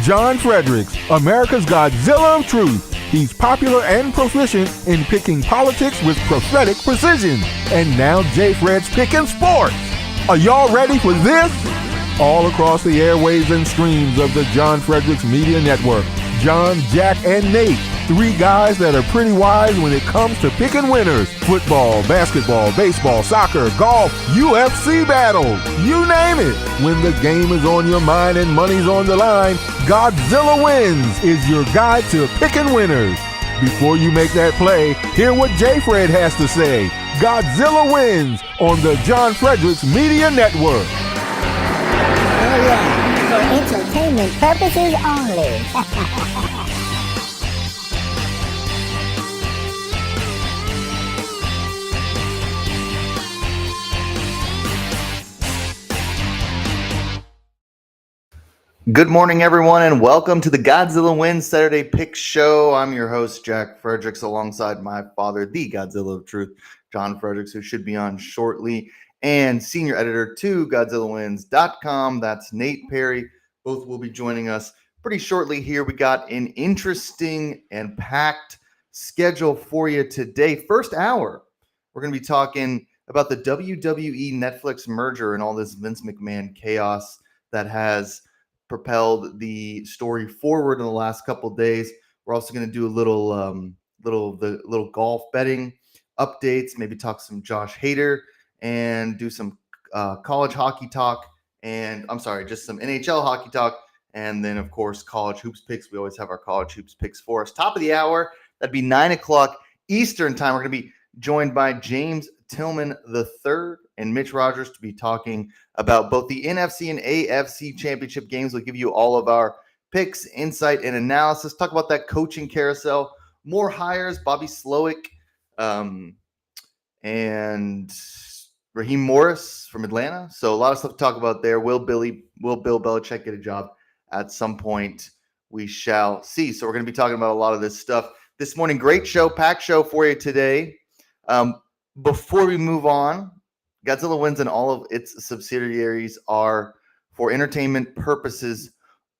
John Fredericks, America's Godzilla of Truth. He's popular and proficient in picking politics with prophetic precision. And now J. Fred's picking sports. Are y'all ready for this? All across the airwaves and streams of the John Fredericks Media Network, John, Jack, and Nate, three guys that are pretty wise when it comes to picking winners. Football, basketball, baseball, soccer, golf, UFC battles, you name it. When the game is on your mind and money's on the line, Godzilla Wins is your guide to picking winners. Before you make that play, hear what J. Fred has to say. Godzilla Wins on the John Fredericks Media Network. Oh yeah, for entertainment purposes only. Good morning, everyone, and welcome to the Godzilla Wins Saturday Pick Show. I'm your host, Jack Fredericks, alongside my father, the Godzilla of Truth, John Fredericks, who should be on shortly, and senior editor to GodzillaWins.com. That's Nate Perry. Both will be joining us pretty shortly here. We got an interesting and packed schedule for you today. First hour, we're going to be talking about the WWE Netflix merger and all this Vince McMahon chaos that has propelled the story forward in the last couple of days. We're also going to do a little golf betting updates, maybe talk some Josh Hader and do some college hockey talk, and just some NHL hockey talk, and then of course college hoops picks. We always have our college hoops picks for us. Top of the hour, that'd be 9:00 Eastern time. We're going to be joined by James Tillman III and Mitch Rogers to be talking about both the NFC and AFC championship games. We'll give you all of our picks, insight, and analysis. Talk about that coaching carousel. More hires, Bobby Slowick, and Raheem Morris from Atlanta. So a lot of stuff to talk about there. Will Bill Belichick get a job at some point? We shall see. So we're going to be talking about a lot of this stuff this morning. Great show, packed show for you today. Before we move on, Godzilla Wins and all of its subsidiaries are for entertainment purposes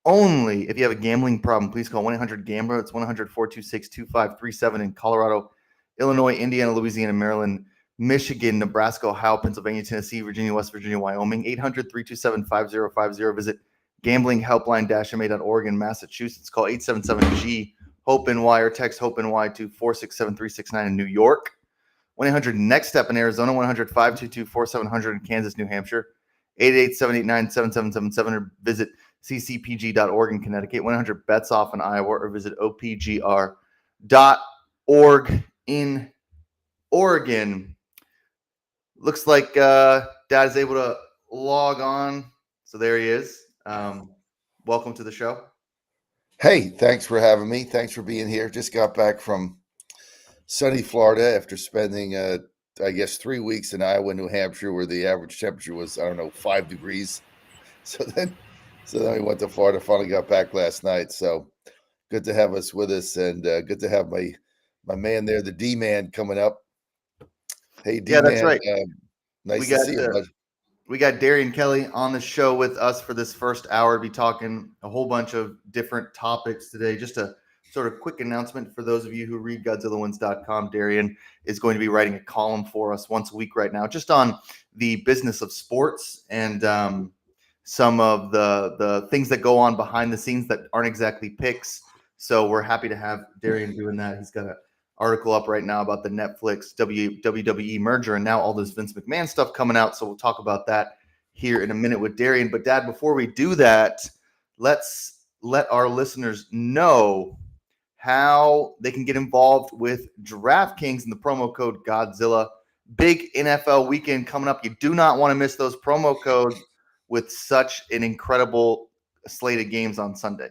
only. If you have a gambling problem, please call 1-800-GAMBLER. It's 1-426-2537 in Colorado, Illinois, Indiana, Louisiana, Maryland, Michigan, Nebraska, Ohio, Pennsylvania, Tennessee, Virginia, West Virginia, Wyoming. 800-327-5050. Visit gamblinghelpline-ma.org in Massachusetts. Call 877-G-HOPE-NY or text HOPE-NY to 467-369 in New York. 1-800-NEXT-STEP in Arizona, 1-522-4700 in Kansas, New Hampshire, 888-789-7777, or visit ccpg.org in Connecticut, 1-800-BETS-OFF in Iowa, or visit opgr.org in Oregon. Looks like Dad is able to log on, so there he is. Welcome to the show. Hey, thanks for having me. Thanks for being here. Just got back from sunny Florida after spending, 3 weeks in Iowa, New Hampshire, where the average temperature was, 5 degrees. So then we went to Florida, finally got back last night. So good to have us with us, and good to have my man there, the D-Man, coming up. Hey, D-Man. Yeah, that's right. Nice to see you, bud. We got Darian Kelly on the show with us for this first hour. We'll be talking a whole bunch of different topics today. Just a sort of quick announcement for those of you who read GodzillaWins.com. Darian is going to be writing a column for us once a week right now, just on the business of sports and some of the things that go on behind the scenes that aren't exactly picks. So we're happy to have Darian doing that. He's got an article up right now about the Netflix WWE merger and now all this Vince McMahon stuff coming out. So we'll talk about that here in a minute with Darian. But Dad, before we do that, let's let our listeners know how they can get involved with DraftKings and the promo code Godzilla. Big NFL weekend coming up. You do not want to miss those promo codes with such an incredible slate of games on Sunday.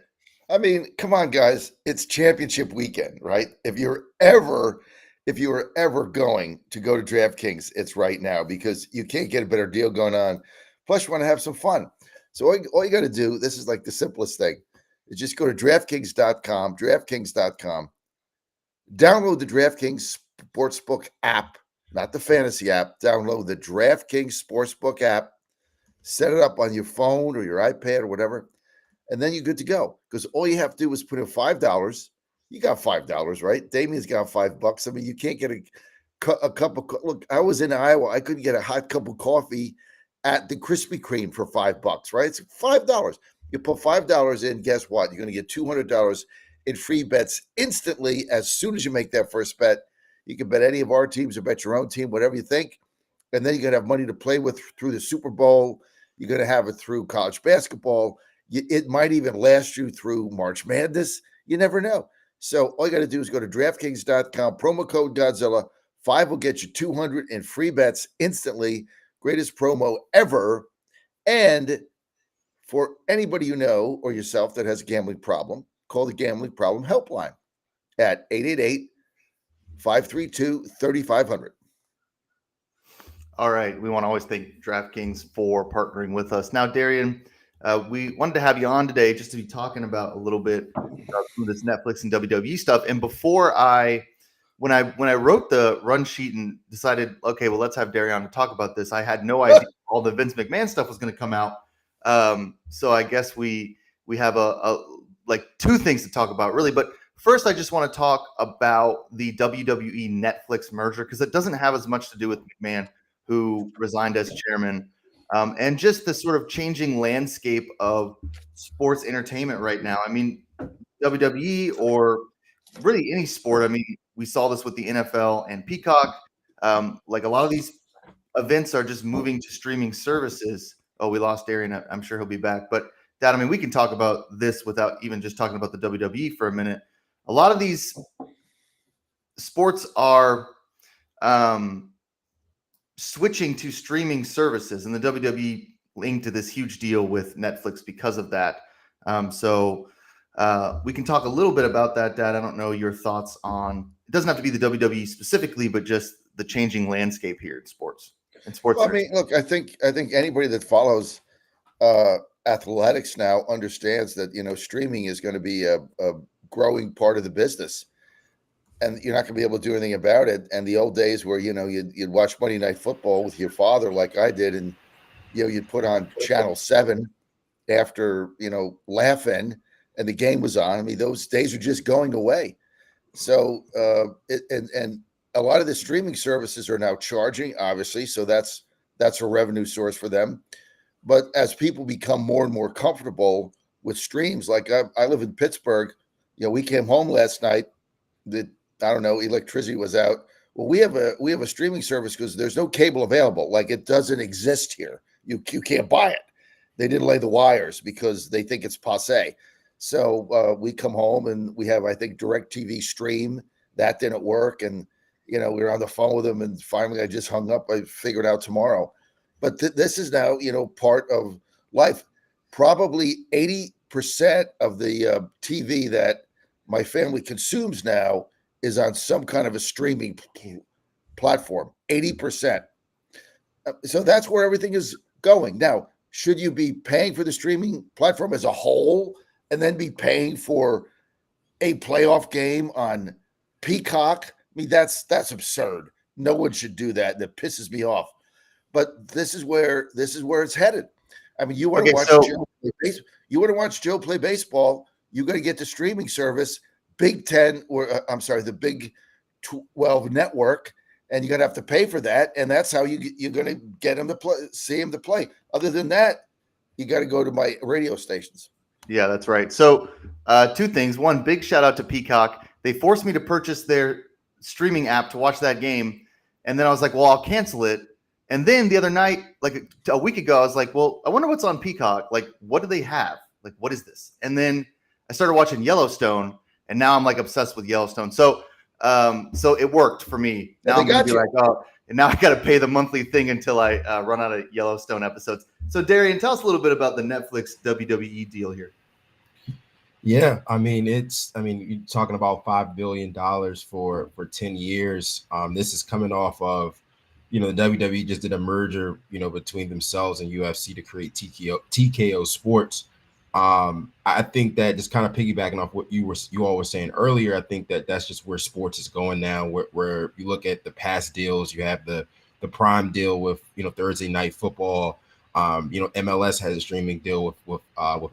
I mean, come on, guys. It's championship weekend, right? If you were ever going to go to DraftKings, it's right now, because you can't get a better deal going on. Plus, you want to have some fun. So all you got to do, this is like the simplest thing, is just go to DraftKings.com, download the DraftKings Sportsbook app, not the fantasy app. Download the DraftKings Sportsbook app, set it up on your phone or your iPad or whatever, and then you're good to go. Because all you have to do is put in $5. You got $5, right? Damien's got $5. I mean, you can't get a cup of look. I was in Iowa. I couldn't get a hot cup of coffee at the Krispy Kreme for $5, right? It's $5. You put $5 in, guess what? You're going to get $200 in free bets instantly as soon as you make that first bet. You can bet any of our teams or bet your own team, whatever you think. And then you're going to have money to play with through the Super Bowl. You're going to have it through college basketball. It might even last you through March Madness. You never know. So all you got to do is go to DraftKings.com, promo code Godzilla. 5 will get you 200 in free bets instantly. Greatest promo ever. And for anybody you know or yourself that has a gambling problem, call the Gambling Problem Helpline at 888-532-3500. All right. We want to always thank DraftKings for partnering with us. Now, Darian, we wanted to have you on today just to be talking about a little bit about some of this Netflix and WWE stuff. And before when I wrote the run sheet and decided, okay, well, let's have Darian to talk about this, I had no idea all the Vince McMahon stuff was going to come out. So I guess we have a like two things to talk about, really. But first, I just want to talk about the WWE Netflix merger because it doesn't have as much to do with McMahon, who resigned as chairman, and just the sort of changing landscape of sports entertainment right now. I mean, WWE or really any sport. I mean, we saw this with the NFL and Peacock. Like a lot of these events are just moving to streaming services. Oh, we lost Darian. I'm sure he'll be back. But Dad, I mean, we can talk about this without even just talking about the WWE for a minute. A lot of these sports are switching to streaming services, and the WWE linked to this huge deal with Netflix because of that. So we can talk a little bit about that, Dad. I don't know your thoughts on. It doesn't have to be the WWE specifically, but just the changing landscape here in sports. Well, I mean, look, I think anybody that follows athletics now understands that streaming is going to be a growing part of the business, and you're not going to be able to do anything about it. And the old days where you'd watch Monday Night Football with your father, like I did, and you'd put on Channel 7 after laughing, and the game was on. I mean, those days are just going away. So and a lot of the streaming services are now charging, obviously, so that's a revenue source for them. But as people become more and more comfortable with streams, like I live in Pittsburgh, we came home last night. Electricity was out. Well, we have a streaming service because there's no cable available. Like, it doesn't exist here. You can't buy it. They didn't lay the wires because they think it's passé. So we come home and we have, I think, DirecTV Stream. That didn't work, and we were on the phone with them, and finally I just hung up. I figured out tomorrow. But this is now, part of life. Probably 80% of the TV that my family consumes now is on some kind of a streaming platform. 80%. So that's where everything is going. Now, should you be paying for the streaming platform as a whole and then be paying for a playoff game on Peacock? I mean, that's absurd. No one should do that. That pisses me off. But this is where it's headed. I mean, you want to watch Joe play baseball, you got to get the streaming service, Big 10, or I'm sorry, the Big 12 network, and you're gonna have to pay for that, and that's how you're gonna get him to play, see him to play. Other than that, you got to go to my radio stations. Yeah, that's right. So two things. One, big shout out to Peacock. They forced me to purchase their streaming app to watch that game. And then I was like, well, I'll cancel it. And then the other night, like a week ago, I was like, well, I wonder what's on Peacock. Like, what do they have? Like, what is this? And then I started watching Yellowstone, and now I'm like obsessed with Yellowstone. So it worked for me. Now I'm gonna be like, oh, and now I got to pay the monthly thing until I run out of Yellowstone episodes. So Darian, tell us a little bit about the Netflix WWE deal here. Yeah, I mean, you're talking about $5 billion for 10 years. This is coming off of, the WWE just did a merger, between themselves and UFC to create TKO Sports. I think that, just kind of piggybacking off what you all were saying earlier, I think that that's just where sports is going now. Where you look at the past deals, you have the Prime deal with Thursday Night Football. MLS has a streaming deal with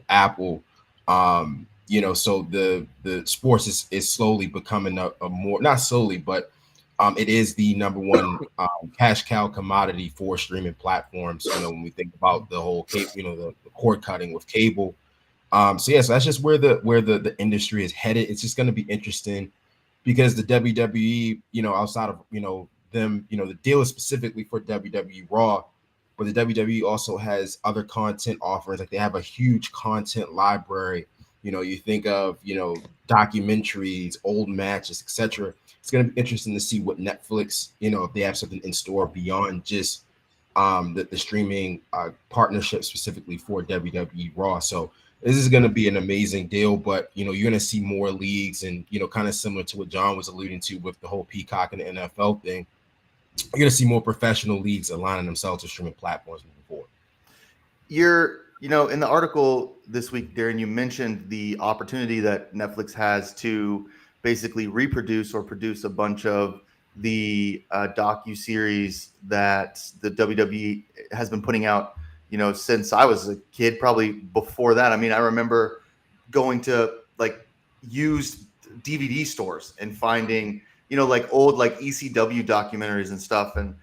Apple. So the sports is slowly becoming a more, not slowly, but it is the number one cash cow commodity for streaming platforms. When we think about the whole the cord cutting with cable. So yes, that's just where the industry is headed. It's just going to be interesting because the WWE, outside of them, the deal is specifically for WWE Raw, but the WWE also has other content offerings. Like they have a huge content library. You think of documentaries, old matches, etc. It's going to be interesting to see what Netflix, if they have something in store beyond just the streaming partnership specifically for WWE Raw. So this is going to be an amazing deal, but you're going to see more leagues, and kind of similar to what John was alluding to with the whole Peacock and the NFL thing. You're going to see more professional leagues aligning themselves to streaming platforms moving forward. In the article this week, Darren, you mentioned the opportunity that Netflix has to basically reproduce or produce a bunch of the docu-series that the WWE has been putting out, since I was a kid, probably before that. I mean, I remember going to like used DVD stores and finding, like old like ECW documentaries and stuff, and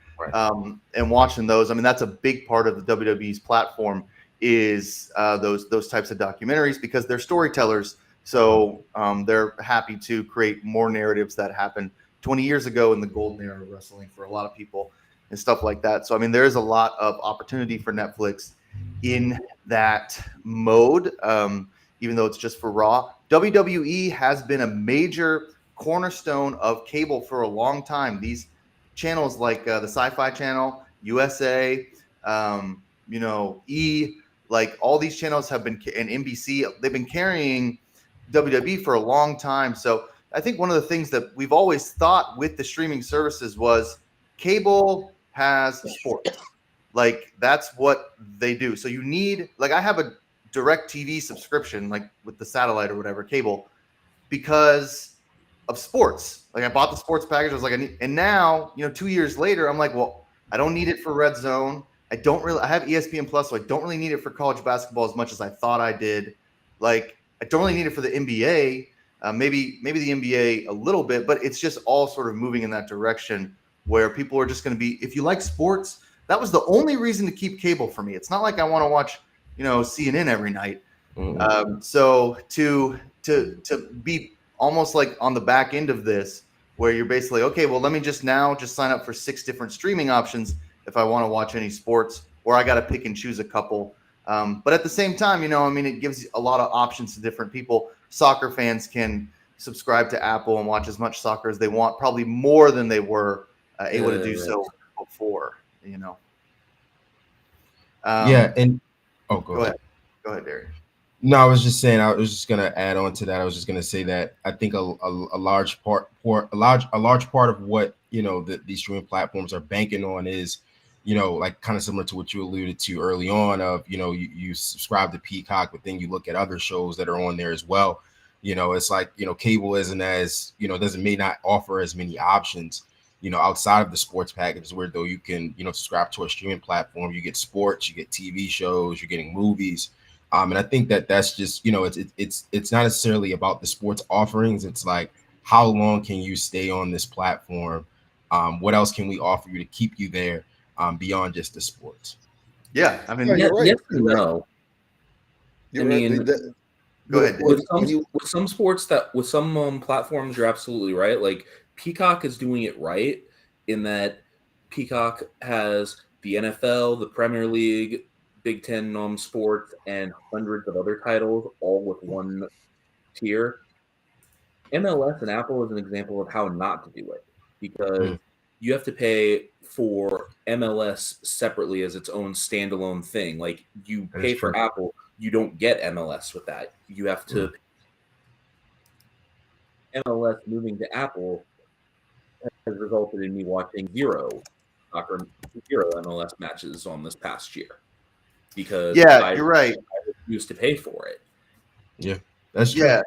and watching those. I mean, that's a big part of the WWE's platform is those types of documentaries, because they're storytellers. So they're happy to create more narratives that happened 20 years ago in the golden era of wrestling for a lot of people and stuff like that. So, I mean, there is a lot of opportunity for Netflix in that mode, even though it's just for Raw. WWE has been a major cornerstone of cable for a long time. These channels like the Sci-Fi Channel, USA, E, like all these channels have been, and NBC, they've been carrying WWE for a long time. So I think one of the things that we've always thought with the streaming services was cable has sports. Like that's what they do. So you need, like I have a direct TV subscription, like with the satellite or whatever, cable, because of sports. Like I bought the sports package. I was like, and now, 2 years later, I'm like, well, I don't need it for Red Zone. I have ESPN Plus, so I don't really need it for college basketball as much as I thought I did. Like, I don't really need it for the NBA. Maybe the NBA a little bit, but it's just all sort of moving in that direction where people are just going to be, if you like sports, that was the only reason to keep cable for me. It's not like I want to watch, CNN every night. So to be almost like on the back end of this, where you're basically, okay, well, let me just sign up for 6 different streaming options if I want to watch any sports, or I got to pick and choose a couple. But at the same time, it gives a lot of options to different people. Soccer fans can subscribe to Apple and watch as much soccer as they want, probably more than they were able to do so before, And go ahead, Darren. No, I was just saying. I was just gonna add on to that. I was just gonna say that I think a large part of what these streaming platforms are banking on is, like kind of similar to what you alluded to early on. Of you subscribe to Peacock, but then you look at other shows that are on there as well. It's like cable isn't as may not offer as many options outside of the sports package, where though you can subscribe to a streaming platform, you get sports, you get TV shows, you're getting movies. And I think that's just, it's not necessarily about the sports offerings. It's like, how long can you stay on this platform? What else can we offer you to keep you there beyond just the sports? Yeah, I mean, you're right. Yes and no. Go ahead. With some sports with some platforms, you're absolutely right. Like Peacock is doing it right in that Peacock has the NFL, the Premier League, Big Ten sports, and hundreds of other titles, all with one tier. MLS and Apple is an example of how not to do it, because you have to pay for MLS separately as its own standalone thing. Like you pay for Apple, you don't get MLS with that. You have to MLS moving to Apple has resulted in me watching zero MLS matches on this past year. Because you're right. I refuse to pay for it. Yeah, that's true. Yeah,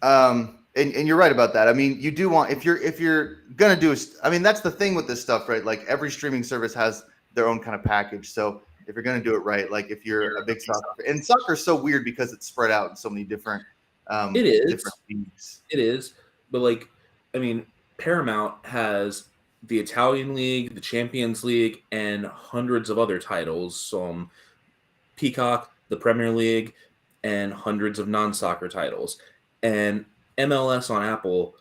and you're right about that. I mean, you do want, if you're gonna do, I mean, that's the thing with this stuff, right? Like every streaming service has their own kind of package. So if you're going to do it right. Like if you're a big soccer, and soccer is so weird because it's spread out in so many different It is. different leagues. It is. But like, I mean, Paramount has the Italian League, the Champions League, and hundreds of other titles. Peacock, the Premier League, and hundreds of non-soccer titles. And MLS on Apple,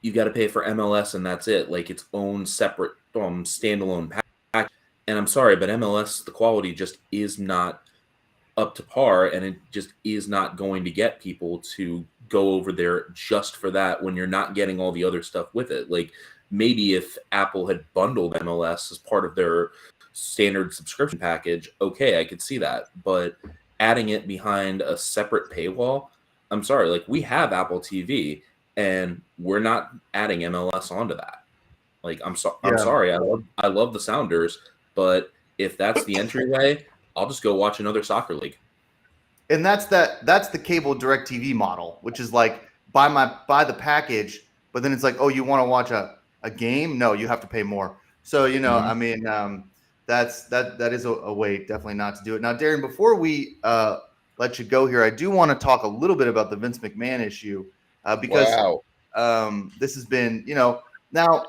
you got to pay for MLS, and that's it. Like its own separate standalone pack. And I'm sorry, but MLS, the quality just is not up to par, and it just is not going to get people to go over there just for that when you're not getting all the other stuff with it. Like maybe if Apple had bundled MLS as part of their standard subscription package, okay, I could see that. But adding it behind a separate paywall, I'm sorry, like we have Apple TV and we're not adding MLS onto that. Like I'm sorry, I love the Sounders, but if that's the entryway, I'll just go watch another soccer league. And that's the cable direct TV model, which is like buy the package, but then it's like, oh, you want to watch a game? No, you have to pay more. So, I mean, that is a way definitely not to do it. Now, Darren, before we let you go here, I do want to talk a little bit about the Vince McMahon issue because this has been, now,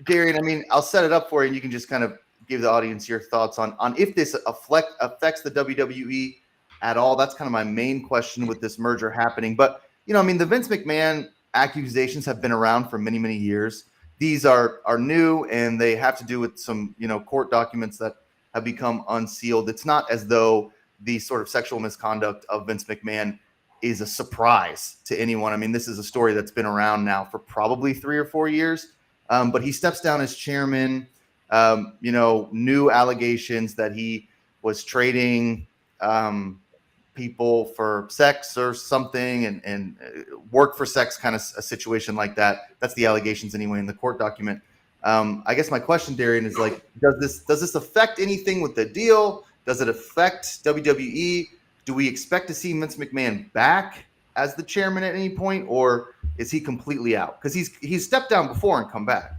Darren, I mean, I'll set it up for you and you can just kind of give the audience your thoughts on if this affects the WWE at all. That's kind of my main question with this merger happening. But, I mean, the Vince McMahon accusations have been around for many, many years. These are new, and they have to do with some, court documents that have become unsealed. It's not as though the sort of sexual misconduct of Vince McMahon is a surprise to anyone. I mean, this is a story that's been around now for probably 3 or 4 years. But he steps down as chairman. New allegations that he was trading people for sex or something and work for sex, kind of a situation like that. That's the allegations anyway in the court document. I guess my question, Darian, is like, does this affect anything with the deal? Does it affect WWE? Do we expect to see Vince McMahon back as the chairman at any point, or is he completely out? Because he's stepped down before and come back.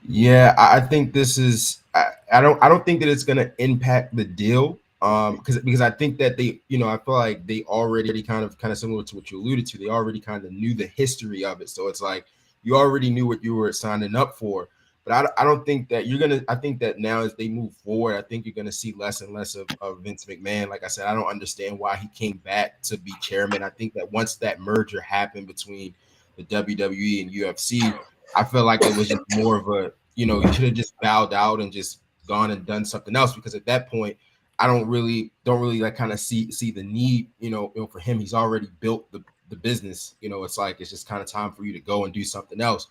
Yeah, I think this is. I don't think that it's going to impact the deal. Because I think that they, I feel like they already kind of similar to what you alluded to. They already kind of knew the history of it, so it's like you already knew what you were signing up for. But I don't think that you're gonna. I think that now as they move forward, I think you're gonna see less and less of Vince McMahon. Like I said, I don't understand why he came back to be chairman. I think that once that merger happened between the WWE and UFC, I feel like it was just more of a, you should have just bowed out and just gone and done something else, because at that point, I don't really like kind of see the need, for him. He's already built the business. It's like it's just kind of time for you to go and do something else.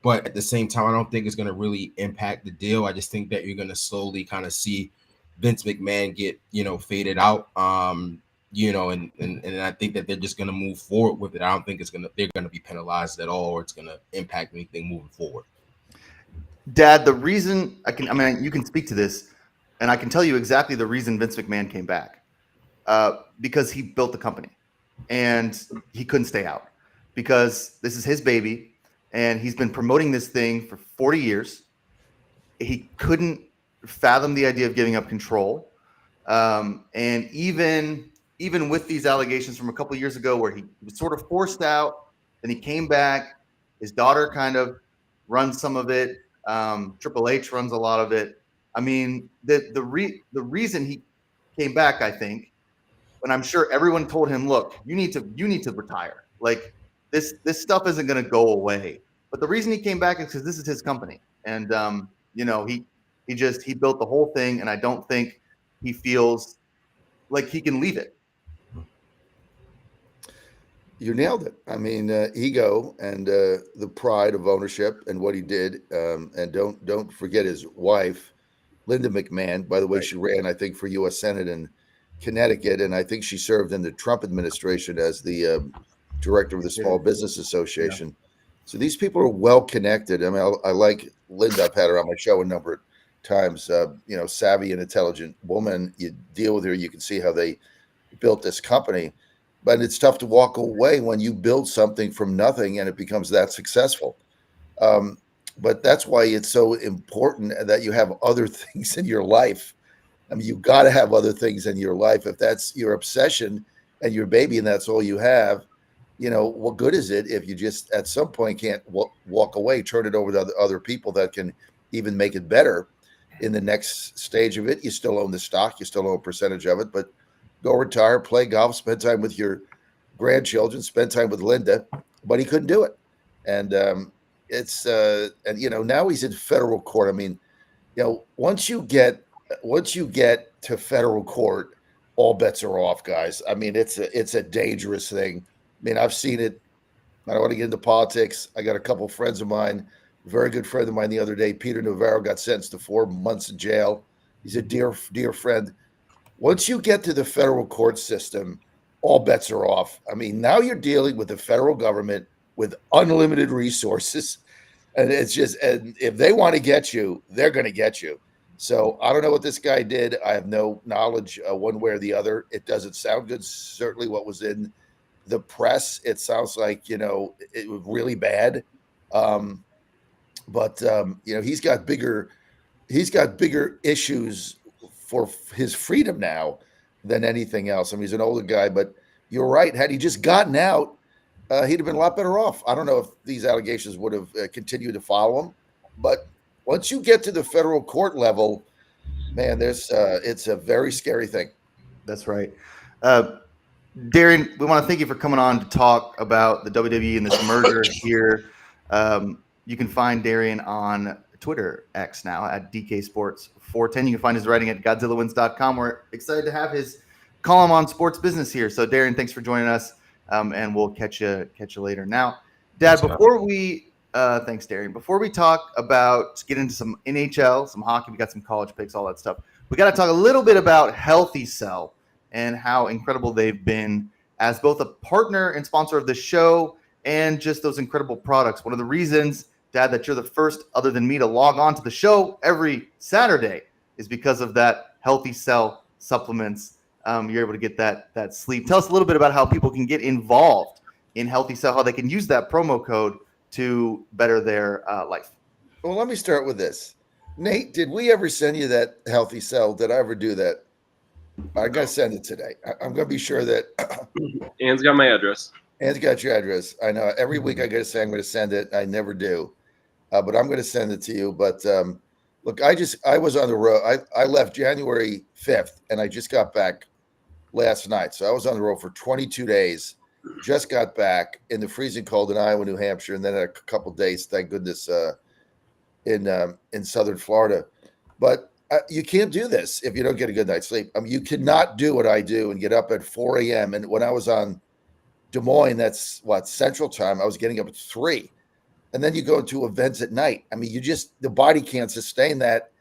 But at the same time, I don't think it's going to really impact the deal. I just think that you're going to slowly kind of see Vince McMahon get, faded out. And I think that they're just going to move forward with it. I don't think they're going to be penalized at all, or it's going to impact anything moving forward. Dad, the reason you can speak to this, and I can tell you exactly the reason Vince McMahon came back, because he built the company and he couldn't stay out because this is his baby and he's been promoting this thing for 40 years. He couldn't fathom the idea of giving up control. And even with these allegations from a couple of years ago where he was sort of forced out, then he came back. His daughter kind of runs some of it. Triple H runs a lot of it. I mean, the reason he came back, I think, and I'm sure everyone told him, look, you need to retire. Like this stuff isn't going to go away. But the reason he came back is because this is his company, and he built the whole thing, and I don't think he feels like he can leave it. You nailed it. I mean, ego and the pride of ownership and what he did, and don't forget his wife, Linda McMahon. By the way, she ran, I think, for U.S. Senate in Connecticut, and I think she served in the Trump administration as the director of the Small Business Association. Yeah. So these people are well connected. I mean, I like Linda. I've had her on my show a number of times. Savvy and intelligent woman. You deal with her, you can see how they built this company. But it's tough to walk away when you build something from nothing and it becomes that successful. But that's why it's so important that you have other things in your life I mean, you got to have other things in your life. If that's your obsession and your baby and that's all you have, what good is it if you just at some point can't walk away, turn it over to other people that can even make it better in the next stage of it? You still own the stock, you still own a percentage of it, but go retire, play golf, spend time with your grandchildren, spend time with Linda. But he couldn't do it. And now he's in federal court. I mean, once you get to federal court, all bets are off, guys. I mean, it's a dangerous thing. I mean, I've seen it. I don't want to get into politics. I got a couple of friends of mine, a very good friend of mine the other day, Peter Navarro, got sentenced to 4 months in jail. He's a dear friend. Once you get to the federal court system, all bets are off. I mean, now you're dealing with the federal government with unlimited resources. And it's just, and if they want to get you, they're going to get you. So I don't know what this guy did. I have no knowledge one way or the other. It doesn't sound good. Certainly what was in the press, it sounds like, it was really bad. But he's got bigger issues for his freedom now than anything else. I mean, he's an older guy, but you're right. Had he just gotten out, he'd have been a lot better off. I don't know if these allegations would have continued to follow him, but once you get to the federal court level, man, it's a very scary thing. That's right. Darian, we want to thank you for coming on to talk about the WWE and this merger here. You can find Darian on Twitter, X now, at DK Sports 410. You can find his writing at GodzillaWins.com. We're excited to have his column on sports business here. So, Darian, thanks for joining us, and we'll catch you later. Now, Dad, thanks, Darian. Before we talk about, get into some NHL, some hockey, we got some college picks, all that stuff. We got to talk a little bit about Healthy Cell and how incredible they've been as both a partner and sponsor of the show and just those incredible products. One of the reasons, Dad, that you're the first other than me to log on to the show every Saturday is because of that Healthy Cell supplements. You're able to get that sleep. Tell us a little bit about how people can get involved in Healthy Cell, how they can use that promo code to better their life. Well, let me start with this. Nate, did we ever send you that Healthy Cell? Did I ever do that? I got to send it today. I'm going to be sure that Ann's got my address. Ann's got your address. I know every week I got to say I'm going to send it. I never do, but I'm going to send it to you. But look, I was on the road. I left January 5th, and I just got back last night. So I was on the road for 22 days. Just got back in the freezing cold in Iowa, New Hampshire, and then had a couple days, thank goodness, in southern Florida. But you can't do this if you don't get a good night's sleep. I mean, you cannot do what I do and get up at 4 a.m. And when I was on Des Moines, that's Central Time, I was getting up at 3. And then you go into events at night. I mean, the body can't sustain that.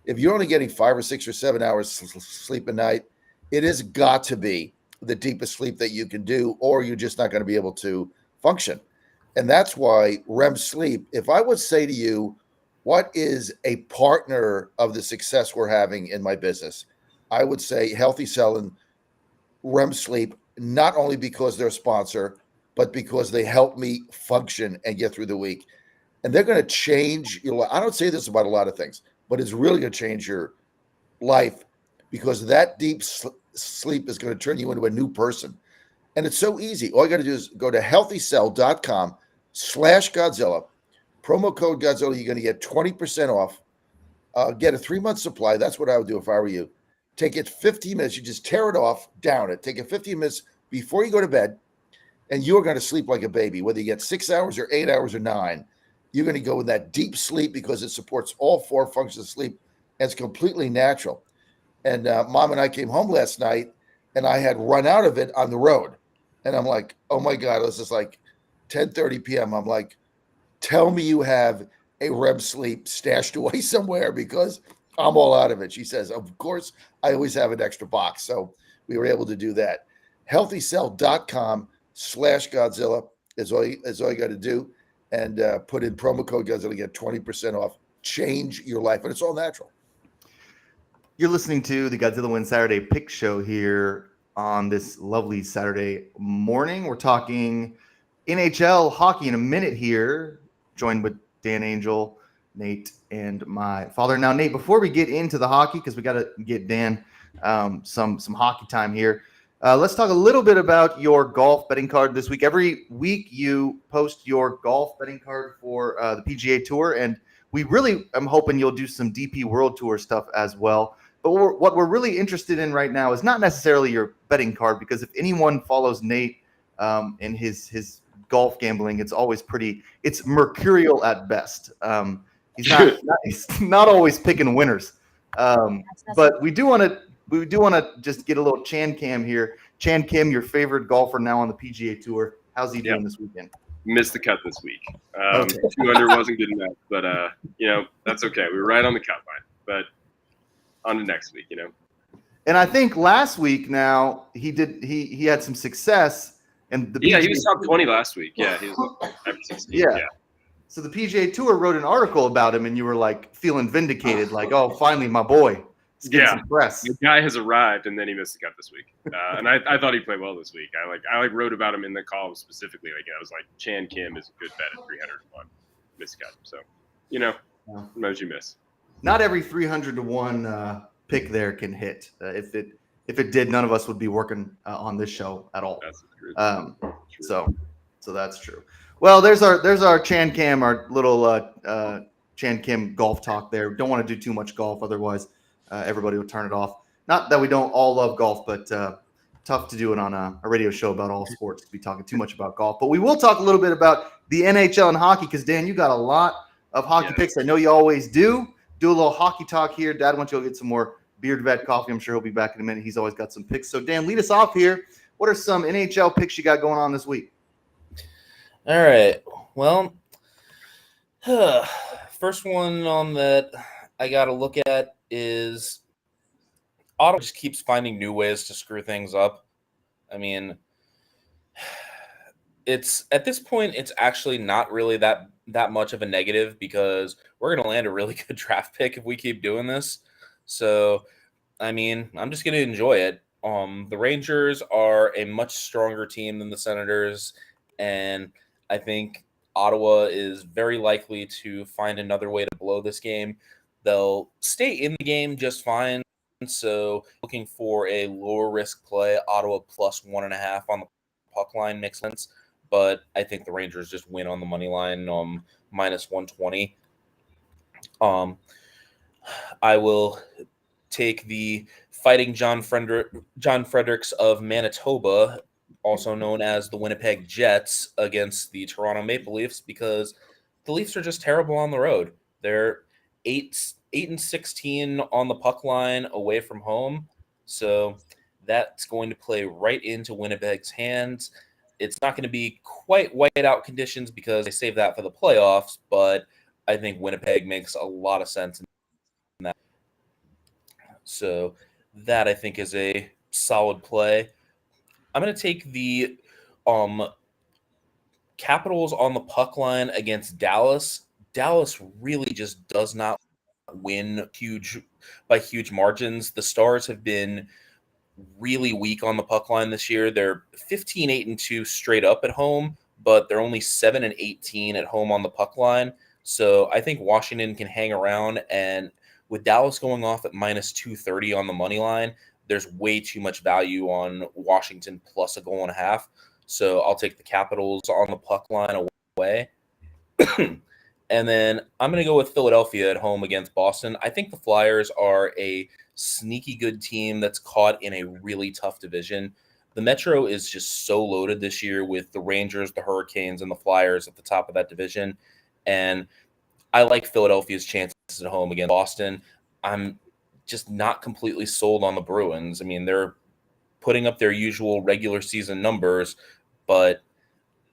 If you're only getting 5 or 6 or 7 hours sleep a night, it has got to be the deepest sleep that you can do, or you're just not going to be able to function. And that's why REM sleep, if I would say to you, what is a partner of the success we're having in my business? I would say Healthy Cell and REM sleep, not only because they're a sponsor, but because they help me function and get through the week. And they're going to change your life. I don't say this about a lot of things, but it's really going to change your life because that deep sleep is going to turn you into a new person. And it's so easy. All you got to do is go to healthycell.com/Godzilla. Promo code Godzilla. You're going to get 20% off. Get a 3-month supply. That's what I would do if I were you. Take it 15 minutes. You just tear it off, down it. Take it 15 minutes before you go to bed, and you're going to sleep like a baby. Whether you get 6 hours or 8 hours or 9, you're going to go in that deep sleep because it supports all 4 functions of sleep, and it's completely natural. And Mom and I came home last night, and I had run out of it on the road. And I'm like, oh, my God, it was just like 10:30 p.m. I'm like, tell me you have a REM sleep stashed away somewhere because I'm all out of it. She says, of course, I always have an extra box. So we were able to do that. healthycell.com/Godzilla is all you got to do. And put in promo code Godzilla, get 20% off. Change your life. And it's all natural. You're listening to the Godzilla Win Saturday Pick Show here on this lovely Saturday morning. We're talking NHL hockey in a minute here, joined with Dan Angel Nate and my father. Now, Nate, before we get into the hockey, because we got to get Dan some hockey time here, let's talk a little bit about your golf betting card this week. Every week you post your golf betting card for the PGA Tour, and we really am hoping you'll do some DP World Tour stuff as well. But what we're really interested in right now is not necessarily your betting card, because if anyone follows Nate in his golf gambling, it's always it's mercurial at best. He's not always picking winners. But we do want to just get a little Chan Cam here. Chan Kim, your favorite golfer now on the PGA Tour. How's he doing this weekend? Missed the cut this week. Okay. 2 under wasn't good enough, but that's okay. We were right on the cut line. But on to next week, And I think last week now he had some success, and he was top 20 last week. Yeah, he was after 16. Yeah. So the PGA Tour wrote an article about him, and you were like feeling vindicated, like, oh, finally my boy is getting some press. The guy has arrived, and then he missed the cut this week. And I thought he played well this week. I wrote about him in the column specifically. Like, I was like, Chan Kim is a good bet at 300-1. Missed cut. So, sometimes you miss. Not every 300-1 pick there can hit. If it did, none of us would be working on this show at all. That's true. So that's true. Well, there's our Chan Cam, our little Chan Kim golf talk there. Don't want to do too much golf, otherwise everybody will turn it off. Not that we don't all love golf, but tough to do it on a radio show about all sports to be talking too much about golf. But we will talk a little bit about the NHL and hockey, because Dan, you got a lot of hockey picks. I know you always do. Do a little hockey talk here. Dad wants you to go get some more Beard Vet coffee. I'm sure he'll be back in a minute. He's always got some picks. So Dan, lead us off here. What are some NHL picks you got going on this week? All right. Well, first one on that I got to look at is Ottawa just keeps finding new ways to screw things up. I mean, it's at this point, it's actually not really that much of a negative, because we're going to land a really good draft pick if we keep doing this. So, I mean, I'm just going to enjoy it. The Rangers are a much stronger team than the Senators, and I think Ottawa is very likely to find another way to blow this game. They'll stay in the game just fine. So looking for a lower risk play, Ottawa plus 1.5 on the puck line makes sense. But I think the Rangers just win on the money line, minus 120. I will take the Fighting John Fredericks of Manitoba, also known as the Winnipeg Jets, against the Toronto Maple Leafs, because the Leafs are just terrible on the road. They're 8-16 on the puck line away from home, so that's going to play right into Winnipeg's hands. It's not going to be quite whiteout conditions, because they save that for the playoffs, but I think Winnipeg makes a lot of sense in that. So that, I think, is a solid play. I'm going to take the Capitals on the puck line against Dallas. Dallas really just does not win by huge margins. The Stars have been really weak on the puck line this year. They're 15-8-2 straight up at home, but they're only 7-18 at home on the puck line. So I think Washington can hang around, and with Dallas going off at minus 230 on the money line, there's way too much value on Washington plus 1.5. So I'll take the Capitals on the puck line away. And then I'm going to go with Philadelphia at home against Boston. I think the Flyers are a sneaky good team that's caught in a really tough division. The Metro is just so loaded this year with the Rangers, the Hurricanes, and the Flyers at the top of that division. And I like Philadelphia's chances at home against Boston. I'm just not completely sold on the Bruins. I mean, they're putting up their usual regular season numbers, but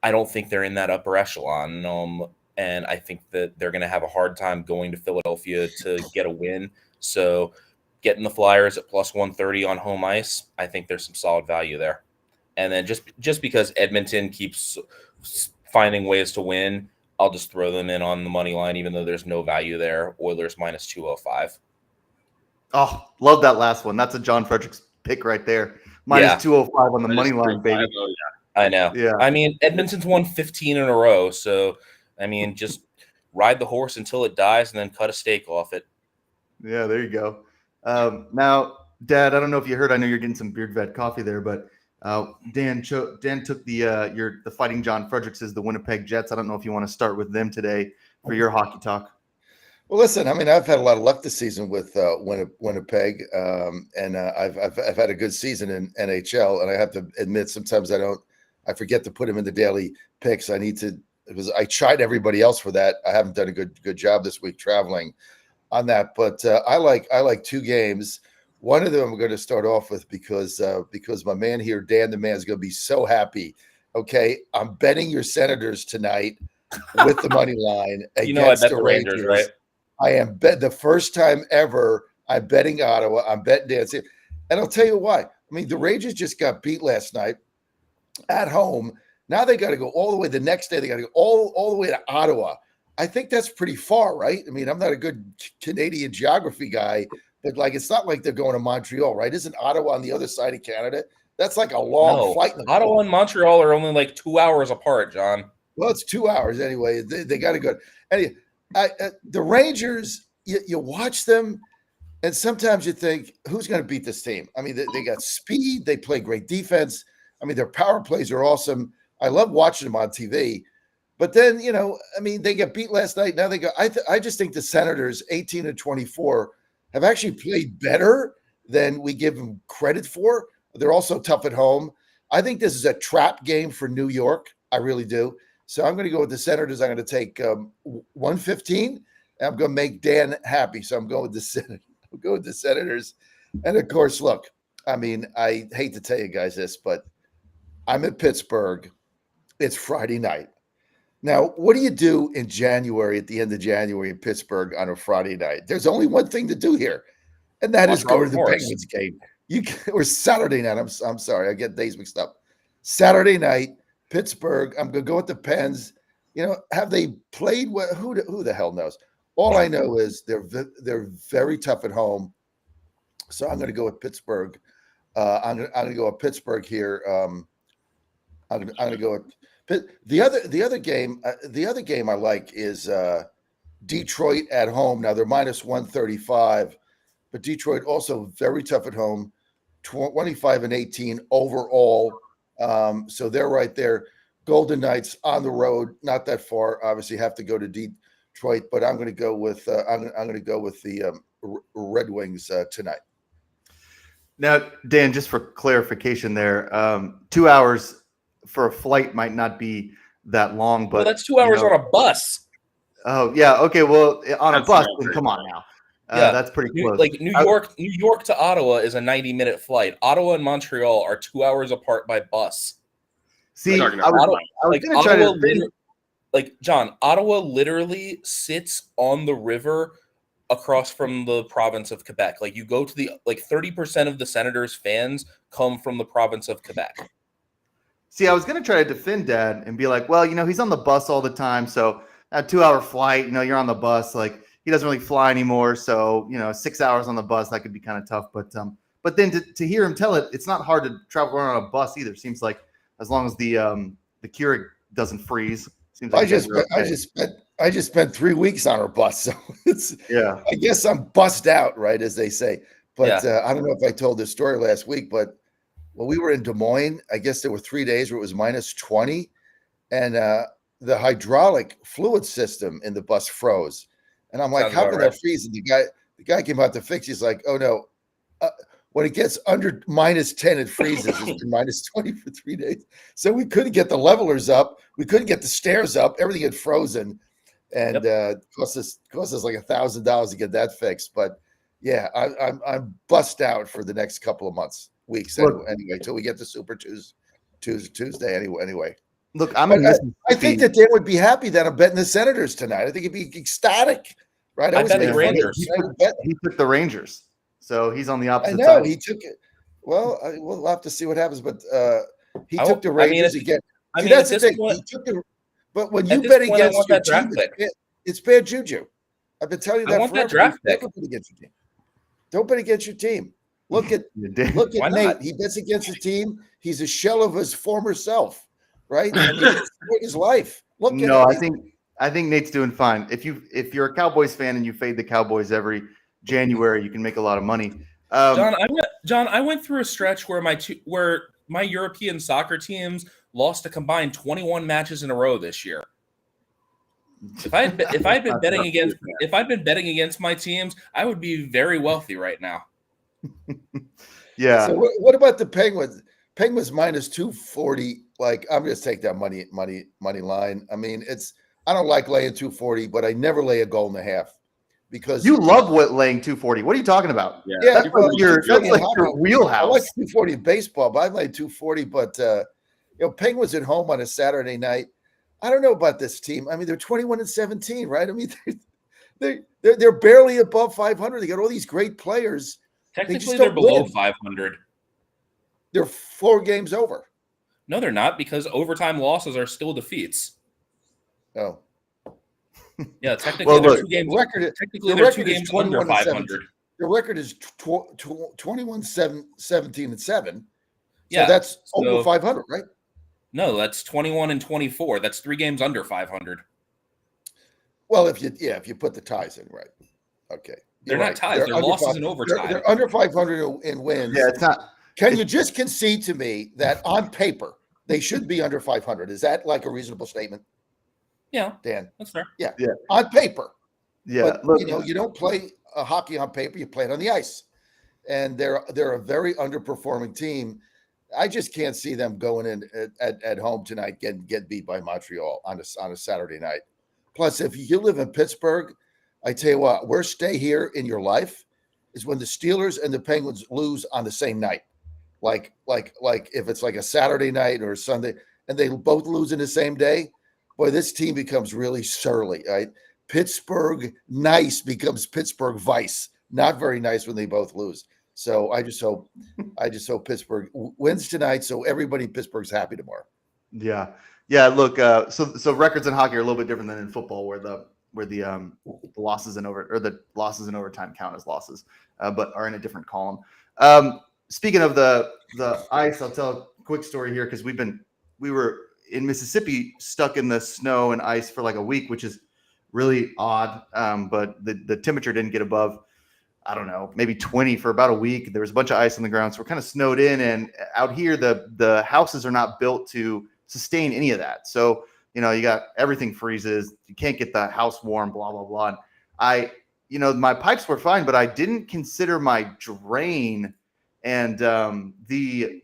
I don't think they're in that upper echelon. And I think that they're going to have a hard time going to Philadelphia to get a win. So getting the Flyers at plus 130 on home ice, I think there's some solid value there. And then just because Edmonton keeps finding ways to win, I'll just throw them in on the money line, even though there's no value there. Oilers minus 205. Oh, love that last one. That's a John Fredericks pick right there. Minus 205 on the money line, baby. Oh, yeah. I know. Yeah. I mean, Edmonton's won 15 in a row. So, I mean, just ride the horse until it dies, and then cut a steak off it. Yeah, there you go. Now, Dad, I don't know if you heard. I know you're getting some Beard Vet coffee there, but Dan took the Fighting John Fredericks is the Winnipeg Jets. I don't know if you want to start with them today for your hockey talk. Well, listen, I mean, I've had a lot of luck this season with Winnipeg, and I've had a good season in NHL. And I have to admit, sometimes I forget to put them in the daily picks. I need to, because I tried everybody else for that. I haven't done a good job this week traveling on that. But I like two games. One of them I'm going to start off with because my man here, Dan the man, is going to be so happy. Okay, I'm betting your Senators tonight with the money line against I bet the the Rangers, right? I am the first time ever I'm betting Ottawa. I'm betting dancing. And I'll tell you why. I mean, the Rangers just got beat last night at home. Now they got to go all the way the next day. They got to go all the way to Ottawa. I think that's pretty far, right? I mean, I'm not a good Canadian geography guy, but like it's not like they're going to Montreal, right? Isn't Ottawa on the other side of Canada? That's like a long flight. Ottawa and Montreal are only like 2 hours apart, John. Well, it's 2 hours anyway. They got to go. Anyway, the Rangers, you watch them, and sometimes you think, who's going to beat this team? I mean, they got speed. They play great defense. I mean, their power plays are awesome. I love watching them on TV. But then, I mean, they got beat last night. Now they go. I just think the Senators, 18-24, have actually played better than we give them credit for. They're also tough at home. I think this is a trap game for New York. I really do. So I'm going to go with the Senators. I'm going to take 115, and I'm going to make Dan happy. So I'm going with the Senators. I'll go with the Senators. And of course, look, I mean, I hate to tell you guys this, but I'm in Pittsburgh. It's Friday night. Now, what do you do in January, at the end of January in Pittsburgh on a Friday night? There's only one thing to do here, and that is go to the Penguins game. Or Saturday night. I'm sorry, I get days mixed up. Saturday night, Pittsburgh. I'm going to go with the Pens. Have they played? Who the hell knows? All I know is they're very tough at home. So I'm going to go with Pittsburgh. I'm going to go with Pittsburgh here. I'm going to go with the other game. The other game I like is Detroit at home. Now they're minus 135, but Detroit also very tough at home. 25-18 overall. So they're right there. Golden Knights on the road, not that far. Obviously, have to go to Detroit, but I'm going to go with the Red Wings tonight. Now, Dan, just for clarification, there, 2 hours for a flight might not be that long, but that's 2 hours on a bus. Oh yeah, okay. Well, on a bus, then come on now. Yeah, that's pretty close. Like New York to Ottawa is a 90-minute flight. Ottawa and Montreal are 2 hours apart by bus. See, John, Ottawa literally sits on the river across from the province of Quebec. Like you go to 30% of the Senators fans come from the province of Quebec. See, I was going to try to defend Dad and be like, well, he's on the bus all the time. So a 2 hour flight, you're on the bus. Like he doesn't really fly anymore. So, 6 hours on the bus, that could be kind of tough. But then to hear him tell it, it's not hard to travel around on a bus either. Seems like as long as the Keurig doesn't freeze. Seems like I just spent 3 weeks on our bus. So I guess I'm bussed out, right, as they say. But I don't know if I told this story last week, but when we were in Des Moines, I guess there were 3 days where it was minus 20, and the hydraulic fluid system in the bus froze. And I'm like, how can that freeze? And the guy came out to fix. He's like, oh no, when it gets under minus 10, it freezes. It's been minus 20 for 3 days. So we couldn't get the levelers up. We couldn't get the stairs up. Everything had frozen, and cost us like $1,000 to get that fixed. But yeah, I'm bust out for the next couple of weeks anyway, till we get to Super Tuesday anyway. Look, I think that Dan would be happy that I'm betting the Senators tonight. I think he'd be ecstatic, right? I bet the Rangers. He took the Rangers, so he's on the opposite I know side. he took it. Well, we'll have to see what happens, but he took the Rangers again. That's the thing. He took the. But when you bet against your team, it's bad juju. I've been telling you that. I want that draft pick. Don't bet against your team. Look at Nate. He bets against his team. He's a shell of his former self, right? I mean, it's his life. I I think Nate's doing fine. If you're a Cowboys fan and you fade the Cowboys every January, you can make a lot of money. John, I went through a stretch where my European soccer teams lost a combined 21 matches in a row this year. If I'd been betting against my teams, I would be very wealthy right now. Yeah. So what about the Penguins? Penguins minus 240. Like, I'm going to take that money line. I mean, I don't like laying 240, but I never lay a goal and a half because You love laying 240. What are you talking about? Yeah, that's like your wheelhouse. I like 240 in baseball, but I laid 240. But Penguins at home on a Saturday night. I don't know about this team. I mean, they're 21-17, right? I mean, they're barely above 500. They got all these great players. Technically, they're below 500. They're 4 games over. No, they're not, because overtime losses are still defeats. Oh. Yeah, technically they're 2 games. Technically, they're 2 games under 500. The record is 21-17-7. So yeah, that's over 500, right? No, that's 21-24. That's 3 games under 500. Well, if you put the ties in, right? Okay. They're not ties. They're losses in overtime. They're under 500 in wins. Yeah, it's not. Can you just concede to me that on paper they should be under 500? Is that like a reasonable statement? Yeah, Dan. That's fair. Yeah. On paper. Yeah. But, you don't play hockey on paper. You play it on the ice, and they're a very underperforming team. I just can't see them going in at home tonight getting beat by Montreal on a Saturday night. Plus, if you live in Pittsburgh, I tell you what, worst day here in your life is when the Steelers and the Penguins lose on the same night. Like if it's like a Saturday night or a Sunday and they both lose in the same day, boy, this team becomes really surly, right? Pittsburgh nice becomes Pittsburgh vice. Not very nice when they both lose. So I just hope Pittsburgh wins tonight, so everybody in Pittsburgh's happy tomorrow. Yeah. Look, so records in hockey are a little bit different than in football, where the losses in overtime count as losses, but are in a different column. Speaking of the ice, I'll tell a quick story here because we were in Mississippi stuck in the snow and ice for like a week, which is really odd. But the temperature didn't get above, I don't know, maybe 20 for about a week. There was a bunch of ice on the ground, so we're kind of snowed in. And out here, the houses are not built to sustain any of that. So you got everything freezes. You can't get the house warm. Blah blah blah. And my pipes were fine, but I didn't consider my drain and the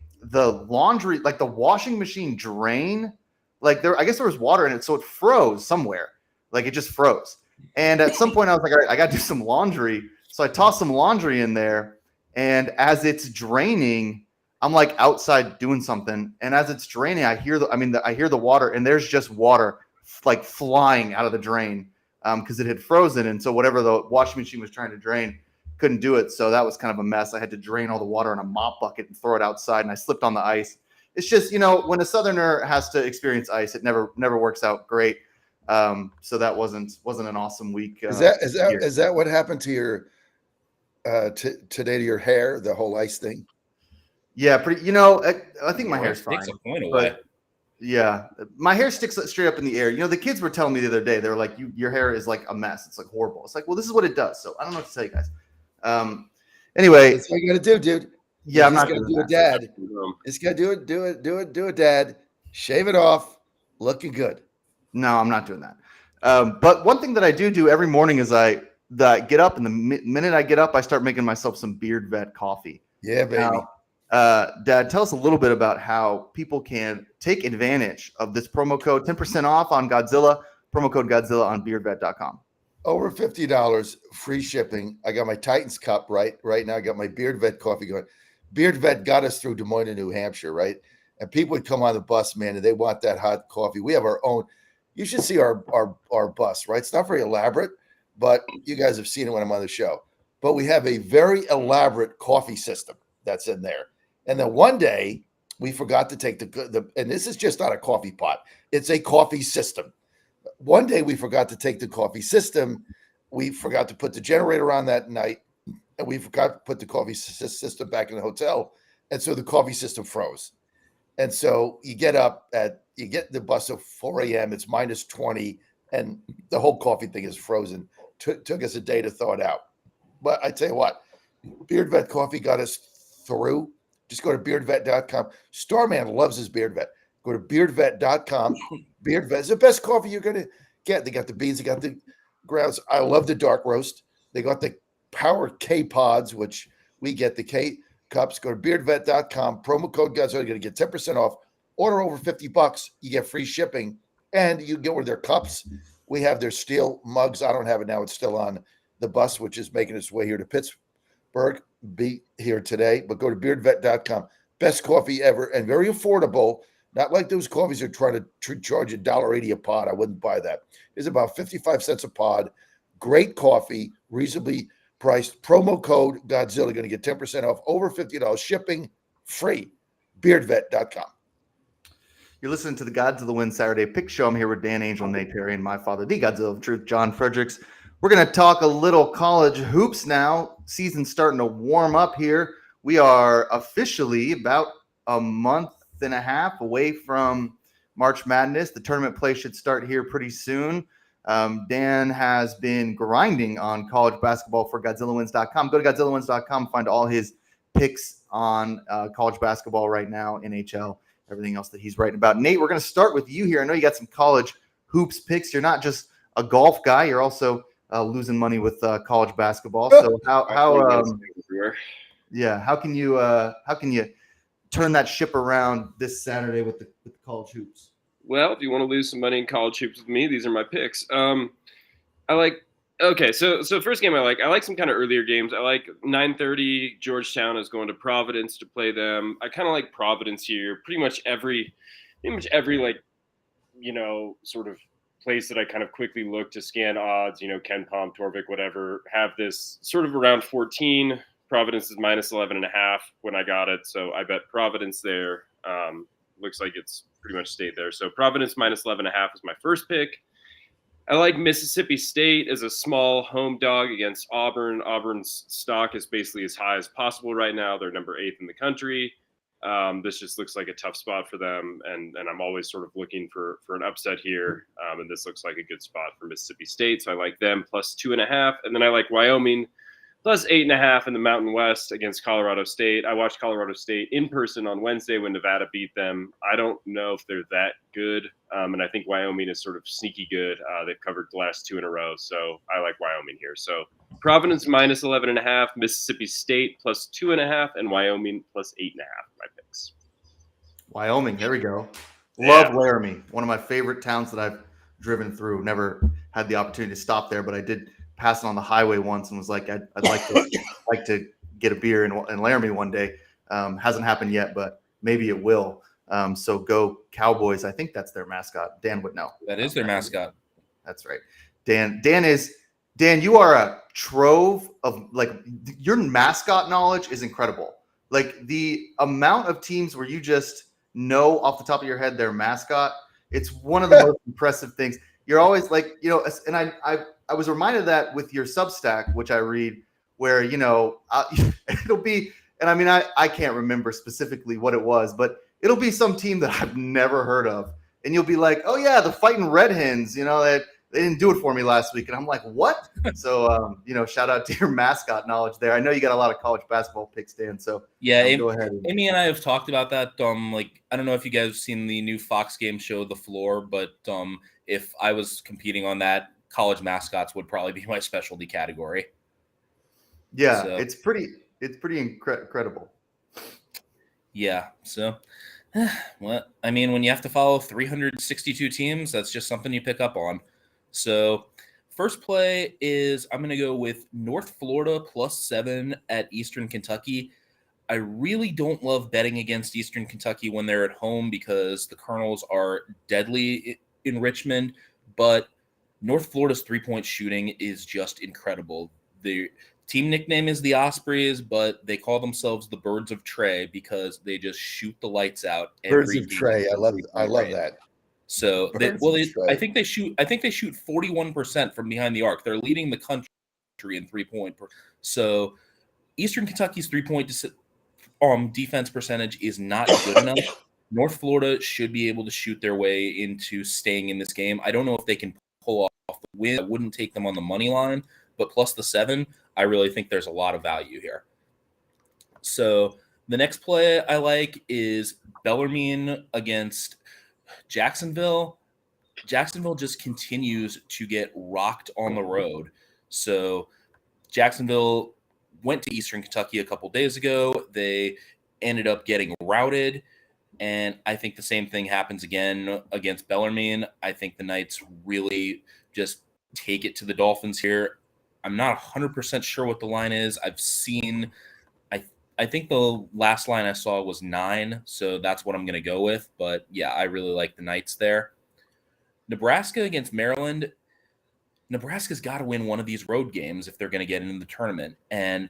laundry, like the washing machine drain. Like I guess there was water in it, so it froze somewhere. Like it just froze. And at some point, I was like, all right, I got to do some laundry. So I tossed some laundry in there, and as it's draining, I'm like outside doing something, and as it's draining, I hear the water, and there's just water like flying out of the drain because it had frozen, and so whatever the washing machine was trying to drain couldn't do it. So that was kind of a mess. I had to drain all the water in a mop bucket and throw it outside, and I slipped on the ice. It's just when a Southerner has to experience ice, it never works out great. So that wasn't an awesome week. Is that what happened to your today to your hair? The whole ice thing. Yeah, pretty. I think my hair's fine. Takes a point away. But yeah, my hair sticks straight up in the air. The kids were telling me the other day, they were like, your hair is like a mess. It's like horrible. It's like, well, this is what it does. So I don't know what to tell you guys. Anyway, that's what you got to do, dude. Yeah, I'm not going to do it, Dad. It's got to do it, Dad. Shave it off, looking good. No, I'm not doing that. But one thing that I do every morning is I get up, and the minute I get up, I start making myself some Beard Vet coffee. Yeah, baby. Now, Dad, tell us a little bit about how people can take advantage of this promo code, 10% off on Godzilla, promo code Godzilla on beardvet.com. Over $50, free shipping. I got my Titans cup right now. I got my Beard Vet coffee going. Beard Vet got us through Des Moines, New Hampshire, right? And people would come on the bus, man, and they want that hot coffee. We have our own. You should see our bus, right? It's not very elaborate, but you guys have seen it when I'm on the show. But we have a very elaborate coffee system that's in there. And then one day we forgot to take the and this is just not a coffee pot. It's a coffee system. One day we forgot to take the coffee system. We forgot to put the generator on that night, and we forgot to put the coffee system back in the hotel. And so the coffee system froze. And so you get the bus at 4 a.m. It's minus 20. and the whole coffee thing is frozen. Took us a day to thaw it out. But I tell you what, Beard Vet Coffee got us through. Just go to beardvet.com. Starman loves his Beard Vet. Go to beardvet.com. Beard Vet is the best coffee you're going to get. They got the beans, they got the grounds. I love the dark roast. They got the Power K pods, which we get the K cups. Go to beardvet.com. Promo code Godzilla. You're going to get 10% off. Order over $50. You get free shipping. And you get with their cups. We have their steel mugs. I don't have it now. It's still on the bus, which is making its way here to Pittsburgh. Be here today. But go to beardvet.com. Best coffee ever and very affordable. Not like those coffees that try to charge $1.80 a pod. I wouldn't buy that. It's about 55 cents a pod. Great coffee, reasonably priced. Promo code Godzilla. Going to get 10% off. Over $50 shipping. Free. Beardvet.com. You're listening to the Godzilla Win Saturday Pick Show. I'm here with Dan Angel, Nate Perry, and my father, the Godzilla of Truth, John Fredericks. We're going to talk a little college hoops now. Season's starting to warm up here. We are officially about a month and a half away from March Madness. The tournament play should start here pretty soon. Dan has been grinding on college basketball for GodzillaWins.com. Go to GodzillaWins.com, find all his picks on college basketball right now, NHL, everything else that he's writing about. Nate, we're going to start with you here. I know you got some college hoops picks. You're not just a golf guy. You're also losing money with college basketball. So how can you turn that ship around this Saturday with the college hoops? Well, if you want to lose some money in college hoops with me, these are my picks. So first game I like some kind of earlier games. I like 9:30. Georgetown is going to Providence to play them. I kind of like Providence here. Pretty much every like, sort of place that I kind of quickly look to scan odds, Ken Palm, Torvik, whatever, have this sort of around 14. Providence is minus 11.5 when I got it. So I bet Providence there. Looks like it's pretty much stayed there. So Providence minus 11.5 is my first pick. I like Mississippi State as a small home dog against Auburn. Auburn's stock is basically as high as possible right now. They're number 8 in the country. This just looks like a tough spot for them, and I'm always sort of looking for an upset here, and this looks like a good spot for Mississippi State, so I like them plus 2.5, and then I like Wyoming plus 8.5 in the Mountain West against Colorado State. I watched Colorado State in person on Wednesday when Nevada beat them. I don't know if they're that good, and I think Wyoming is sort of sneaky good. They've covered the last 2 in a row, so I like Wyoming here. So Providence minus 11.5, Mississippi State plus 2.5, and Wyoming plus 8.5. My picks. Wyoming, there we go. Love Laramie, one of my favorite towns that I've driven through. Never had the opportunity to stop there, but I did pass it on the highway once and was like, I'd like to get a beer in Laramie one day. Hasn't happened yet, but maybe it will. So go Cowboys. I think that's their mascot. Dan would know. That is their mascot. That's right. Dan, you are a trove of, like, your mascot knowledge is incredible. Like, the amount of teams where you just know off the top of your head their mascot, it's one of the most impressive things. You're always like, and I was reminded of that with your Substack, which I read, where, it'll be, and I mean, I can't remember specifically what it was, but it'll be some team that I've never heard of. And you'll be like, oh yeah, the Fighting Red Hens, they didn't do it for me last week. And I'm like, what? So, shout out to your mascot knowledge there. I know you got a lot of college basketball picks, Dan. So yeah, go ahead. Amy and I have talked about that. I don't know if you guys have seen the new Fox game show, The Floor, but if I was competing on that, college mascots would probably be my specialty category. Yeah, so, it's pretty incredible. Yeah. So, well, I mean, when you have to follow 362 teams, that's just something you pick up on. So first play is I'm going to go with North Florida plus 7 at Eastern Kentucky. I really don't love betting against Eastern Kentucky when they're at home because the Colonels are deadly in Richmond, but North Florida's three-point shooting is just incredible. The team nickname is the Ospreys, but they call themselves the Birds of Trey because they just shoot the lights out. Birds of Trey, I love that. So I think they shoot 41% from behind the arc. They're leading the country in 3-point. So Eastern Kentucky's 3-point defense percentage is not good enough. North Florida should be able to shoot their way into staying in this game. I don't know if they can pull off the win. I wouldn't take them on the money line, but plus the 7, I really think there's a lot of value here. So the next play I like is Bellarmine against Jacksonville. Jacksonville just continues to get rocked on the road. So Jacksonville went to Eastern Kentucky a couple days ago. They ended up getting routed. And I think the same thing happens again against Bellarmine. I think the Knights really just take it to the Dolphins here. I'm not 100% sure what the line is. I've seen I think the last line I saw was 9, so that's what I'm going to go with. But yeah, I really like the Knights there. Nebraska against Maryland. Nebraska's got to win one of these road games if they're going to get into the tournament. And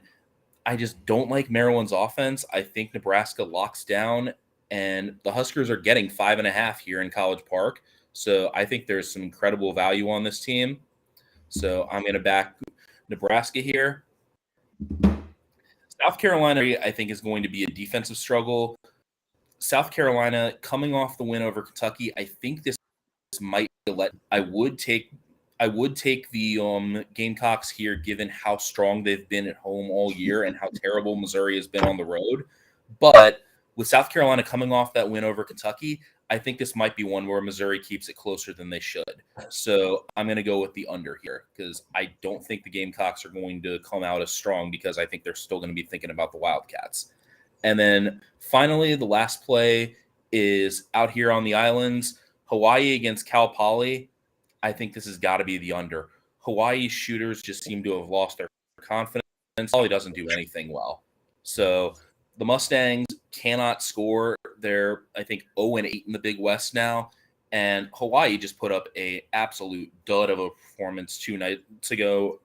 I just don't like Maryland's offense. I think Nebraska locks down, and the Huskers are getting 5.5 here in College Park. So I think there's some incredible value on this team. So I'm going to back Nebraska here. South Carolina, I think, is going to be a defensive struggle. South Carolina coming off the win over Kentucky, I think this might let. I would take the Gamecocks here, given how strong they've been at home all year and how terrible Missouri has been on the road. But with South Carolina coming off that win over Kentucky, I think this might be one where Missouri keeps it closer than they should. So I'm going to go with the under here because I don't think the Gamecocks are going to come out as strong because I think they're still going to be thinking about the Wildcats. And then finally, the last play is out here on the islands, Hawaii against Cal Poly. I think this has got to be the under. Hawaii's shooters just seem to have lost their confidence. Poly doesn't do anything well. So the Mustangs cannot score. They're, I think, 0-8 in the Big West now. And Hawaii just put up a absolute dud of a performance 2 nights ago.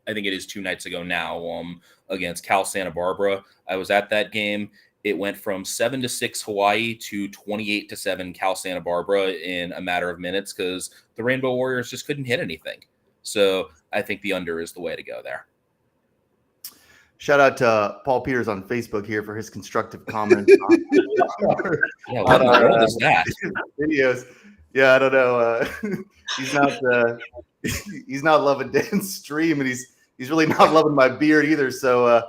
I think it is 2 nights ago now against Cal Santa Barbara. I was at that game. It went from 7-6 Hawaii to 28-7 Cal Santa Barbara in a matter of minutes because the Rainbow Warriors just couldn't hit anything. So I think the under is the way to go there. Shout out to Paul Peters on Facebook here for his constructive comments. Yeah, what is that? Videos. Yeah, I don't know. He's not loving Dan's stream, and he's really not loving my beard either. So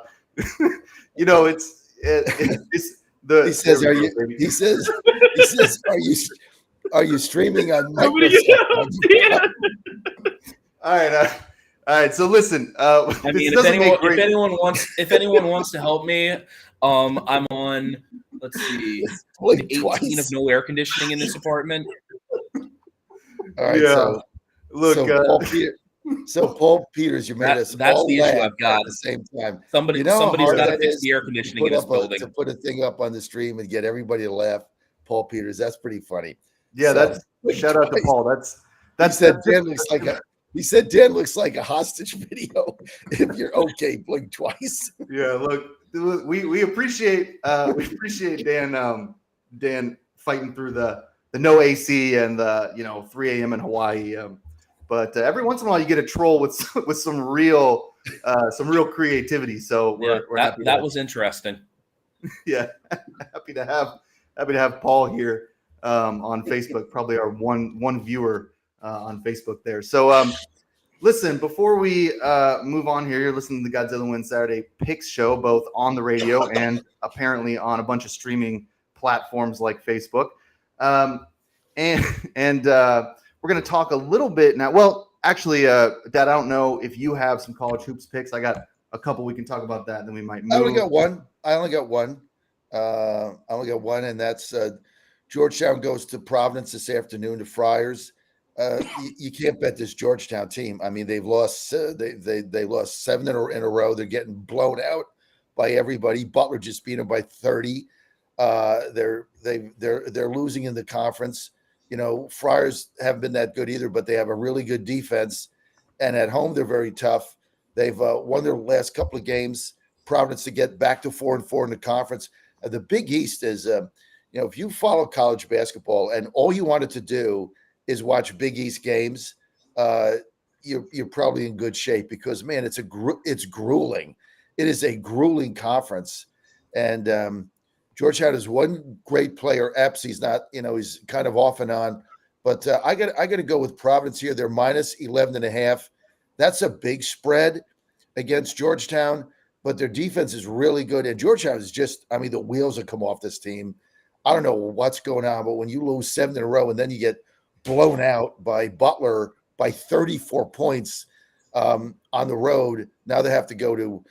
it's the. He says, "Are you streaming on Microsoft?" All right. So listen. I mean, if anyone wants to help me, I'm on. Let's see, 18 of no air conditioning in this apartment. All right. Yeah. So look, Paul Peters, you made us. That's all the issue I've got at the same time. Somebody's got to fix the air conditioning in this building. To put a thing up on the stream and get everybody to laugh, Paul Peters. That's pretty funny. Yeah, that's shout out to Paul. He said Dan looks like a hostage video. If you're okay, blink twice. Yeah, look, we appreciate Dan fighting through the no AC and the 3 a.m. in Hawaii. But every once in a while you get a troll with some real creativity. So we're happy. That was interesting. Yeah, happy to have Paul here on Facebook. Probably our one viewer on Facebook there. So listen, before we move on here, you're listening to the Godzilla Win Saturday Picks show, both on the radio and apparently on a bunch of streaming platforms like Facebook. And we're going to talk a little bit now. Well, actually, Dad, I don't know if you have some college hoops picks. I got a couple. We can talk about that, and then we might move. I only got one. And that's Georgetown goes to Providence this afternoon to Friars. You can't bet this Georgetown team. I mean, they've lost. They lost 7 in a row. They're getting blown out by everybody. Butler just beat them by 30. They're losing in the conference. Friars haven't been that good either, but they have a really good defense. And at home, they're very tough. They've won their last couple of games. Providence to get back to 4-4 in the conference. The Big East is, if you follow college basketball and all you wanted to do is watch Big East games, you're probably in good shape because, man, it's grueling. It is a grueling conference. And Georgetown has one great player, Epps. He's not, he's kind of off and on, But I got to go with Providence here. They're minus 11.5. That's a big spread against Georgetown, but their defense is really good. And Georgetown is just, I mean, the wheels have come off this team. I don't know what's going on, but when you lose 7 in a row and then you get blown out by Butler by 34 points on the road, now they have to go to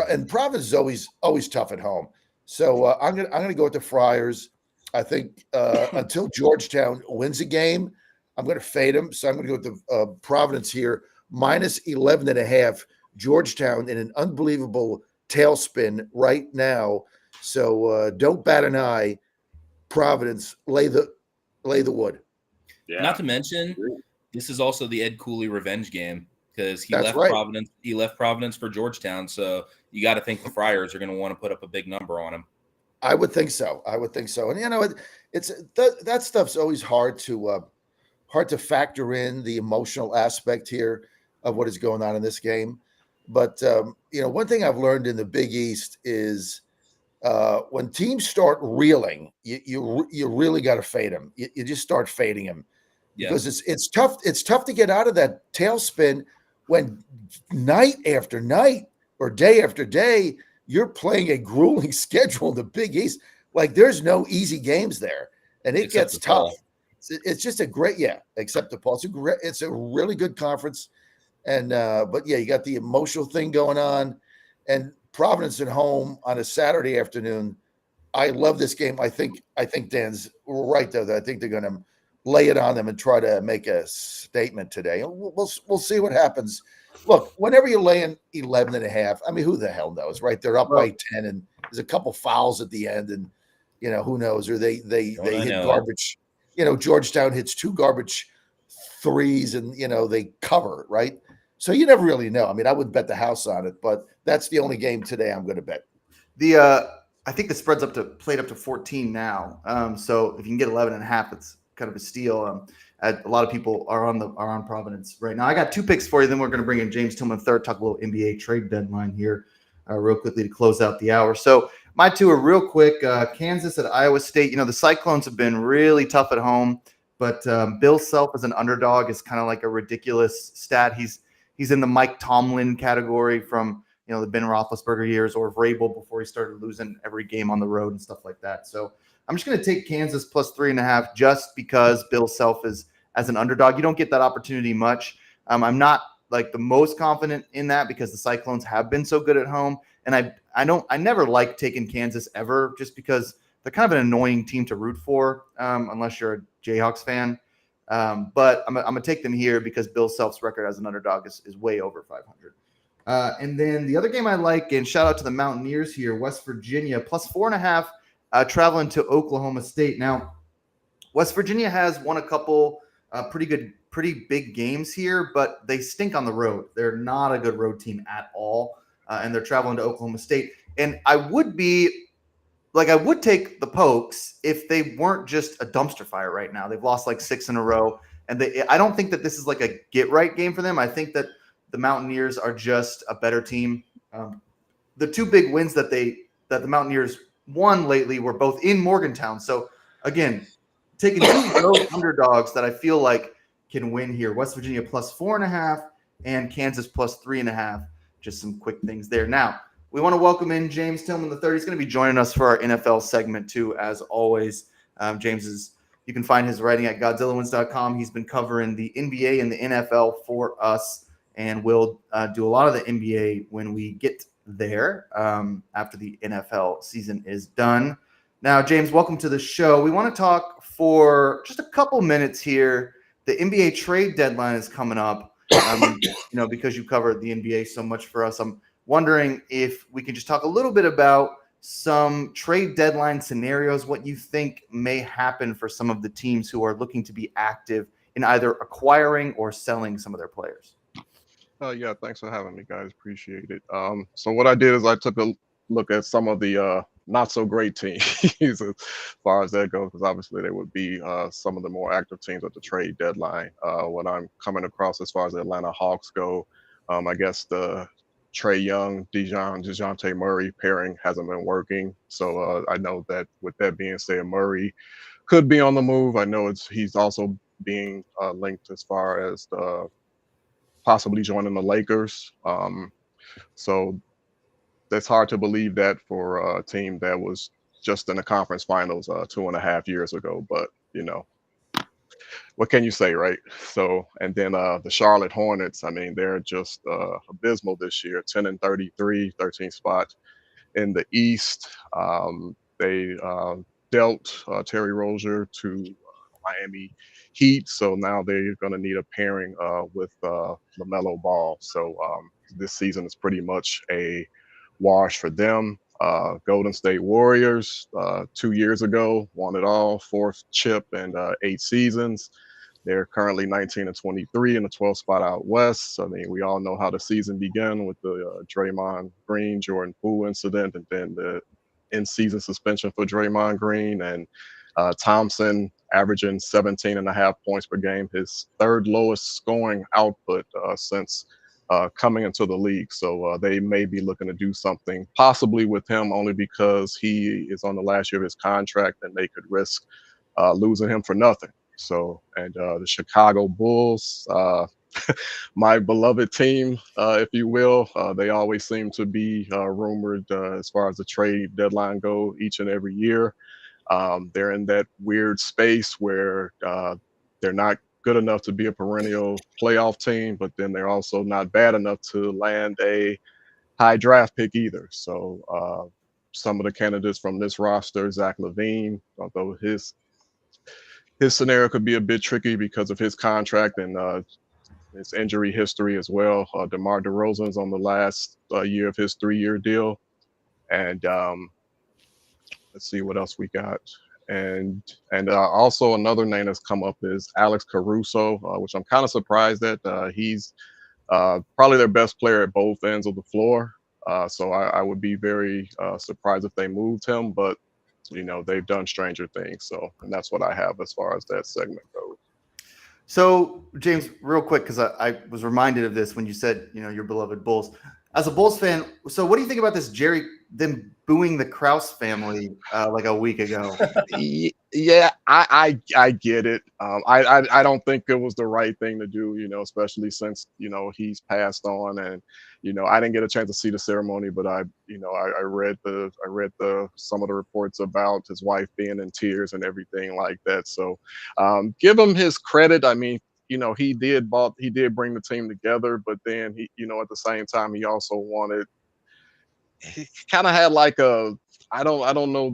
and Providence is always tough at home. So I'm gonna go with the Friars. I think until Georgetown wins a game, I'm going to fade them. So I'm going to go with the Providence here, minus 11.5. Georgetown in an unbelievable tailspin right now. So don't bat an eye. Providence, lay the wood. Yeah. Not to mention, this is also the Ed Cooley revenge game because he That's left right. Providence. He left Providence for Georgetown, so you got to think the Friars are going to want to put up a big number on him. I would think so. And you know, it's that stuff's always hard to factor in the emotional aspect here of what is going on in this game. But you know, one thing I've learned in the Big East is when teams start reeling, you really got to fade them. You just start fading them because it's tough. It's tough to get out of that tailspin when night after night or day after day you're playing a grueling schedule in the Big East. Like there's no easy games there, and it gets tough. It's just a great, except the Paul. It's a really good conference, and but yeah, you got the emotional thing going on, and Providence at home on a Saturday afternoon. I love this game. I think Dan's right though. That I think they're going to lay it on them and try to make a statement today. We'll see what happens. Look, whenever you're laying 11.5, I mean, who the hell knows, right? They're up by 10, and there's a couple fouls at the end, and you know who knows, or they hit garbage. You know, Georgetown hits 2 garbage threes, and you know they cover, right? So you never really know. I mean, I would bet the house on it, but that's the only game today I'm going to bet. I think the spread's played up to 14 now. So if you can get 11.5, it's kind of a steal. A lot of people are on Providence right now. I got 2 picks for you. Then we're going to bring in James Tillman third, talk a little NBA trade deadline here real quickly to close out the hour. So my 2 are real quick. Kansas at Iowa State. You know, the Cyclones have been really tough at home, but Bill Self as an underdog is kind of like a ridiculous stat. He's in the Mike Tomlin category from, you know, the Ben Roethlisberger years, or Vrabel before he started losing every game on the road and stuff like that. So I'm just going to take Kansas plus 3.5 just because Bill Self is as an underdog. You don't get that opportunity much. I'm not like the most confident in that because the Cyclones have been so good at home. And I never like taking Kansas ever just because they're kind of an annoying team to root for unless you're a Jayhawks fan. But I'm going to take them here because Bill Self's record as an underdog is way over 500. And then the other game I like, and shout out to the Mountaineers here, West Virginia, plus 4.5, traveling to Oklahoma State. Now, West Virginia has won a couple pretty big games here, but they stink on the road. They're not a good road team at all, and they're traveling to Oklahoma State. And I would take the Pokes if they weren't just a dumpster fire right now. They've lost like 6 in a row, and I don't think that this is like a get-right game for them. I think that the Mountaineers are just a better team. The 2 big wins that the Mountaineers won lately were both in Morgantown. So, again, taking 2 road underdogs that I feel like can win here. West Virginia plus 4.5 and Kansas plus 3.5. Just some quick things there. Now, we want to welcome in James Tillman III. He's going to be joining us for our NFL segment too, as always. You can find his writing at GodzillaWins.com. He's been covering the NBA and the NFL for us, and we'll do a lot of the NBA when we get there after the NFL season is done. Now, James, welcome to the show. We want to talk for just a couple minutes here. The NBA trade deadline is coming up. Because you covered the NBA so much for us, I'm wondering if we can just talk a little bit about some trade deadline scenarios, what you think may happen for some of the teams who are looking to be active in either acquiring or selling some of their players. Yeah, thanks for having me, guys. Appreciate it. So what I did is I took a look at some of the not so great teams as far as that goes, because obviously they would be some of the more active teams at the trade deadline. What I'm coming across as far as the Atlanta Hawks go, I guess the Trae Young, DeJounte Murray pairing hasn't been working. So I know that with that being said, Murray could be on the move. I know he's also being linked as far as possibly joining the Lakers. So that's hard to believe that for a team that was just in the conference finals 2.5 years ago. But what can you say, right? So, and then the Charlotte Hornets, I mean, they're just abysmal this year, 10-33, 13th spot in the East. They dealt Terry Rozier to Miami Heat, so now they're going to need a pairing with LaMelo Ball. So this season is pretty much a wash for them. Golden State Warriors 2 years ago won it all, fourth chip and 8 seasons. They're currently 19-23 in the 12th spot out west. I mean, we all know how the season began with the Draymond Green, Jordan Poole incident, and then the in-season suspension for Draymond Green, and Thompson averaging 17.5 points per game, his third lowest scoring output since coming into the league. So they may be looking to do something possibly with him only because he is on the last year of his contract and they could risk losing him for nothing. So, and the Chicago Bulls, my beloved team, if you will, they always seem to be rumored as far as the trade deadline go each and every year. They're in that weird space where they're not good enough to be a perennial playoff team, but then they're also not bad enough to land a high draft pick either. So some of the candidates from this roster, Zach LaVine, although his scenario could be a bit tricky because of his contract and his injury history as well. DeMar DeRozan's on the last year of his 3-year deal. And let's see what else we got. And also another name that's come up is Alex Caruso, which I'm kind of surprised at. He's probably their best player at both ends of the floor. So I would be very surprised if they moved him, but they've done stranger things. So, and that's what I have as far as that segment goes. So, James, real quick, because I was reminded of this when you said, your beloved Bulls. As a Bulls fan, so what do you think about this them booing the Krause family like a week ago? Yeah, I get it. I don't think it was the right thing to do, especially since, he's passed on, and, I didn't get a chance to see the ceremony, but I read some of the reports about his wife being in tears and everything like that. So give him his credit. I mean, he did bring the team together, but then he, at the same time, he also he kind of had like I don't know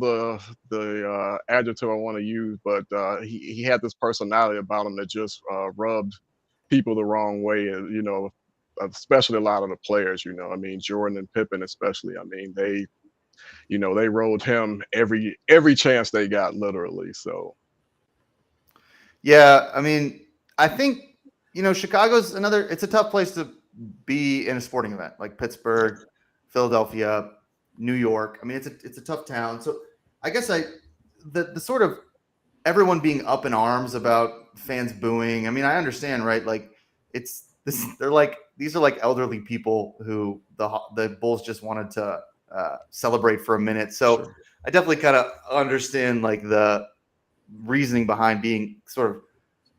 the adjective I want to use, but he had this personality about him that just rubbed people the wrong way, and especially a lot of the players. I mean, Jordan and Pippen especially. I mean, they rode him every chance they got, literally. So Yeah, I mean, I think Chicago's it's a tough place to be in a sporting event, like Pittsburgh, Philadelphia, New York. I mean, it's a tough town. So I guess the sort of everyone being up in arms about fans booing. I mean, I understand, right? Like these are like elderly people who the Bulls just wanted to celebrate for a minute. So Sure. I definitely kind of understand like the reasoning behind being sort of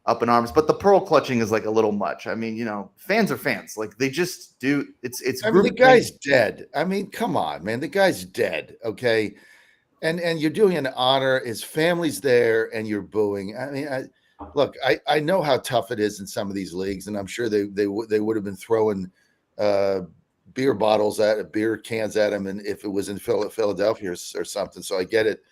up in arms, but the pearl clutching is like a little much. I mean, fans are fans. Like they just do. It's. I mean, the guy's dead. I mean, come on, man. The guy's dead. Okay, and you're doing an honor. His family's there, and you're booing. I mean, I know how tough it is in some of these leagues, and I'm sure they would have been throwing beer cans at him, and if it was in Philadelphia or something. So I get it,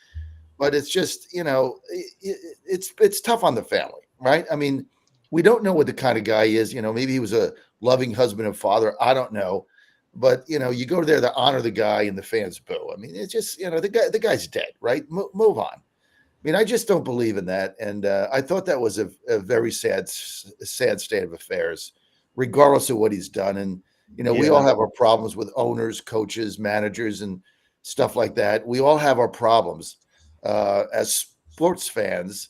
but it's just it's tough on the family. Right. I mean, we don't know what the kind of guy he is. Maybe he was a loving husband and father. I don't know. But, you go there to honor the guy and the fans boo. I mean, it's just, the guy's dead. Right. Move on. I mean, I just don't believe in that. And I thought that was a very sad state of affairs, regardless of what he's done. And, we all have our problems with owners, coaches, managers, and stuff like that. We all have our problems as sports fans.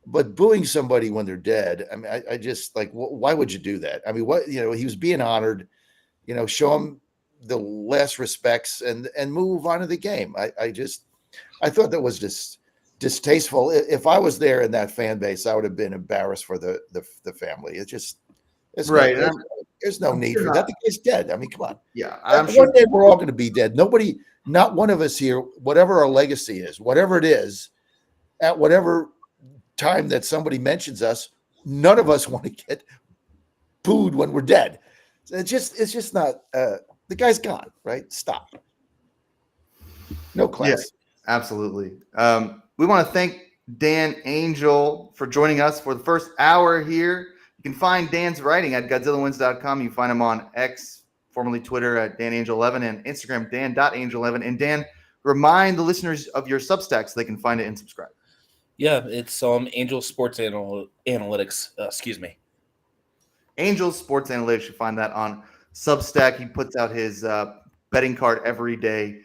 But booing somebody when they're dead, I mean, I just like, why would you do that? I mean, he was being honored, show him the last respects and move on to the game. I thought that was just distasteful. If I was there in that fan base, I would have been embarrassed for the family. It's Right. there's no I'm need sure for that. The guy's dead. I mean, come on. Yeah, I'm One sure. day we're all going to be dead. Not one of us here, whatever our legacy is, whatever it is, at whatever time that somebody mentions us, none of us want to get booed when we're dead. It's just not. The guy's gone. Right? Stop. No class. Yeah, absolutely. We want to thank Dan Angel for joining us for the first hour here. You can find Dan's writing at GodzillaWins.com. You can find him on X, formerly Twitter, at DanAngel11, and Instagram, Dan.Angel11. And Dan, remind the listeners of your Substack so they can find it and subscribe. Yeah, it's Angel Sports Analytics. Excuse me. Angel Sports Analytics. You find that on Substack. He puts out his betting card every day.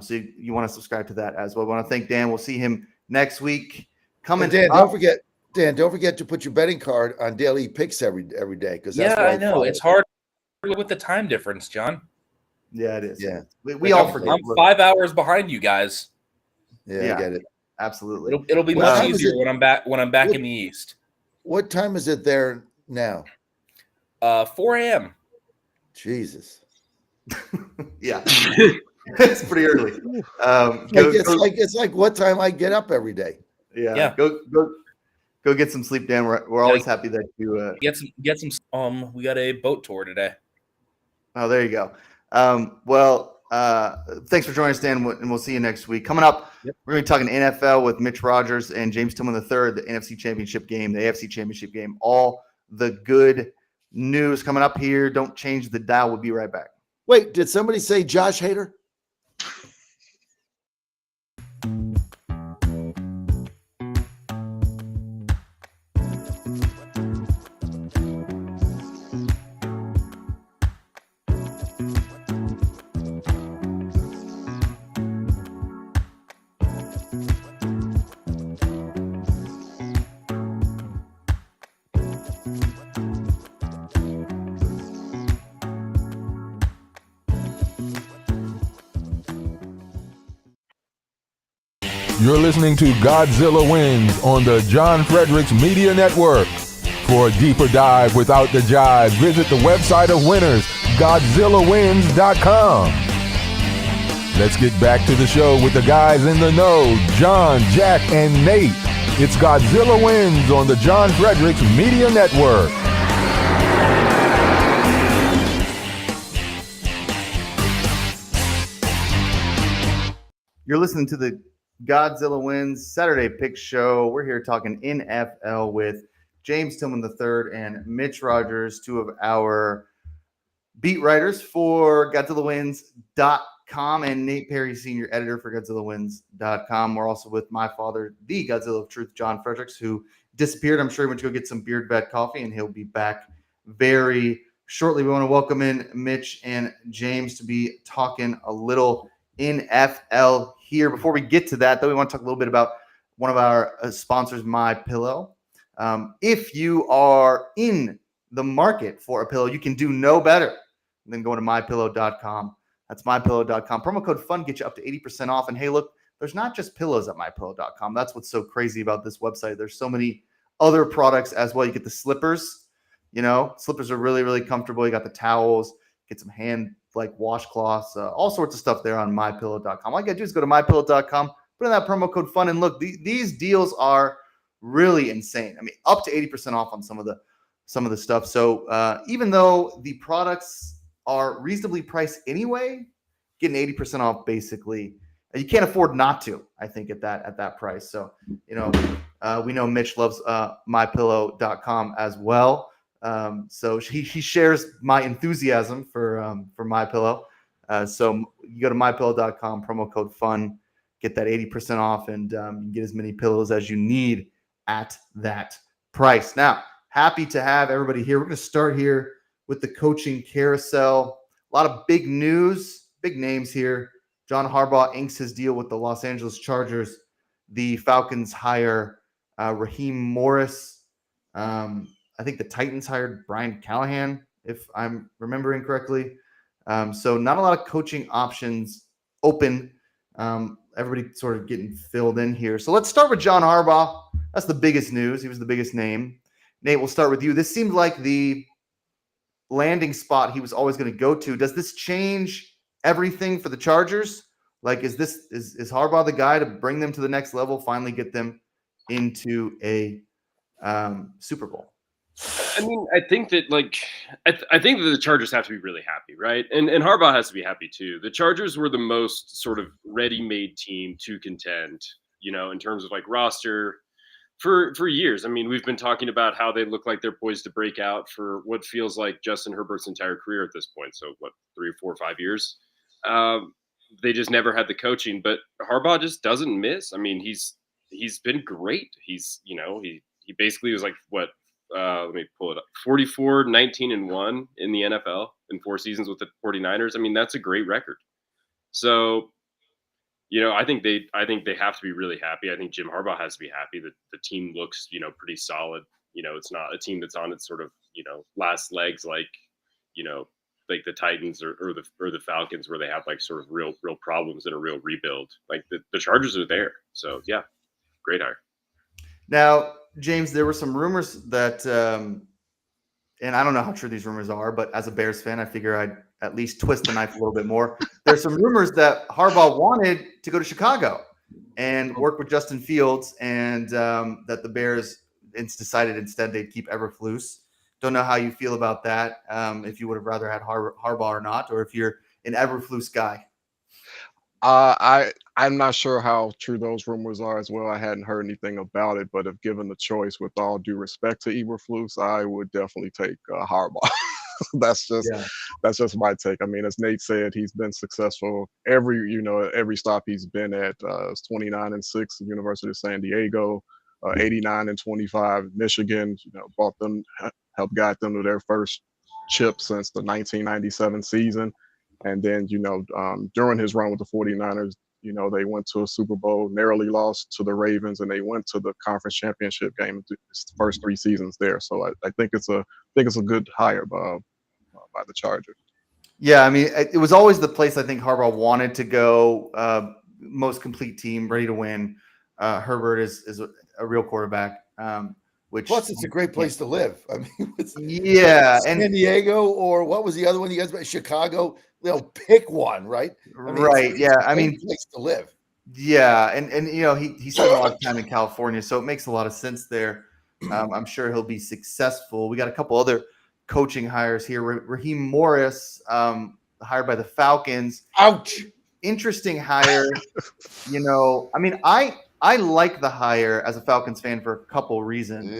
So you want to subscribe to that as well. We want to thank Dan. We'll see him next week. Dan, don't forget to put your betting card on daily picks every day, because that's what I know it's hard with the time difference, John. Yeah, it is. Yeah, we all forget. I'm 5 hours behind you guys. Yeah, I get it. Absolutely. It'll be much easier when I'm back in the East. What time is it there now? 4 a.m. Jesus. Yeah. It's pretty early. It's like what time I get up every day. Yeah. Go get some sleep, Dan. We're always happy that you get some. We got a boat tour today. Oh, there you go. Thanks for joining us, Dan, and we'll see you next week. Coming up, we're going to be talking NFL with Mitch Rogers and James Tillman III, the NFC Championship game, the AFC Championship game, all the good news coming up here. Don't change the dial. We'll be right back. Wait, did somebody say Josh Hader? You're listening to Godzilla Wins on the John Fredericks Media Network. For a deeper dive without the jive, visit the website of winners, GodzillaWins.com. Let's get back to the show with the guys in the know, John, Jack, and Nate. It's Godzilla Wins on the John Fredericks Media Network. You're listening to the Godzilla Wins Saturday Pick Show. We're here talking NFL with James Tillman III and Mitch Rogers, two of our beat writers for GodzillaWins.com, and Nate Perry, senior editor for GodzillaWins.com. We're also with my father, the Godzilla of Truth, John Fredericks, who disappeared. I'm sure he went to go get some beard vet coffee, and he'll be back very shortly. We want to welcome in Mitch and James to be talking a little NFL here. Before we get to that, though, we want to talk a little bit about one of our sponsors, My Pillow. If you are in the market for a pillow, you can do no better than going to mypillow.com. That's mypillow.com. Promo code FUN gets you up to 80% off. And hey, look, there's not just pillows at mypillow.com. That's what's so crazy about this website. There's so many other products as well. You get the slippers. Slippers are really, really comfortable. You got the towels, get some hand washcloths, all sorts of stuff there on mypillow.com. All you got to do is go to mypillow.com, put in that promo code FUN, and look, these deals are really insane. I mean, up to 80% off on some of the stuff. So even though the products are reasonably priced anyway, getting 80% off basically, you can't afford not to, I think, at that price. So, we know Mitch loves mypillow.com as well. So he shares my enthusiasm for MyPillow. So you go to mypillow.com, promo code FUN, get that 80% off, and you can get as many pillows as you need at that price. Now, happy to have everybody here. We're going to start here with the coaching carousel. A lot of big news, big names here. John Harbaugh inks his deal with the Los Angeles Chargers. The Falcons hire Raheem Morris. I think the Titans hired Brian Callahan, if I'm remembering correctly. So not a lot of coaching options open. everybody sort of getting filled in here. So let's start with John Harbaugh. That's the biggest news. He was the biggest name. Nate, we'll start with you. This seemed like the landing spot he was always going to go to. Does this change everything for the Chargers? Like, is Harbaugh the guy to bring them to the next level, finally get them into a Super Bowl? I mean, I think that I think that the Chargers have to be really happy, right? And Harbaugh has to be happy too. The Chargers were the most sort of ready-made team to contend, in terms of like roster for years. I mean, we've been talking about how they look like they're poised to break out for what feels like Justin Herbert's entire career at this point. So what, 3 or 4 or 5 years? They just never had the coaching, but Harbaugh just doesn't miss. I mean, he's been great. He's he basically was like what. Let me pull it up. 44, 19, and 1 in the NFL in 4 seasons with the 49ers. I mean, that's a great record. So, I think they have to be really happy. I think Jim Harbaugh has to be happy that the team looks, pretty solid. It's not a team that's on its sort of, last legs like the Titans or the Falcons, where they have like sort of real problems and a real rebuild. Like the Chargers are there. So yeah, great hire. Now, James, there were some rumors that, and I don't know how true these rumors are, but as a Bears fan, I figure I'd at least twist the knife a little bit more. There's some rumors that Harbaugh wanted to go to Chicago and work with Justin Fields, and that the Bears decided instead they'd keep Eberflus. Don't know how you feel about that, if you would have rather had Harbaugh or not, or if you're an Eberflus guy. I'm not sure how true those rumors are as well. I hadn't heard anything about it, but if given the choice, with all due respect to Eberflus, I would definitely take Harbaugh. that's just my take. I mean, as Nate said, he's been successful every stop he's been at. 29-6, University of San Diego, 89-25, Michigan. Helped guide them to their first chip since the 1997 season. And then, during his run with the 49ers, they went to a Super Bowl, narrowly lost to the Ravens, and they went to the conference championship game his first 3 seasons there. So I think it's a good hire by the Chargers. Yeah, I mean, it was always the place I think Harbaugh wanted to go. Most complete team, ready to win. Herbert is a real quarterback. Which plus it's a great place to live. I mean, San Diego, or what was the other one you guys mentioned? Chicago. Pick one, right? Right. Yeah. I mean, place to live. Yeah, and he spent a lot of time in California, so it makes a lot of sense there. I'm sure he'll be successful. We got a couple other coaching hires here. Raheem Morris, hired by the Falcons. Ouch. Interesting hire. I mean, I like the hire as a Falcons fan for a couple reasons.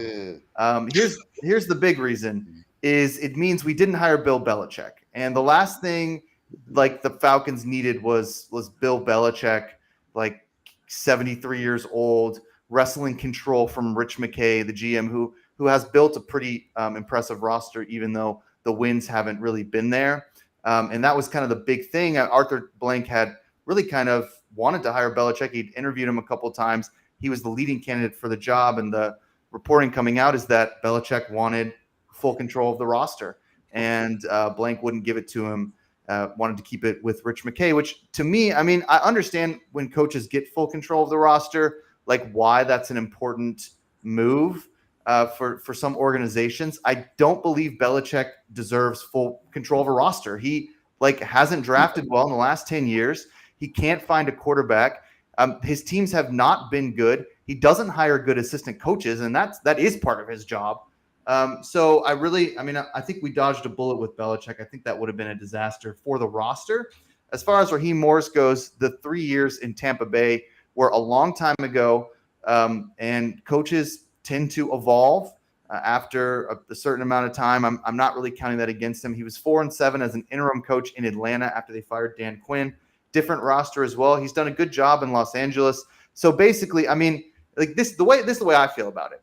Here's the big reason is it means we didn't hire Bill Belichick. And the last thing like the Falcons needed was Bill Belichick, like 73 years old, wrestling control from Rich McKay, the GM, who has built a pretty impressive roster, even though the wins haven't really been there. And that was kind of the big thing. Arthur Blank had really kind of wanted to hire Belichick. He'd interviewed him a couple of times. He was the leading candidate for the job. And the reporting coming out is that Belichick wanted full control of the roster. And Blank wouldn't give it to him. Wanted to keep it with Rich McKay, which to me, I mean, I understand when coaches get full control of the roster, like why that's an important move for some organizations. I don't believe Belichick deserves full control of a roster. He hasn't drafted well in the last 10 years. He can't find a quarterback. His teams have not been good. He doesn't hire good assistant coaches, and that is part of his job. So I think we dodged a bullet with Belichick. I think that would have been a disaster for the roster. As far as Raheem Morris goes, the 3 years in Tampa Bay were a long time ago, and coaches tend to evolve after a certain amount of time. I'm not really counting that against him. He was 4-7 as an interim coach in Atlanta after they fired Dan Quinn. Different roster as well. He's done a good job in Los Angeles. So basically, I mean, this is the way I feel about it.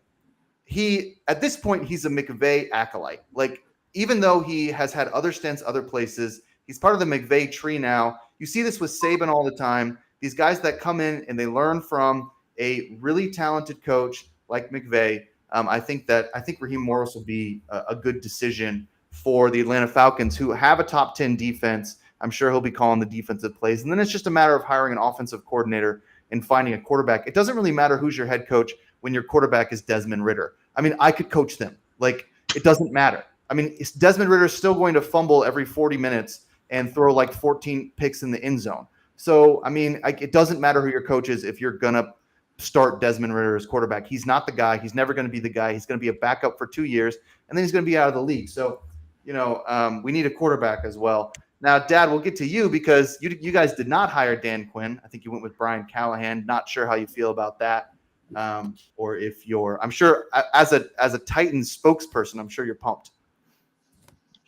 At this point, he's a McVay acolyte. Like, even though he has had other stints, other places, he's part of the McVay tree now. You see this with Saban all the time. These guys that come in and they learn from a really talented coach like McVay. I think Raheem Morris will be a good decision for the Atlanta Falcons, who have a top 10 defense. I'm sure he'll be calling the defensive plays. And then it's just a matter of hiring an offensive coordinator and finding a quarterback. It doesn't really matter who's your head coach when your quarterback is Desmond Ridder. I mean, I could coach them. Like, it doesn't matter. I mean, Desmond Ridder is still going to fumble every 40 minutes and throw like 14 picks in the end zone. So, I mean, it doesn't matter who your coach is if you're going to start Desmond Ridder as quarterback. He's not the guy. He's never going to be the guy. He's going to be a backup for 2 years, and then he's going to be out of the league. So, we need a quarterback as well. Now, Dad, we'll get to you because you guys did not hire Dan Quinn. I think you went with Brian Callahan. Not sure how you feel about that. Or if I'm sure as a Titans spokesperson, I'm sure you're pumped.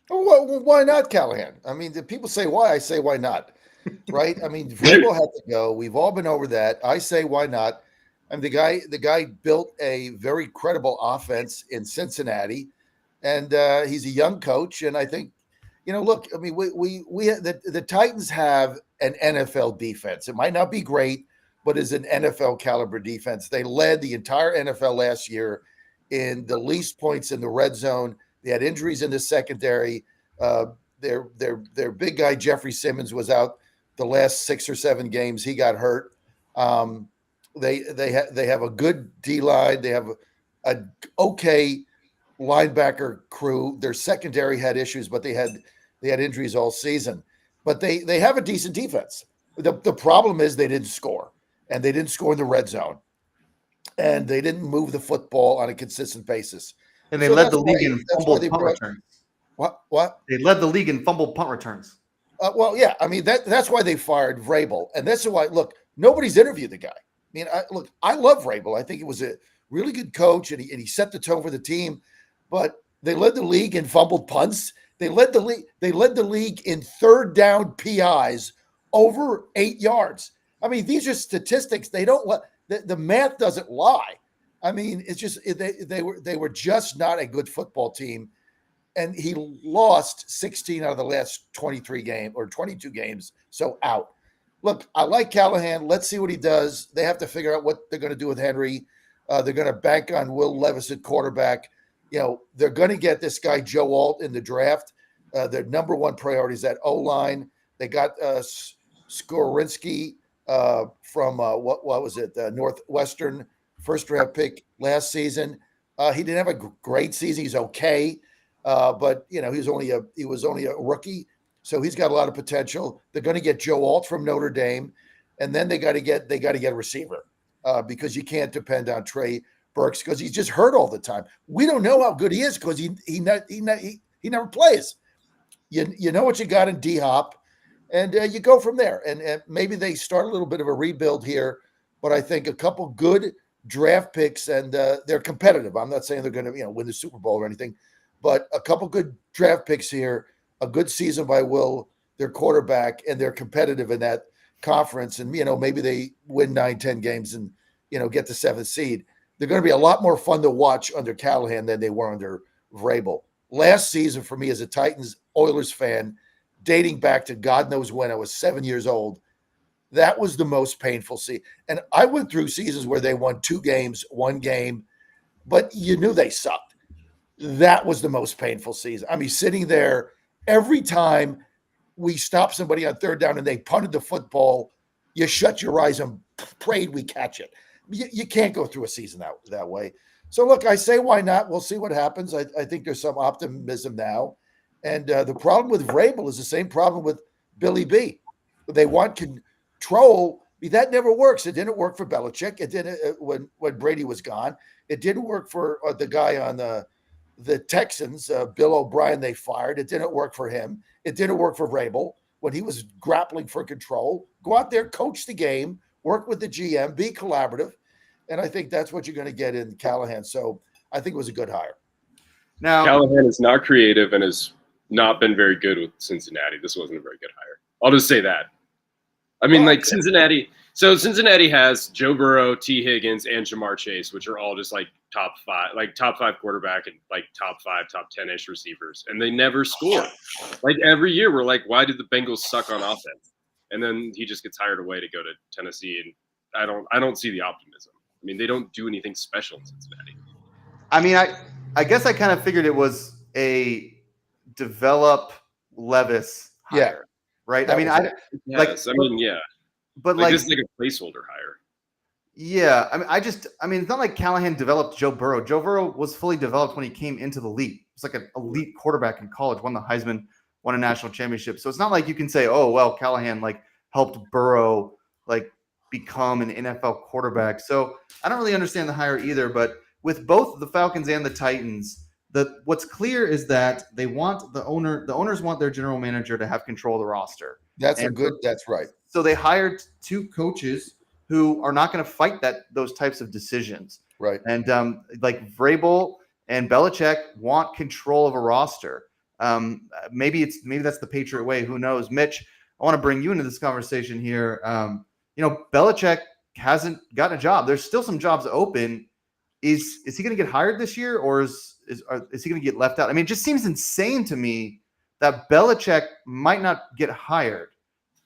Well, why not Callahan? I mean, the people say why. I say why not, right? I mean, Vrabel had to go. We've all been over that. I say why not. I mean, the guy built a very credible offense in Cincinnati, and he's a young coach. And I think, look, I mean, the Titans have an NFL defense. It might not be great, but is an NFL caliber defense. They led the entire NFL last year in the least points in the red zone. They had injuries in the secondary. Their big guy Jeffrey Simmons was out the last 6 or 7 games. He got hurt. They have a good D line. They have a okay linebacker crew. Their secondary had issues, but they had injuries all season. But they have a decent defense. The problem is they didn't score, and they didn't score in the red zone, and they didn't move the football on a consistent basis. And they led the league in fumbled punt returns. What? They led the league in fumbled punt returns. Well, yeah. I mean, that's why they fired Vrabel. And that's why, look, nobody's interviewed the guy. I mean, I love Vrabel. I think he was a really good coach, and he set the tone for the team. But they led the league in fumbled punts. They led the league in third down PIs over 8 yards. I mean, these are statistics. They don't the math doesn't lie. I mean, it's just they were just not a good football team, and he lost 16 out of the last 23 games or 22 games. So out. Look, I like Callahan. Let's see what he does. They have to figure out what they're going to do with Henry. They're going to bank on Will Levis at quarterback. They're going to get this guy Joe Alt in the draft. Their number one priority is that O-line. They got Skorinsky from what was it? Northwestern. First round pick last season. He didn't have a great season. He's okay, but he was only a rookie, so he's got a lot of potential. They're going to get Joe Alt from Notre Dame, and then they got to get a receiver because you can't depend on Trey Burks because he's just hurt all the time. We don't know how good he is because he never plays. You know what you got in D-Hop, and you go from there. And maybe they start a little bit of a rebuild here, but I think a couple good draft picks, and they're competitive. I'm not saying they're going to win the Super Bowl or anything, but a couple good draft picks here, a good season by Will, their quarterback, and they're competitive in that conference. And maybe they win 9-10 games and get the 7th seed. They're going to be a lot more fun to watch under Callahan than they were under Vrabel. Last season for me as a Titans Oilers fan, dating back to God knows when, I was 7 years old. That was the most painful season. And I went through seasons where they won 2 games, 1 game, but you knew they sucked. That was the most painful season. I mean, sitting there every time we stopped somebody on third down and they punted the football, you shut your eyes and prayed we catch it. You can't go through a season that way. So, look, I say why not? We'll see what happens. I think there's some optimism now. And the problem with Vrabel is the same problem with Billy B. They want control. That never works. It didn't work for Belichick. It didn't when Brady was gone. It didn't work for the guy on the Texans, Bill O'Brien. They fired. It didn't work for him. It didn't work for Vrabel when he was grappling for control. Go out there, coach the game, work with the GM, be collaborative, and I think that's what you're going to get in Callahan. So I think it was a good hire. Now, Callahan is not creative and has not been very good with Cincinnati. This wasn't a very good hire. I'll just say that. I mean, Cincinnati. So Cincinnati has Joe Burrow, T. Higgins, and Jamar Chase, which are all just top five quarterback and top 5, top 10-ish receivers, and they never score. Every year, we're like, why did the Bengals suck on offense? And then he just gets hired away to go to Tennessee, and I don't see the optimism. I mean, they don't do anything special in Cincinnati. I mean, I guess I kind of figured it was a develop Levis hire, right? That I mean, was Yes, I mean, yeah. but Like this is like a placeholder hire. yeah, I mean, it's not like Callahan developed Joe Burrow. Joe Burrow was fully developed when he came into the league. It's like an elite quarterback in college, won the Heisman, won a national championship. So it's not like you can say, oh, well, Callahan like helped Burrow like become an NFL quarterback. So I don't really understand the hire either. But with both the Falcons and the Titans, what's clear is that the owners want their general manager to have control of the roster. that's right. So they hired two coaches who are not going to fight those types of decisions. Right. And like Vrabel and Belichick want control of a roster. Maybe that's the Patriot way. Who knows? Mitch, I want to bring you into this conversation here. Belichick hasn't gotten a job. There's still some jobs open. Is he going to get hired this year, or is he going to get left out? I mean, it just seems insane to me that Belichick might not get hired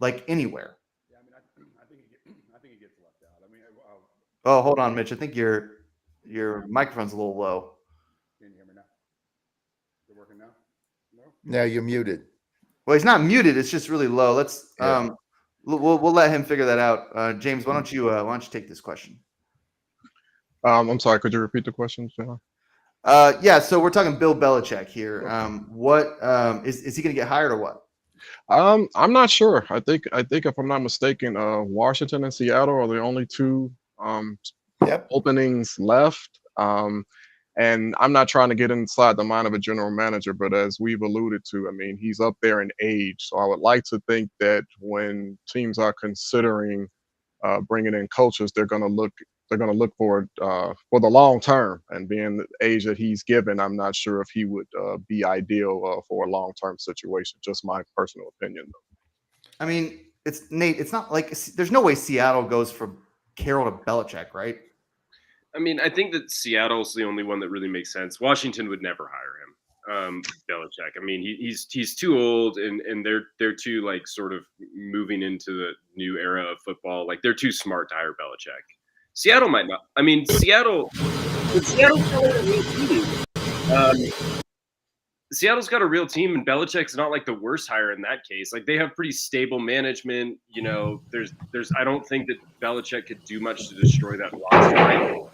like anywhere. Yeah, I mean, I think he gets left out. I mean, Oh, hold on, Mitch. I think your microphone's a little low. can you hear me now? Is it working now? No. Now you're muted. Well, he's not muted. It's just really low. Let's we'll let him figure that out. James, why don't you take this question? I'm sorry. Could you repeat the question, John? Yeah. So we're talking Bill Belichick here. What is he going to get hired or what? I'm not sure. I think if I'm not mistaken, Washington and Seattle are the only two Yep. openings left. And I'm not trying to get inside the mind of a general manager, but as we've alluded to, I mean, he's up there in age. So I would like to think that when teams are considering bringing in coaches, they're going to look for the long term. And being the age that he's given, I'm not sure if he would be ideal for a long term situation. Just my personal opinion, though. I mean, it's Nate. It's not like there's no way Seattle goes from Carroll to Belichick, right? I mean, I think that Seattle's the only one that really makes sense. Washington would never hire him. Belichick. I mean, he's too old, and they're too like sort of moving into the new era of football. Like they're too smart to hire Belichick. Seattle might not. I mean, Seattle's got a real team. Seattle's got a real team, and Belichick's not like the worst hire in that case. Like they have pretty stable management. You know, there's. I don't think that Belichick could do much to destroy that roster.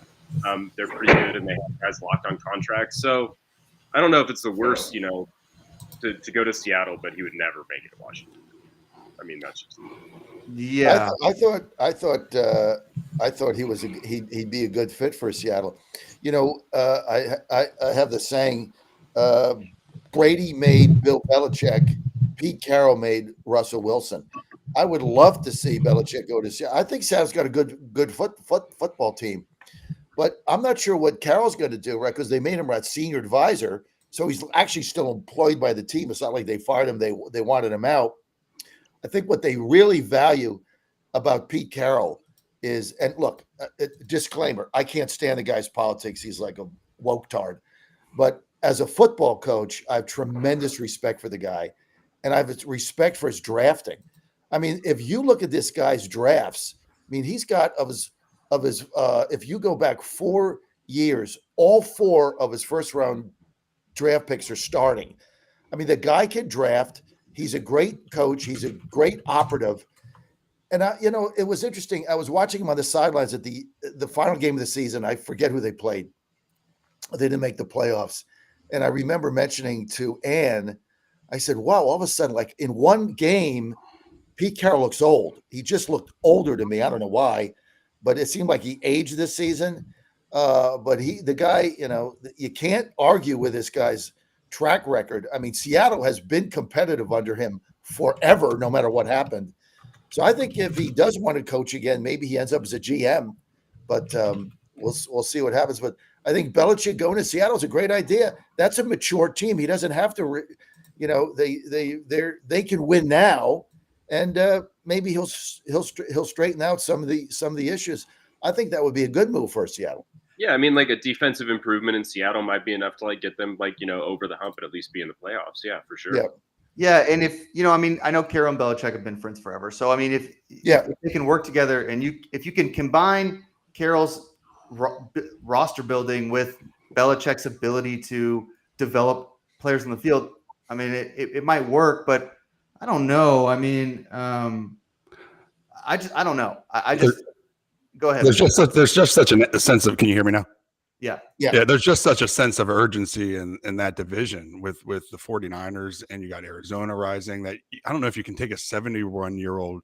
They're pretty good, and they have guys locked on contracts. So I don't know if it's the worst, to go to Seattle, but he would never make it to Washington. I mean, that's just. Yeah, I thought he'd be a good fit for Seattle. I have the saying, Brady made Bill Belichick, Pete Carroll made Russell Wilson. I would love to see Belichick go to Seattle. I think Seattle's got a good football team, but I'm not sure what Carroll's going to do, right? Because they made him a senior advisor, so he's actually still employed by the team. It's not like they fired him; they wanted him out. I think what they really value about Pete Carroll is, and look, disclaimer, I can't stand the guy's politics. He's like a woke tard. But as a football coach, I have tremendous respect for the guy, and I have respect for his drafting. I mean, if you look at this guy's drafts, I mean, he's got of his if you go back 4 years, all 4 of his first round draft picks are starting. I mean, the guy can draft. He's a great coach. He's a great operative. And it was interesting. I was watching him on the sidelines at the final game of the season. I forget who they played. They didn't make the playoffs. And I remember mentioning to Ann, I said, wow, all of a sudden, like in one game, Pete Carroll looks old. He just looked older to me. I don't know why, but it seemed like he aged this season. But the guy, you can't argue with this guy's track record. I mean, Seattle has been competitive under him forever, no matter what happened. So I think if he does want to coach again, maybe he ends up as a GM. But we'll see what happens. But I think Belichick going to Seattle is a great idea. That's a mature team. He doesn't have to, they can win now, and maybe he'll straighten out some of the issues. I think that would be a good move for Seattle. Yeah, I mean, like a defensive improvement in Seattle might be enough to like get them over the hump and at least be in the playoffs. Yeah, for sure. Yeah, and if I know Carroll and Belichick have been friends forever. So I mean, if they can work together, and if you can combine Carroll's roster building with Belichick's ability to develop players in the field, I mean, it might work. But I don't know. I mean, I don't know. I just go ahead. There's just such a sense of. Can you hear me now? Yeah. Yeah, there's just such a sense of urgency in that division with the 49ers, and you got Arizona rising. That I don't know if you can take a 71-year-old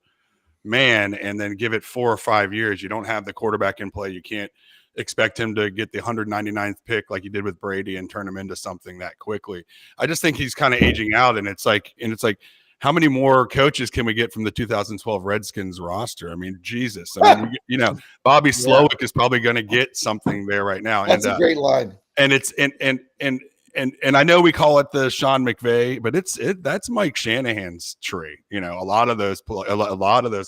man and then give it 4 or 5 years. You don't have the quarterback in play. You can't expect him to get the 199th pick like you did with Brady and turn him into something that quickly. I just think he's kind of aging out, and it's like how many more coaches can we get from the 2012 Redskins roster? I mean, Jesus. I mean, Bobby Slowick is probably going to get something there right now. That's a great line. And it's and I know we call it the Sean McVay, but that's Mike Shanahan's tree. A lot of those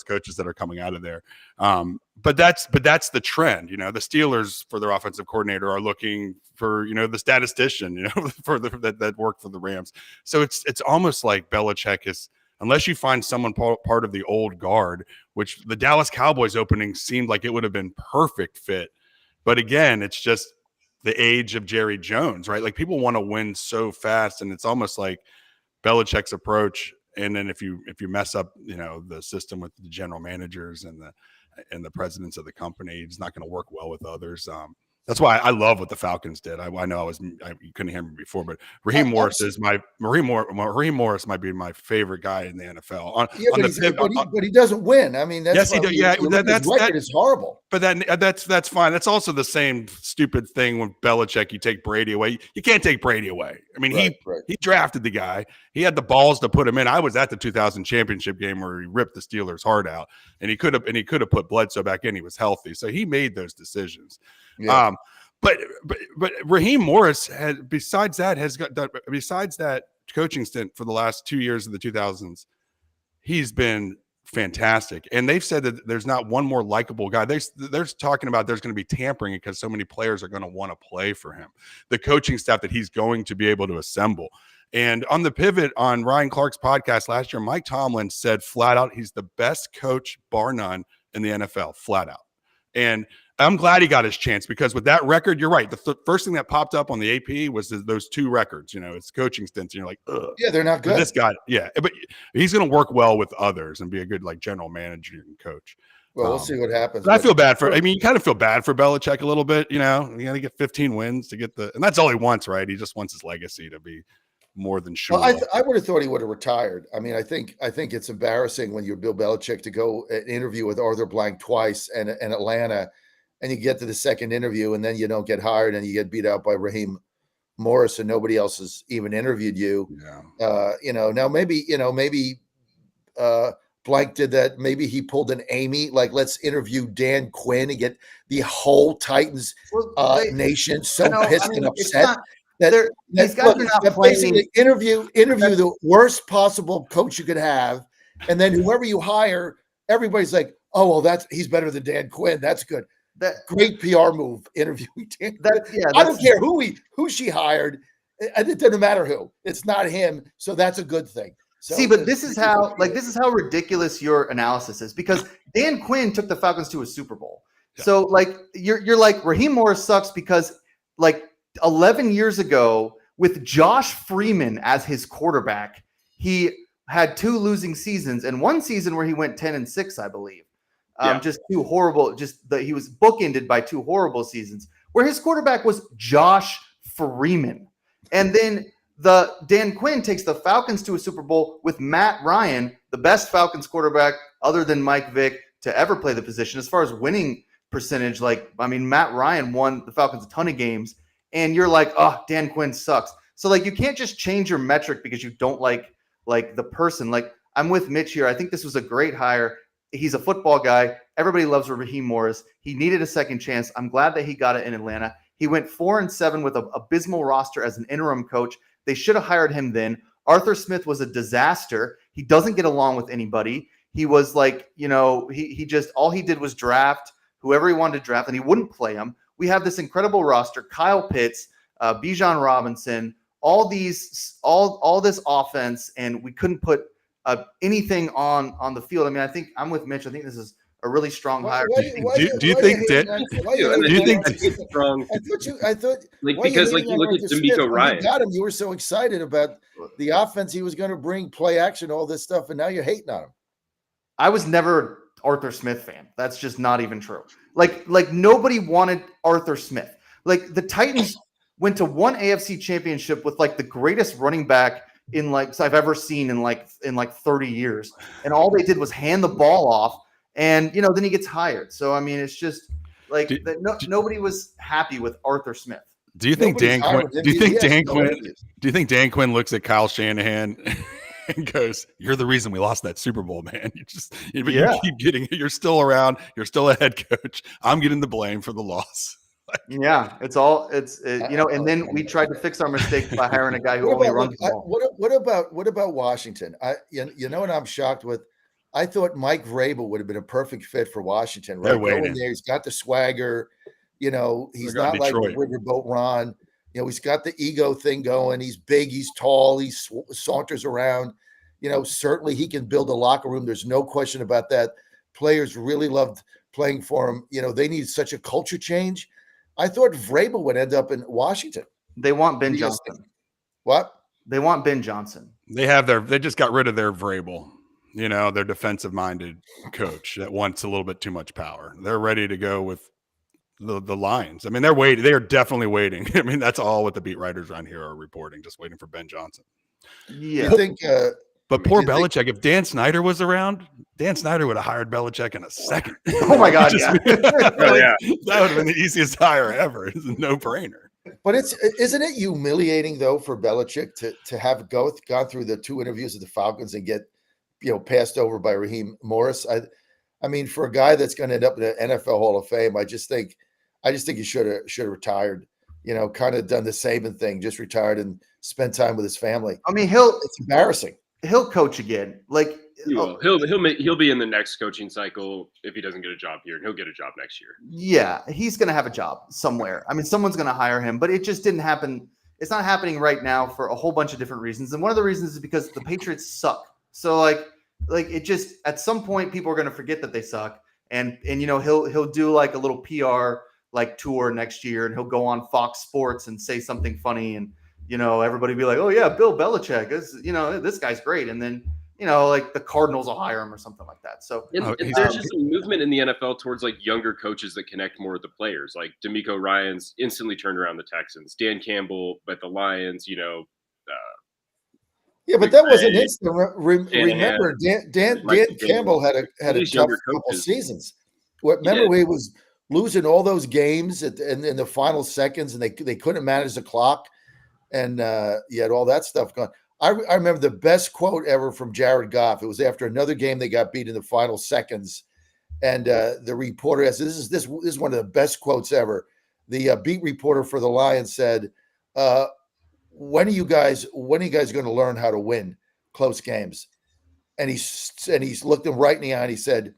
coaches that are coming out of there. But that's the trend. The Steelers for their offensive coordinator are looking for the statistician. For that worked for the Rams. So it's almost like Belichick is, unless you find someone part of the old guard, which the Dallas Cowboys opening seemed like it would have been perfect fit. But again, it's just the age of Jerry Jones, right? Like people want to win so fast, and it's almost like Belichick's approach. And then if you mess up, the system with the general managers and the presidents of the company, it's not going to work well with others. That's why I love what the Falcons did. I know you couldn't hear me before, but Raheem Morris might be my favorite guy in the NFL. But he doesn't win. I mean, that's yes, he does. Yeah, his record is horrible. But that's fine. That's also the same stupid thing with Belichick. You take Brady away. You can't take Brady away. I mean, he drafted the guy. He had the balls to put him in. I was at the 2000 championship game where he ripped the Steelers' heart out, and he could have put Bledsoe back in. He was healthy, so he made those decisions. Yeah. But Raheem Morris had besides that coaching stint for the last 2 years of the 2000s, he's been fantastic. And they've said that there's not one more likable guy. They're talking about there's going to be tampering because so many players are going to want to play for him. The coaching staff that he's going to be able to assemble. And on the pivot on Ryan Clark's podcast last year, Mike Tomlin said flat out he's the best coach bar none in the NFL, flat out. And I'm glad he got his chance because with that record, you're right. The first thing that popped up on the AP was those 2 records. It's coaching stints, and you're like, ugh. Yeah, they're not good. But this guy, yeah, but he's going to work well with others and be a good general manager and coach. Well, we'll see what happens. I feel bad for. I mean, you kind of feel bad for Belichick a little bit. You got to get 15 wins to get and that's all he wants, right? He just wants his legacy to be more than sure. Well, I would have thought he would have retired. I mean, I think it's embarrassing when you're Bill Belichick to go an interview with Arthur Blank twice and Atlanta. And you get to the second interview, and then you don't get hired, and you get beat out by Raheem Morris, and nobody else has even interviewed you. Yeah. Now maybe Blank did that. Maybe he pulled an Amy, like let's interview Dan Quinn and get the whole Titans nation pissed and upset. These guys are not basically interview the worst possible coach you could have, and then whoever you hire, everybody's like, oh well, he's better than Dan Quinn. That's good. That great PR move interviewing Dan. I don't care who she hired. It doesn't matter who. It's not him. So that's a good thing. So, see, but this is how ridiculous your analysis is because Dan Quinn took the Falcons to a Super Bowl. Yeah. So you're like Raheem Morris sucks because 11 years ago with Josh Freeman as his quarterback, he had 2 losing seasons and 1 season where he went 10-6, I believe. Just 2 horrible. He was bookended by 2 horrible seasons where his quarterback was Josh Freeman, and then Dan Quinn takes the Falcons to a Super Bowl with Matt Ryan, the best Falcons quarterback other than Mike Vick to ever play the position as far as winning percentage. Matt Ryan won the Falcons a ton of games, and you're like, oh, Dan Quinn sucks. So you can't just change your metric because you don't like the person. I'm with Mitch here. I think this was a great hire. He's a football guy. Everybody loves Raheem Morris. He needed a second chance. I'm glad that he got it in Atlanta. He went 4-7 with an abysmal roster as an interim coach. They should have hired him then. Arthur Smith was a disaster. He doesn't get along with anybody. He was he just all he did was draft whoever he wanted to draft, and he wouldn't play him. We have this incredible roster: Kyle Pitts, Bijan Robinson, all this offense, and we couldn't put anything on the field. I mean, I think I'm with Mitch. I think this is a really strong hire. Do you think strong? I thought because you look at D'Amico Ryan. When you got him, you were so excited about the offense he was going to bring, play action, all this stuff, and now you're hating on him. I was never Arthur Smith fan. That's just not even true. Like nobody wanted Arthur Smith. Like the Titans went to one AFC championship with like the greatest running back in like I've ever seen in like 30 years. And all they did was hand the ball off and then he gets hired. So I mean it's just like nobody was happy with Arthur Smith. Do you think Dan Quinn looks at Kyle Shanahan and goes, "You're the reason we lost that Super Bowl, man. You keep getting it. You're still around. You're still a head coach. I'm getting the blame for the loss." Yeah, and then we tried to fix our mistakes by hiring a guy who only runs the ball. What about Washington? What I'm shocked with? I thought Mike Vrabel would have been a perfect fit for Washington. Right, go in there. He's got the swagger. He's not like Riverboat Ron. He's got the ego thing going. He's big. He's tall. He saunters around. Certainly he can build a locker room. There's no question about that. Players really loved playing for him. They need such a culture change. I thought Vrabel would end up in Washington. They want Ben Johnson. What? They want Ben Johnson. They just got rid of their Vrabel, their defensive-minded coach that wants a little bit too much power. They're ready to go with the Lions. I mean, they're waiting. They are definitely waiting. I mean, that's all what the beat writers around here are reporting, just waiting for Ben Johnson. Yeah. You think but poor Belichick, if Dan Snyder was around, Dan Snyder would have hired Belichick in a second. Oh my God. That would have been the easiest hire ever. It's a no-brainer. But isn't it humiliating though for Belichick to have gone through the 2 interviews with the Falcons and get passed over by Raheem Morris? I mean, for a guy that's going to end up in the NFL Hall of Fame, I just think he should have retired. Kind of done the Saban thing, just retired and spent time with his family. I mean, it's embarrassing. He'll coach again. Like he will. He'll be in the next coaching cycle if he doesn't get a job here, and he'll get a job next year. Yeah, he's going to have a job somewhere. I mean, someone's going to hire him, but it just didn't happen. It's not happening right now for a whole bunch of different reasons, and one of the reasons is because the Patriots suck. So like it just at some point people are going to forget that they suck, and he'll do like a little PR like tour next year, and he'll go on Fox Sports and say something funny, and everybody be like, "Oh yeah, Bill Belichick is this guy's great," and then like the Cardinals will hire him or something like that. So there's just a movement in the NFL towards like younger coaches that connect more with the players. Like D'Amico Ryans instantly turned around the Texans. Dan Campbell at the Lions. Yeah, but that wasn't instant. Remember, Dan Campbell had a tough couple seasons. Remember he was losing all those games in the final seconds, and they couldn't manage the clock, and you had all that stuff going. I remember the best quote ever from Jared Goff. It was after another game they got beat in the final seconds, and the reporter asked, "This is one of the best quotes ever." The beat reporter for the Lions said, when are you guys going to learn how to win close games? And he's looked him right in the eye and he said,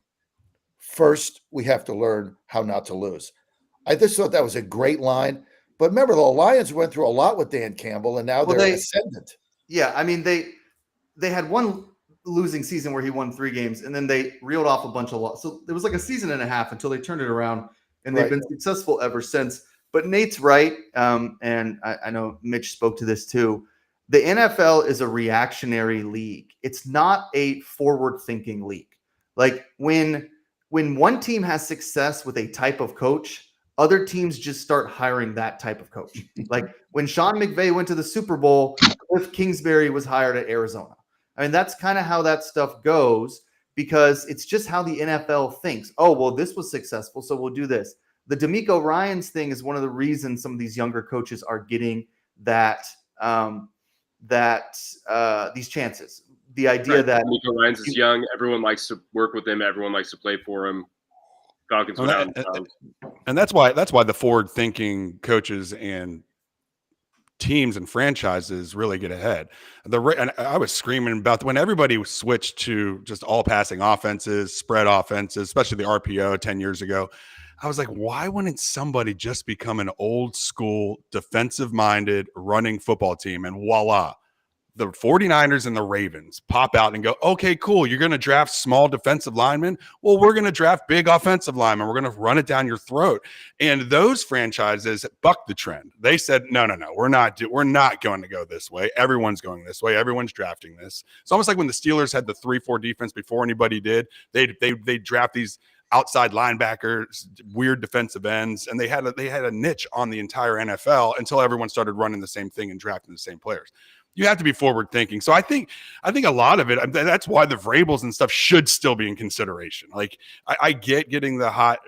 "First, we have to learn how not to lose." I just thought that was a great line. But remember, the Lions went through a lot with Dan Campbell, and now they're ascendant. Yeah, I mean, they had one losing season where he won 3 games, and then they reeled off a bunch of losses. So it was like a season and a half until they turned it around, and they've been successful ever since. But Nate's right, and I know Mitch spoke to this too. The NFL is a reactionary league. It's not a forward-thinking league. Like when one team has success with a type of coach, other teams just start hiring that type of coach. Like when Sean McVay went to the Super Bowl, Cliff Kingsbury was hired at Arizona. I mean, that's kind of how that stuff goes because it's just how the NFL thinks. Oh, well, this was successful, so we'll do this. The D'Amico Ryans thing is one of the reasons some of these younger coaches are getting these chances. The idea that D'Amico Ryans is young, everyone likes to work with him, everyone likes to play for him. Falcons went out and that's why the forward-thinking coaches and teams and franchises really get ahead. And I was screaming about when everybody switched to just all passing offenses, spread offenses, especially the RPO 10 years ago. I was like, why wouldn't somebody just become an old school defensive-minded running football team? And voila, the 49ers and the Ravens pop out and go, okay, cool. You're going to draft small defensive linemen. Well, we're going to draft big offensive linemen. We're going to run it down your throat. And those franchises bucked the trend. They said, no, we're not going to go this way. Everyone's going this way. Everyone's drafting this. It's almost like when the Steelers had the 3-4 defense before anybody did. They draft these outside linebackers, weird defensive ends, and they had a niche on the entire NFL until everyone started running the same thing and drafting the same players. You have to be forward thinking. So I think a lot of it, that's why the Vrabels and stuff should still be in consideration. Like I get getting the hot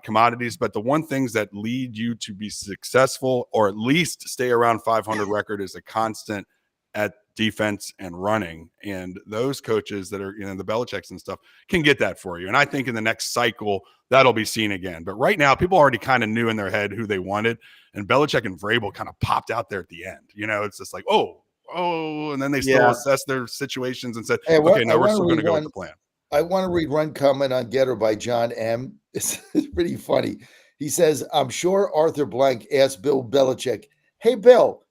commodities, but the one things that lead you to be successful or at least stay around 500 record is a constant at defense and running. And those coaches that are, the Belichick's and stuff can get that for you. And I think in the next cycle, that'll be seen again. But right now, people already kind of knew in their head who they wanted. And Belichick and Vrabel kind of popped out there at the end. It's just like, oh, and then they still assess their situations and said, hey, okay, now we're still going to go with the plan. I want to read one comment on Getter by John M. It's pretty funny. He says, I'm sure Arthur Blank asked Bill Belichick, hey, Bill,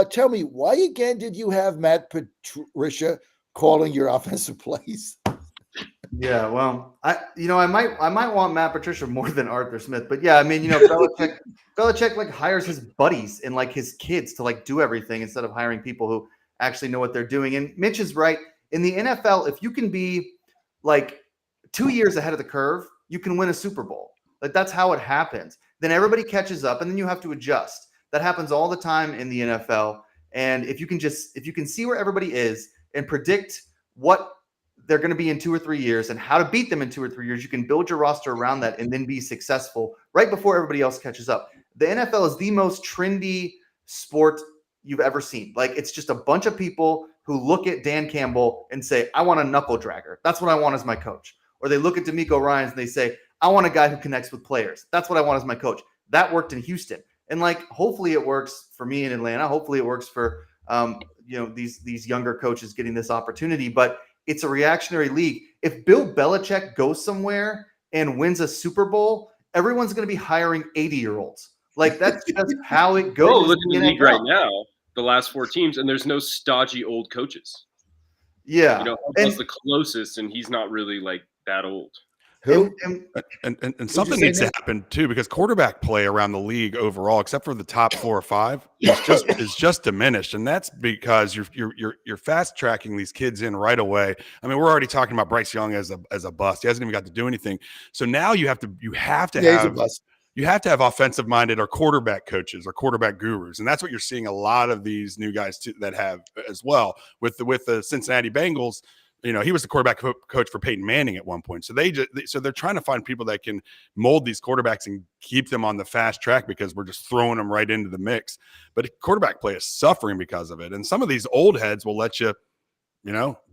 tell me, why again did you have Matt Patricia calling your offensive plays? Yeah, well, I might want Matt Patricia more than Arthur Smith, but yeah, I mean, Belichick like hires his buddies and like his kids to like do everything instead of hiring people who actually know what they're doing. And Mitch is right. In the NFL, if you can be like 2 years ahead of the curve, you can win a Super Bowl. Like that's how it happens. Then everybody catches up, and then you have to adjust. That happens all the time in the NFL. And if you can see where everybody is and predict what they're going to be in 2 or 3 years and how to beat them in 2 or 3 years, you can build your roster around that and then be successful right before everybody else catches up. The NFL is the most trendy sport you've ever seen. Like it's just a bunch of people who look at Dan Campbell and say, I want a knuckle dragger. That's what I want as my coach. Or they look at D'Amico Ryans and they say, I want a guy who connects with players. That's what I want as my coach. That worked in Houston. And like, hopefully it works for me in Atlanta. Hopefully it works for, these younger coaches getting this opportunity, but it's a reactionary league. If Bill Belichick goes somewhere and wins a Super Bowl, everyone's going to be hiring 80-year-olds. Like that's just how it goes. Oh, look at the league right now. The last 4 teams, and there's no stodgy old coaches. Yeah, Hubbard's the closest, and he's not really like that old. Who? And something needs to happen too, because quarterback play around the league overall, except for the top 4 or 5, is just diminished, and that's because you're fast tracking these kids in right away. I mean, we're already talking about Bryce Young as a bust. He hasn't even got to do anything. So now you have to have offensive minded or quarterback coaches or quarterback gurus, and that's what you're seeing a lot of these new guys that have as well with the Cincinnati Bengals. He was the quarterback coach for Peyton Manning at one point. So they're trying to find people that can mold these quarterbacks and keep them on the fast track, because we're just throwing them right into the mix. But quarterback play is suffering because of it. And some of these old heads will let you,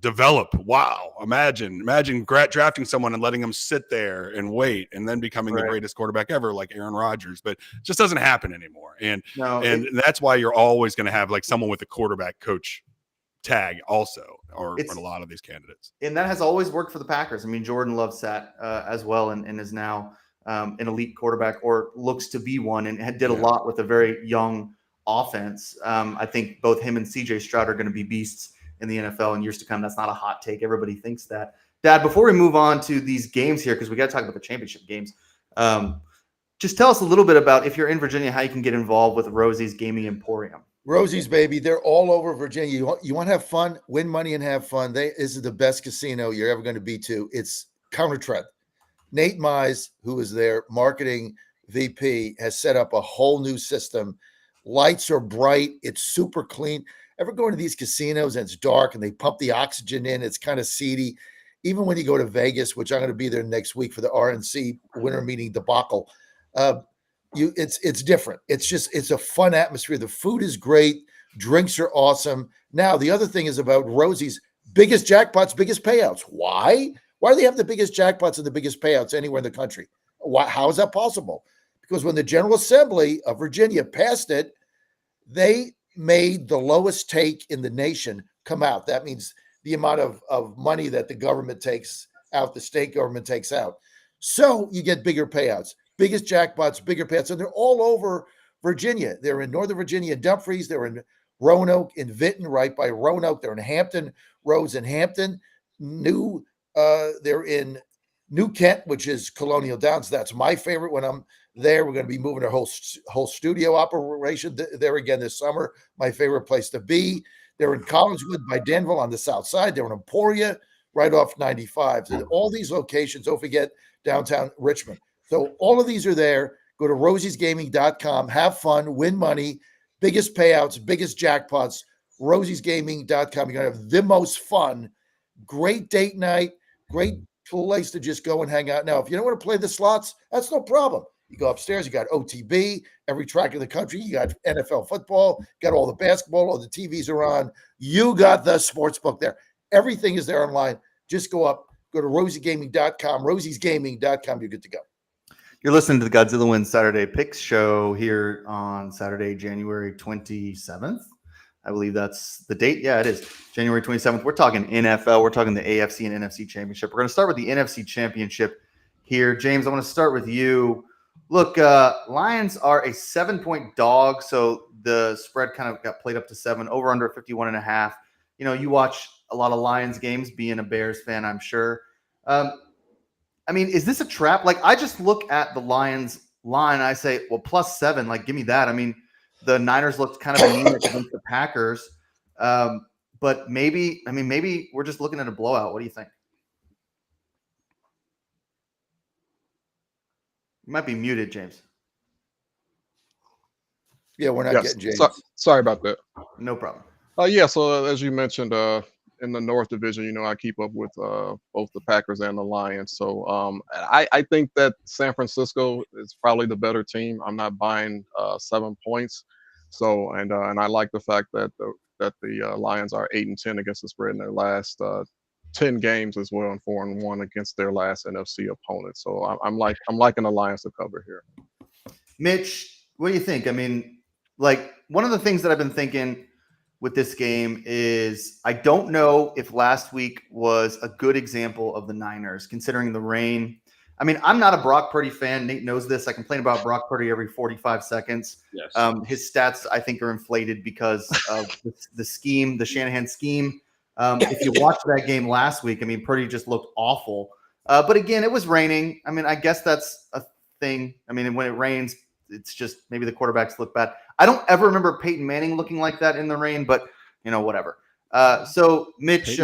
develop. Wow. Imagine drafting someone and letting them sit there and wait and then becoming the greatest quarterback ever, like Aaron Rodgers. But it just doesn't happen anymore. And that's why you're always going to have like someone with a quarterback coach tag also, or a lot of these candidates. And that has always worked for the Packers. I mean, Jordan Love sat as well and is now an elite quarterback, or looks to be one, and did a lot with a very young offense. I think both him and CJ Stroud are going to be beasts in the NFL in years to come. That's not a hot take. Everybody thinks that. Dad, before we move on to these games here, because we got to talk about the championship games, just tell us a little bit about, if you're in Virginia, how you can get involved with Rosie's Gaming Emporium. Rosie's, baby. They're all over Virginia. You want to have fun, win money, and have fun. This is the best casino you're ever going to be to. It's Counter Trend. Nate Mize, who is their marketing VP, has set up a whole new system. Lights are bright. It's super clean. Ever go into these casinos and it's dark and they pump the oxygen in? It's kind of seedy. Even when you go to Vegas, which I'm going to be there next week for the RNC winter meeting debacle, it's different. It's a fun atmosphere. The food is great. Drinks are awesome. Now, the other thing is about Rosie's biggest jackpots, biggest payouts. Why? Why do they have the biggest jackpots and the biggest payouts anywhere in the country? How is that possible? Because when the General Assembly of Virginia passed it, they made the lowest take in the nation come out. That means the amount of money that the government takes out, the state government takes out. So you get bigger payouts. Biggest jackpots, bigger payouts, and they're all over Virginia. They're in Northern Virginia, Dumfries. They're in Roanoke in Vinton, right by Roanoke. They're in Hampton Roads in Hampton. They're in New Kent, which is Colonial Downs. That's my favorite when I'm there. We're going to be moving our whole studio operation there again this summer. My favorite place to be. They're in Collingswood by Danville on the south side. They're in Emporia right off 95. So all these locations, don't forget downtown Richmond. So all of these are there. Go to rosiesgaming.com. Have fun, win money, biggest payouts, biggest jackpots, rosiesgaming.com. You're going to have the most fun, great date night, great place to just go and hang out. Now, if you don't want to play the slots, that's no problem. You go upstairs, you got OTB, every track in the country, you got NFL football, got all the basketball, all the TVs are on. You got the sports book there. Everything is there online. Just go to rosiegaming.com, rosiesgaming.com. You're good to go. You're listening to the Godzilla Wins Saturday Picks Show here on Saturday, January 27th. I believe that's the date. Yeah, it is January 27th. We're talking NFL. We're talking the AFC and NFC Championship. We're going to start with the NFC Championship here. James, I want to start with you. Look, Lions are a 7-point dog, so the spread kind of got played up to 7, over under 51.5. You know, you watch a lot of Lions games, being a Bears fan, I'm sure. I mean, is this a trap? Like, I just look at the Lions line and I say, well, +7, like, give me that. I mean, the Niners looked kind of anemic against the Packers. But maybe we're just looking at a blowout. What do you think? You might be muted, James. Yeah, we're not getting James. Sorry about that. No problem. Yeah, so as you mentioned, in the North Division, you know, I keep up with both the Packers and the Lions. So I think that San Francisco is probably the better team. I'm not buying 7 points. So and I like the fact that the Lions are 8-10 against the spread in their last 10 games as well, and 4-1 against their last NFC opponent. So I'm liking the Lions to cover here. Mitch, what do you think? I mean, like, one of the things that I've been thinking with this game is I don't know if last week was a good example of the Niners, considering the rain. I mean, I'm not a Brock Purdy fan. Nate knows this. I complain about Brock Purdy every 45 seconds. Yes. His stats, I think, are inflated because of the scheme, the Shanahan scheme. If you watched that game last week, I mean, Purdy just looked awful. But again, it was raining. I mean, I guess that's a thing. I mean, when it rains, it's just maybe the quarterbacks look bad. I don't ever remember Peyton Manning looking like that in the rain, but, you know, whatever. So, Mitch,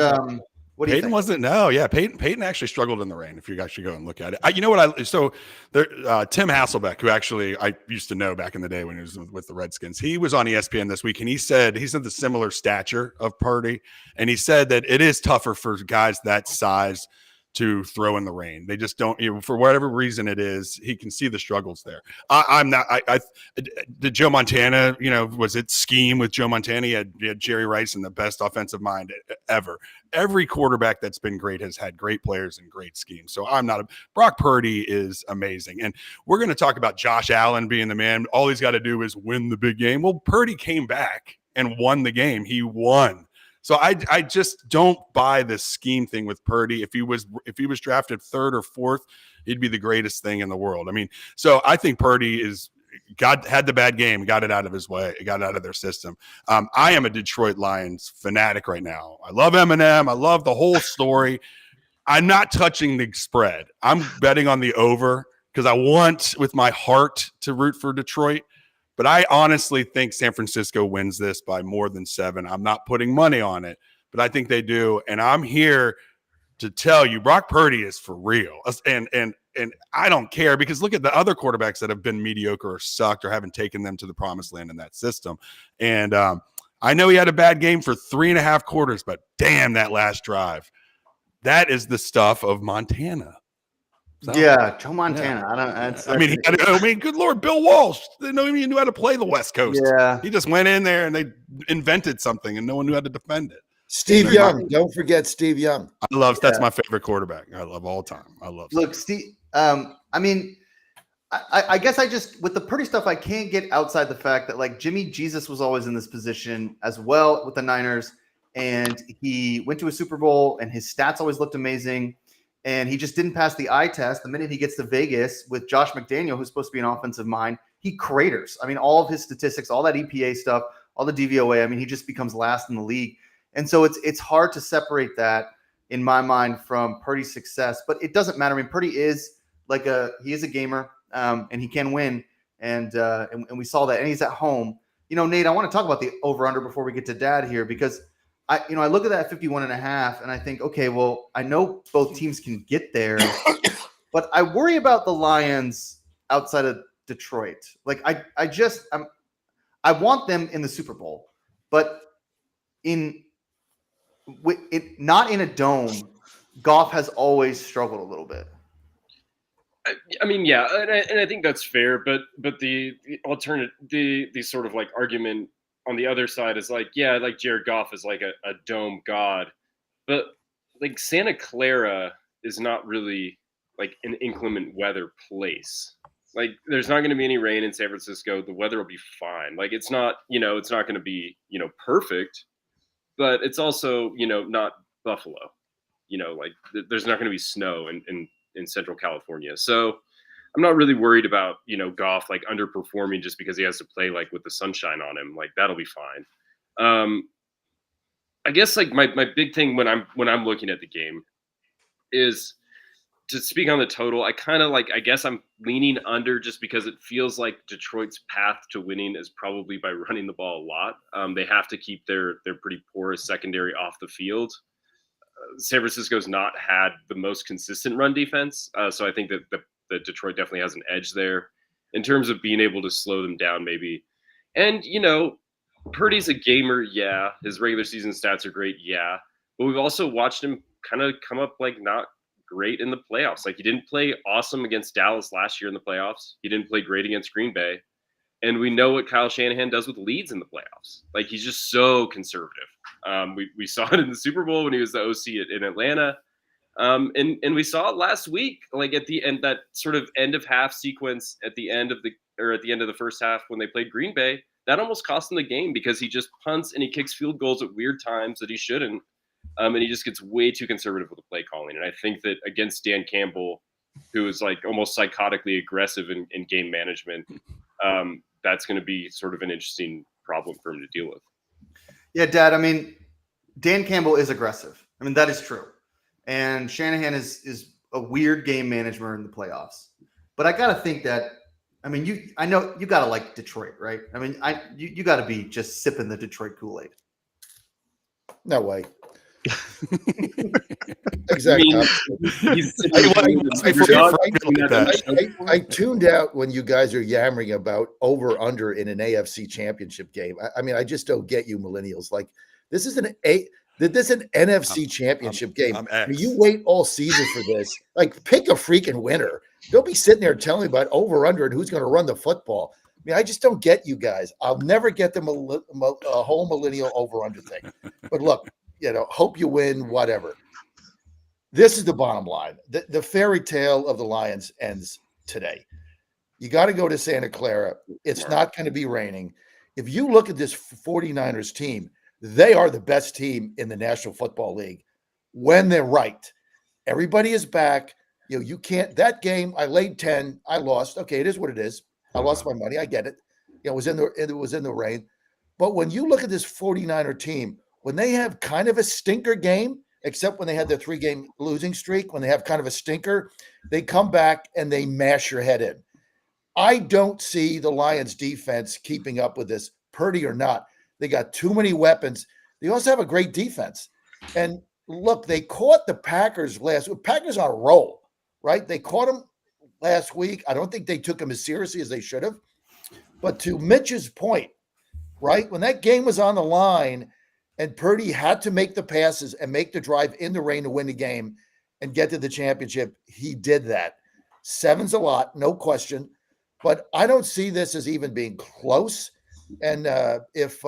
what do you think? Wasn't Peyton actually struggled in the rain, if you actually go and look at it. You know what? Tim Hasselbeck, who actually I used to know back in the day when he was with the Redskins, he was on ESPN this week, and he said the similar stature of Purdy, and he said that it is tougher for guys that size to throw in the rain. They just don't, for whatever reason it is, he can see the struggles there. Did Joe Montana, was it scheme with Joe Montana? He had Jerry Rice and the best offensive mind ever. Every quarterback that's been great has had great players and great schemes. So Brock Purdy is amazing. And we're going to talk about Josh Allen being the man. All he's got to do is win the big game. Well, Purdy came back and won the game. He won. So I just don't buy this scheme thing with Purdy. If he was drafted 3rd or 4th, he'd be the greatest thing in the world. I mean, so I think Purdy had the bad game, got it out of his way, got it out of their system. I am a Detroit Lions fanatic right now. I love Eminem. I love the whole story. I'm not touching the spread. I'm betting on the over because I want, with my heart, to root for Detroit. But I honestly think San Francisco wins this by more than 7. I'm not putting money on it, but I think they do. And I'm here to tell you, Brock Purdy is for real. And I don't care, because look at the other quarterbacks that have been mediocre or sucked or haven't taken them to the promised land in that system. And I know he had a bad game for 3.5 quarters, but damn, that last drive. That is the stuff of Montana. So, yeah, Joe Montana. Yeah. Good Lord, Bill Walsh. They know he knew how to play the West Coast. Yeah, he just went in there and they invented something, and no one knew how to defend it. Steve Young, don't forget Steve Young. That's my favorite quarterback. I love all time. Look, Steve. I mean, I guess I just, with the Purdy stuff, I can't get outside the fact that, like, Jimmy Jesus was always in this position as well with the Niners, and he went to a Super Bowl, and his stats always looked amazing. And he just didn't pass the eye test. The minute he gets to Vegas with Josh McDaniel, who's supposed to be an offensive mind, he craters. I mean, all of his statistics, all that EPA stuff, all the DVOA. I mean, he just becomes last in the league. And so it's hard to separate that in my mind from Purdy's success, but it doesn't matter. I mean, Purdy is he is a gamer, and he can win. And we saw that, and he's at home. Nate, I want to talk about the over-under before we get to Dad here, because I look at that 51.5 and I think, okay, well, I know both teams can get there, but I worry about the Lions outside of Detroit. Like I want them in the Super Bowl, but not in a dome. Goff has always struggled a little bit. I mean, yeah, and I think that's fair, but the alternative, the sort of like argument on the other side is like, yeah, like Jared Goff is like a dome god, but like Santa Clara is not really like an inclement weather place. Like there's not going to be any rain in San Francisco. The weather will be fine. Like it's not going to be, perfect, but it's also, not Buffalo, like there's not going to be snow in Central California. So I'm not really worried about, Goff like underperforming just because he has to play like with the sunshine on him. Like that'll be fine. I guess like my big thing when I'm looking at the game is to speak on the total. I kind of I guess I'm leaning under just because it feels like Detroit's path to winning is probably by running the ball a lot. They have to keep their pretty porous secondary off the field. San Francisco's not had the most consistent run defense. So I think that Detroit definitely has an edge there in terms of being able to slow them down maybe. And, Purdy's a gamer, yeah. His regular season stats are great, yeah. But we've also watched him kind of come up not great in the playoffs. Like he didn't play awesome against Dallas last year in the playoffs. He didn't play great against Green Bay. And we know what Kyle Shanahan does with leads in the playoffs. Like he's just so conservative. We saw it in the Super Bowl when he was the OC in Atlanta. And we saw it last week, like at the end, that sort of end of half sequence at the end of the first half when they played Green Bay, that almost cost him the game because he just punts and he kicks field goals at weird times that he shouldn't. And he just gets way too conservative with the play calling. And I think that against Dan Campbell, who is like almost psychotically aggressive in game management, that's going to be sort of an interesting problem for him to deal with. Yeah, Dad. I mean, Dan Campbell is aggressive. I mean, that is true. And Shanahan is a weird game manager in the playoffs. But I got to think that, I mean, I know you got to like Detroit, right? I mean, you got to be just sipping the Detroit Kool-Aid. No way. Exactly. I tuned out when you guys are yammering about over under in an AFC championship game. I mean, I just don't get you millennials. Like this is an NFC championship game. I mean, you wait all season for this. Like pick a freaking winner. Don't be sitting there telling me about over under and who's going to run the football. I mean, I just don't get you guys. I'll never get the whole millennial over under thing. But look, hope you win, whatever. This is the bottom line. The fairy tale of the Lions ends today. You got to go to Santa Clara. It's not going to be raining. If you look at this 49ers team, they are the best team in the National Football League when they're right. Everybody is back. You can't – that game, I laid 10. I lost. Okay, it is what it is. I lost my money. I get it. It was in the rain. But when you look at this 49er team, when they have kind of a stinker game, except when they had their 3-game losing streak, when they have kind of a stinker, they come back and they mash your head in. I don't see the Lions defense keeping up with this, Purdy or not. They got too many weapons. They also have a great defense. And look, they caught the Packers last week. Packers on a roll, right? They caught them last week. I don't think they took them as seriously as they should have. But to Mitch's point, right, when that game was on the line and Purdy had to make the passes and make the drive in the rain to win the game and get to the championship, he did that. 7's a lot, no question. But I don't see this as even being close. And if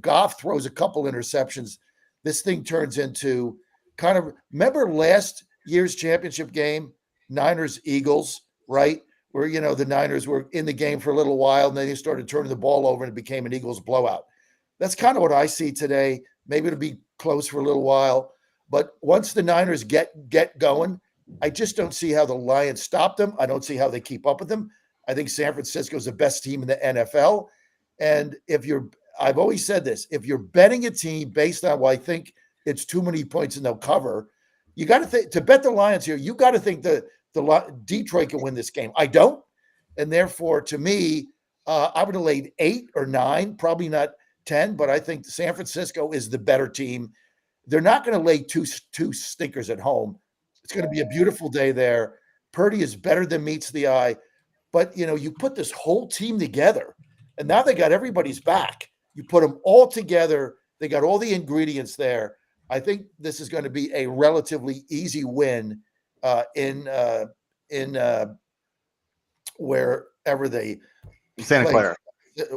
Goff throws a couple interceptions, this thing turns into kind of – remember last year's championship game, Niners-Eagles, right, where, the Niners were in the game for a little while, and then they started turning the ball over, and it became an Eagles blowout. That's kind of what I see today. Maybe it'll be close for a little while. But once the Niners get going, I just don't see how the Lions stop them. I don't see how they keep up with them. I think San Francisco is the best team in the NFL. And I've always said this, if you're betting a team based on, well, I think it's too many points and they'll cover, you got to think to bet the Lions here. You got to think that Detroit can win this game. I don't, and therefore, to me, I would have laid 8 or 9, probably not 10. But I think San Francisco is the better team. They're not going to lay two stinkers at home. It's going to be a beautiful day there. Purdy is better than meets the eye, but you put this whole team together, and now they got everybody's back. You put them all together. They got all the ingredients there. I think this is going to be a relatively easy win in wherever they Santa play. Clara.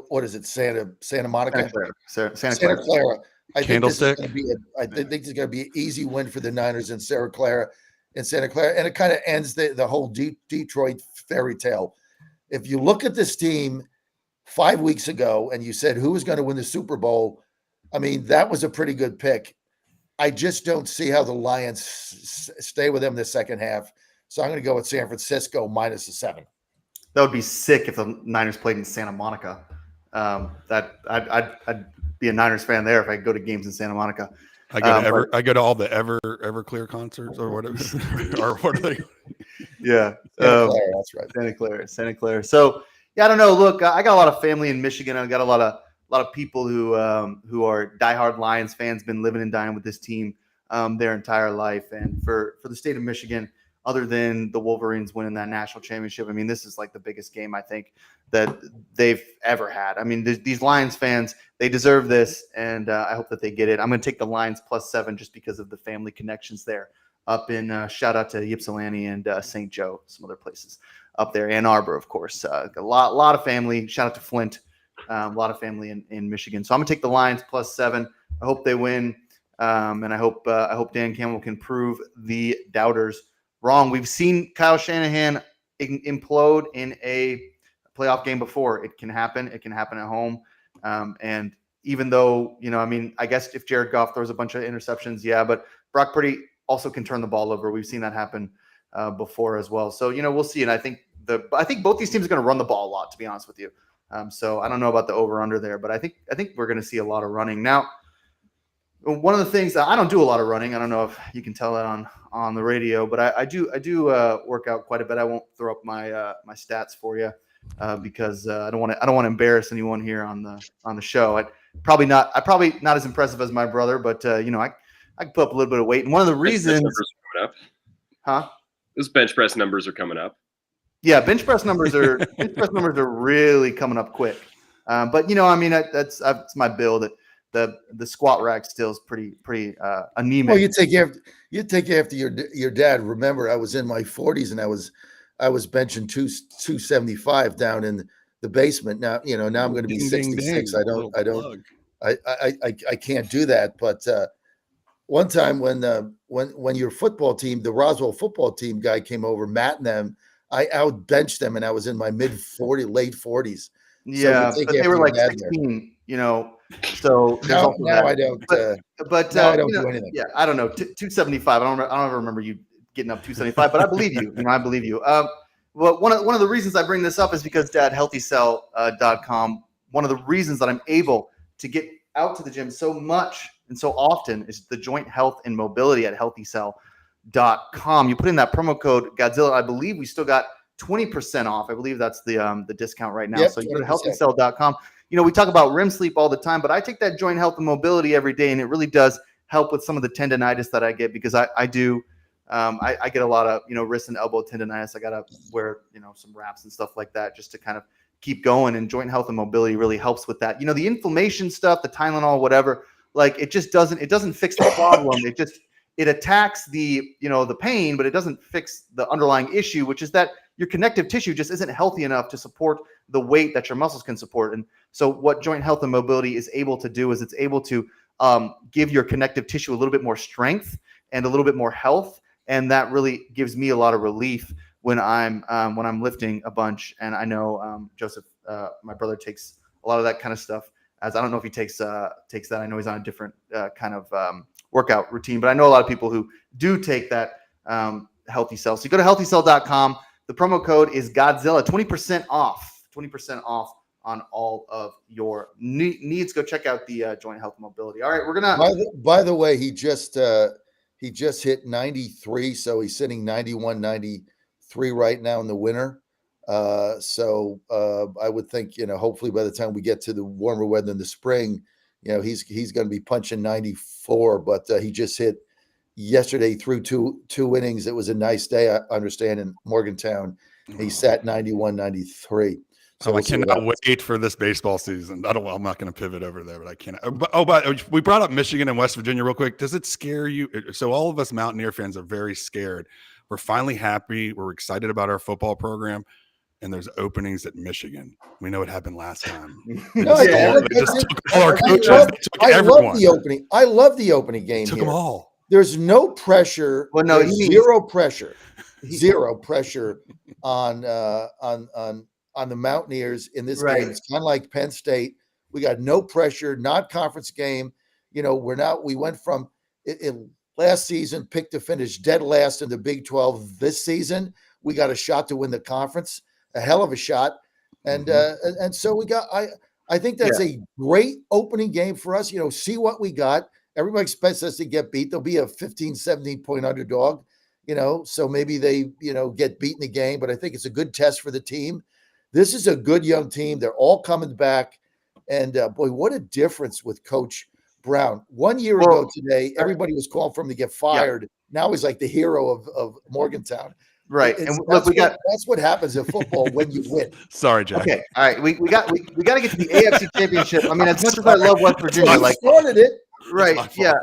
What is it? Santa Monica? Santa Clara. I think this is going to be Candlestick. I think it's going to be an easy win for the Niners in Santa Clara, and it kind of ends the whole Detroit fairy tale. If you look at this team 5 weeks ago and you said who was going to win the Super Bowl, I mean, that was a pretty good pick. I just don't see how the Lions stay with them the second half. So I'm going to go with San Francisco -7. That would be sick if the Niners played in Santa Monica. I'd be a Niners fan there if I go to games in Santa Monica. I go to all the Everclear concerts or whatever. Or what are they? Yeah, Santa Clara, that's right. Santa Clara. So yeah, I don't know. Look, I got a lot of family in Michigan. I got a lot of people who are diehard Lions fans, been living and dying with this team their entire life. And for the state of Michigan, other than the Wolverines winning that national championship, I mean, this is like the biggest game I think that they've ever had. I mean, these Lions fans, they deserve this, and I hope that they get it. I'm going to take the Lions +7 just because of the family connections there. Up in shout out to Ypsilanti and St. Joe, some other places up there, Ann Arbor, of course. A lot of family. Shout out to Flint. A lot of family in Michigan. So I'm gonna take the Lions +7. I hope they win, and I hope Dan Campbell can prove the doubters wrong. We've seen Kyle Shanahan implode in a playoff game before. It can happen. It can happen at home. And even though I mean, I guess if Jared Goff throws a bunch of interceptions, yeah, but Brock Purdy also can turn the ball over. We've seen that happen before as well. So we'll see. And I think both these teams are going to run the ball a lot, to be honest with you. So I don't know about the over/under there, but I think we're going to see a lot of running. Now, one of the things I don't do a lot of running. I don't know if you can tell that on the radio, but I do work out quite a bit. I won't throw up my stats for you because I don't want to embarrass anyone here on the show. I'm probably not as impressive as my brother, but I can put up a little bit of weight. And one of the reasons, those bench press numbers are coming up. Yeah, bench press numbers are really coming up quick. But I mean, that's my build. The squat rack still is pretty anemic. Well, you take after your dad. Remember, I was in my 40s and I was benching 275 down in the basement. Now now I'm going to be 66. I can't do that. But one time when your football team, the Roswell football team guy came over, Matt and them, I outbenched them and I was in my late 40s. Yeah, but they were like 16, So now I don't. But now I don't do anything. Yeah, I don't know. 275. I don't ever remember you getting up 275, but I believe you. I believe you. Well, one of the reasons I bring this up is because Dad, HealthyCell.com. One of the reasons that I'm able to get out to the gym so much and so often is the joint health and mobility at HealthyCell.com. You put in that promo code Godzilla. I believe we still got 20% off. I believe that's the discount right now. Yep, so you go to HealthyCell.com. We talk about REM sleep all the time, but I take that joint health and mobility every day, and it really does help with some of the tendonitis that I get because I get a lot of wrist and elbow tendonitis. I gotta wear some wraps and stuff like that just to kind of keep going. And joint health and mobility really helps with that. The inflammation stuff, the Tylenol, whatever. Like it doesn't fix the problem. It attacks the pain, but it doesn't fix the underlying issue, which is that your connective tissue just isn't healthy enough to support the weight that your muscles can support. And so what joint health and mobility is able to do is it's able to give your connective tissue a little bit more strength and a little bit more health. And that really gives me a lot of relief when I'm lifting a bunch. And I know Joseph, my brother, takes a lot of that kind of stuff. As I don't know if he takes that. I know he's on a different kind of workout routine, but I know a lot of people who do take that Healthy Cell. So you go to HealthyCell.com. The promo code is Godzilla. 20% off on all of your needs. Go check out the Joint Health Mobility. All right, we're gonna. By the way, he just hit 93, so he's sitting 91, 93 right now in the winter. So I would think, hopefully by the time we get to the warmer weather in the spring, he's going to be punching 94. But he just hit yesterday through two innings. It was a nice day, I understand, in Morgantown. He sat 91, 93. So I cannot wait for this baseball season. I'm not going to pivot over there, but I can't. But we brought up Michigan and West Virginia real quick. Does it scare you? So all of us Mountaineer fans are very scared. We're finally happy. We're excited about our football program. And there's openings at Michigan. We know what happened last time. They just took all our coaches. They took everyone. Love the opening. I love the opening game. Took here. them all. There's no pressure. Well, no, zero pressure. Zero pressure on the Mountaineers in this game. It's kind of like Penn State. We got no pressure, not conference game. We went from in last season, picked to finish dead last in the Big 12. This season, we got a shot to win the conference, a hell of a shot. And so we got, I think that's a great opening game for us. See what we got. Everybody expects us to get beat. There'll be a 15, 17 point underdog, so maybe they, get beat in the game, but I think it's a good test for the team. This is a good young team. They're all coming back. And boy, what a difference with Coach Brown. 1 year ago today, everybody was calling for him to get fired. Yeah. Now he's like the hero of Morgantown. Right. And look, that's what happens in football when you win. Sorry, Jack. Okay. All right. We got to get to the AFC Championship. I mean, as much as I love West Virginia, I started it. Right. Yeah.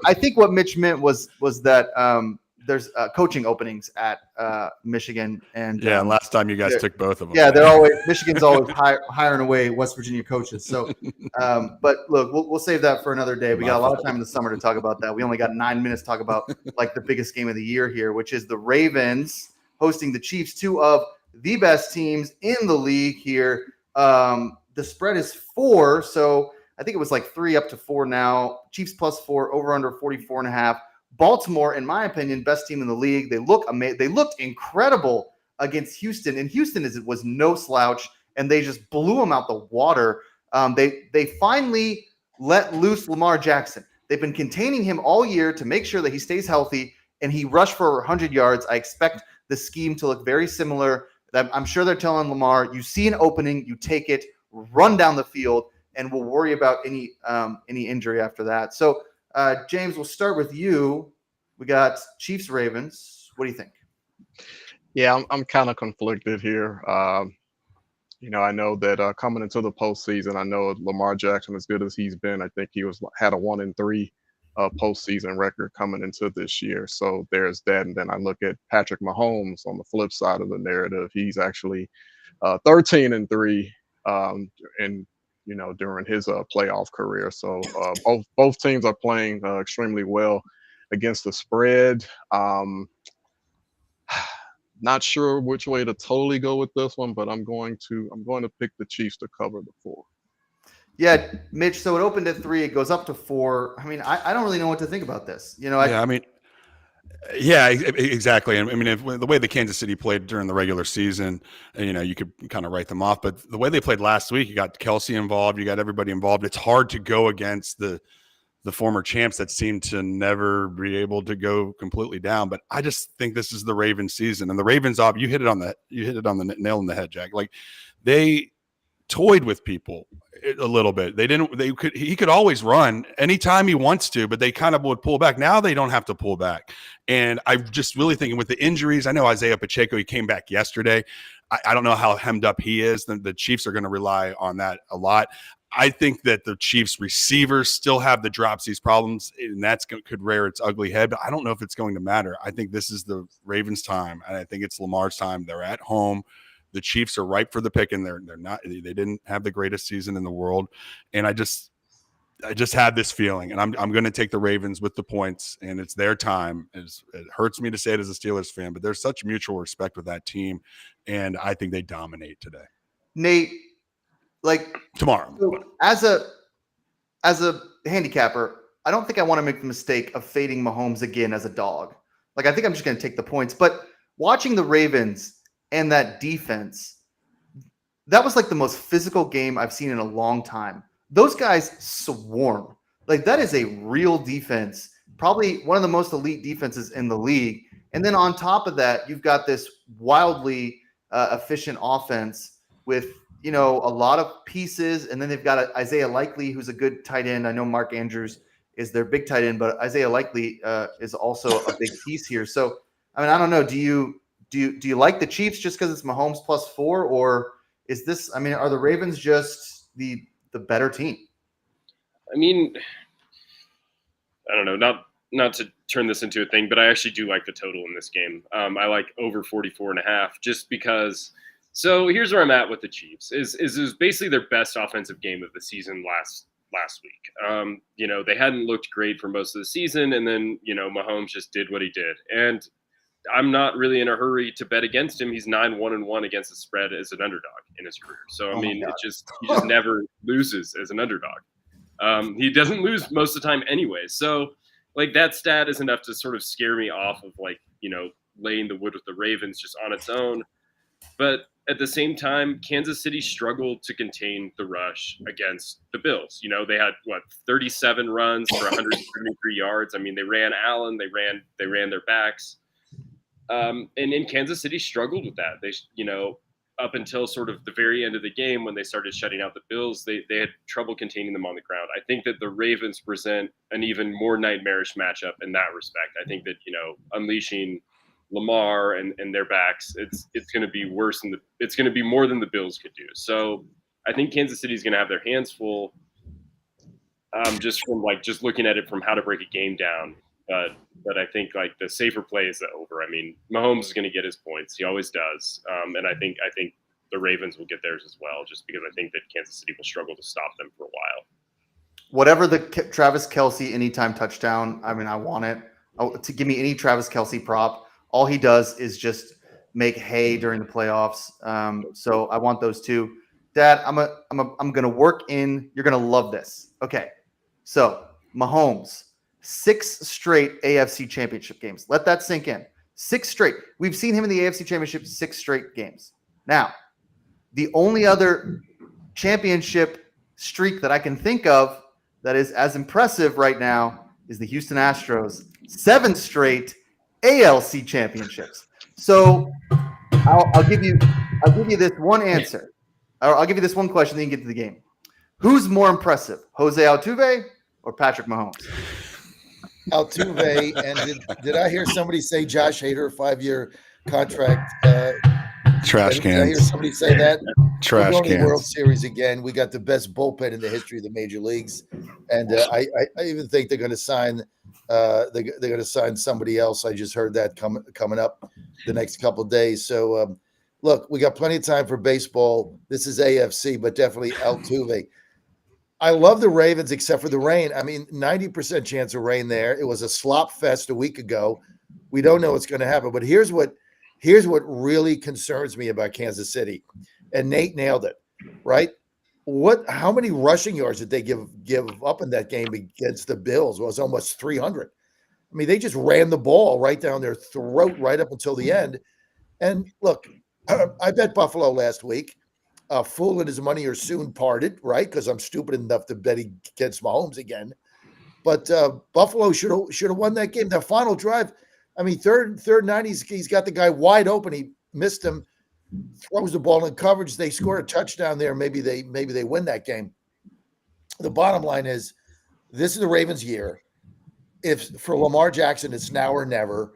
I think what Mitch meant was that there's coaching openings at Michigan, and last time you guys took both of them. Yeah, they're always Michigan's always hiring away West Virginia coaches. So, but look, we'll save that for another day. We got a lot of time in the summer to talk about that. We only got 9 minutes to talk about like the biggest game of the year here, which is the Ravens hosting the Chiefs, two of the best teams in the league here. The spread is 4, so I think it was like 3 up to 4 now. Chiefs +4, over under 44.5. Baltimore, in my opinion, best team in the league. They look amazing. They looked incredible against Houston, and Houston was no slouch, and they just blew them out the water. They finally let loose Lamar Jackson. They've been containing him all year to make sure that he stays healthy, and he rushed for 100 yards. I expect the scheme to look very similar. I'm sure they're telling Lamar, you see an opening, you take it, run down the field, and we'll worry about any injury after that. So, James, we'll start with you. We got Chiefs Ravens. What do you think? Yeah, I'm kind of conflicted here. I know that coming into the postseason, I know Lamar Jackson, as good as he's been, I think he had a 1-3 postseason record coming into this year. So there's that. And then I look at Patrick Mahomes on the flip side of the narrative. He's actually 13-3 during his playoff career. So both teams are playing extremely well against the spread. Not sure which way to totally go with this one, but I'm going to pick the Chiefs to cover the 4. Yeah, Mitch. So it opened at 3. It goes up to 4. I mean, I don't really know what to think about this. Exactly. I mean, the way the Kansas City played during the regular season, you could kind of write them off. But the way they played last week, you got Kelsey involved, you got everybody involved. It's hard to go against the former champs that seem to never be able to go completely down. But I just think this is the Ravens season, and the Ravens you hit it on the nail on the head, Jack. Like, they toyed with people a little bit. He could always run anytime he wants to, but they kind of would pull back. Now they don't have to pull back. And I'm just really thinking with the injuries, I know Isaiah Pacheco, he came back yesterday. I don't know how hemmed up he is. The Chiefs are going to rely on that a lot. I think that the Chiefs receivers still have the dropsies problems, and that's could rear its ugly head, but I don't know if it's going to matter. I think this is the Ravens' time, and I think it's Lamar's time. They're at home. The Chiefs are ripe for the pick, and they're not. They didn't have the greatest season in the world, and I just had this feeling, and I'm going to take the Ravens with the points, and it's their time. It hurts me to say it as a Steelers fan, but there's such mutual respect with that team, and I think they dominate today. Nate, like tomorrow, so as a handicapper, I don't think I want to make the mistake of fading Mahomes again as a dog. Like, I think I'm just going to take the points, but watching the Ravens and that defense, that was like the most physical game I've seen in a long time. Those guys swarm. Like that is a real defense, probably one of the most elite defenses in the league. And then on top of that, you've got this wildly efficient offense with, a lot of pieces. And then they've got Isaiah Likely, who's a good tight end. I know Mark Andrews is their big tight end, but Isaiah Likely is also a big piece here. So, I mean, I don't know. Do you like the Chiefs just because it's Mahomes +4, or is this? I mean, are the Ravens just the better team? I mean, I don't know. Not to turn this into a thing, but I actually do like the total in this game. I like over 44.5 just because. So here's where I'm at with the Chiefs. Is basically their best offensive game of the season last week. They hadn't looked great for most of the season, and then Mahomes just did what he did, and I'm not really in a hurry to bet against him. He's 9-1-1 against the spread as an underdog in his career. So I mean, he just never loses as an underdog. He doesn't lose most of the time anyway. So like that stat is enough to sort of scare me off of laying the wood with the Ravens just on its own. But at the same time, Kansas City struggled to contain the rush against the Bills. They had 37 runs for 173 yards. I mean, they ran Allen, they ran their backs. And in Kansas City struggled with that. They, up until sort of the very end of the game when they started shutting out the Bills, they had trouble containing them on the ground. I think that the Ravens present an even more nightmarish matchup in that respect. I think that, unleashing Lamar and their backs, it's going to be worse it's going to be more than the Bills could do. So I think Kansas City is going to have their hands full, just from just looking at it from how to break a game down. But I think the safer play is the over. I mean, Mahomes is going to get his points. He always does. And I think the Ravens will get theirs as well, just because I think that Kansas City will struggle to stop them for a while. Whatever the Travis Kelce anytime touchdown, I mean, I want it. To give me any Travis Kelce prop. All he does is just make hay during the playoffs. So I want those two. Dad, I'm gonna work in. You're gonna love this. Okay, so Mahomes, 6 straight AFC Championship games. Let that sink in. 6 straight. We've seen him in the AFC Championship 6 straight games. Now, the only other championship streak that I can think of that is as impressive right now is the Houston Astros, 7 straight ALC championships. So I'll give you this one answer. I'll give you this one question, then you can get to the game. Who's more impressive, Jose Altuve or Patrick Mahomes? Altuve, and did I hear somebody say Josh Hader 5-year contract? Trash cans. Did I hear somebody say that? Trash We're going to the World cans. Series again. We got the best bullpen in the history of the major leagues, and I even think they're going to sign. They're going to sign somebody else. I just heard that coming up the next couple of days. So look, we got plenty of time for baseball. This is AFC, but definitely Altuve. I love the Ravens except for the rain. I mean, 90% chance of rain there. It was a slop fest a week ago. We don't know what's going to happen. But here's what really concerns me about Kansas City. And Nate nailed it, right? How many rushing yards did they give up in that game against the Bills? Well, it was almost 300. I mean, they just ran the ball right down their throat right up until the end. And look, I bet Buffalo last week. Fool and his money are soon parted, right? Because I'm stupid enough to bet against Mahomes again. But Buffalo should have won that game. That final drive, I mean, third and 9, he's got the guy wide open. He missed him, throws the ball in coverage. They score a touchdown there. Maybe they win that game. The bottom line is, this is the Ravens' year. If for Lamar Jackson, it's now or never.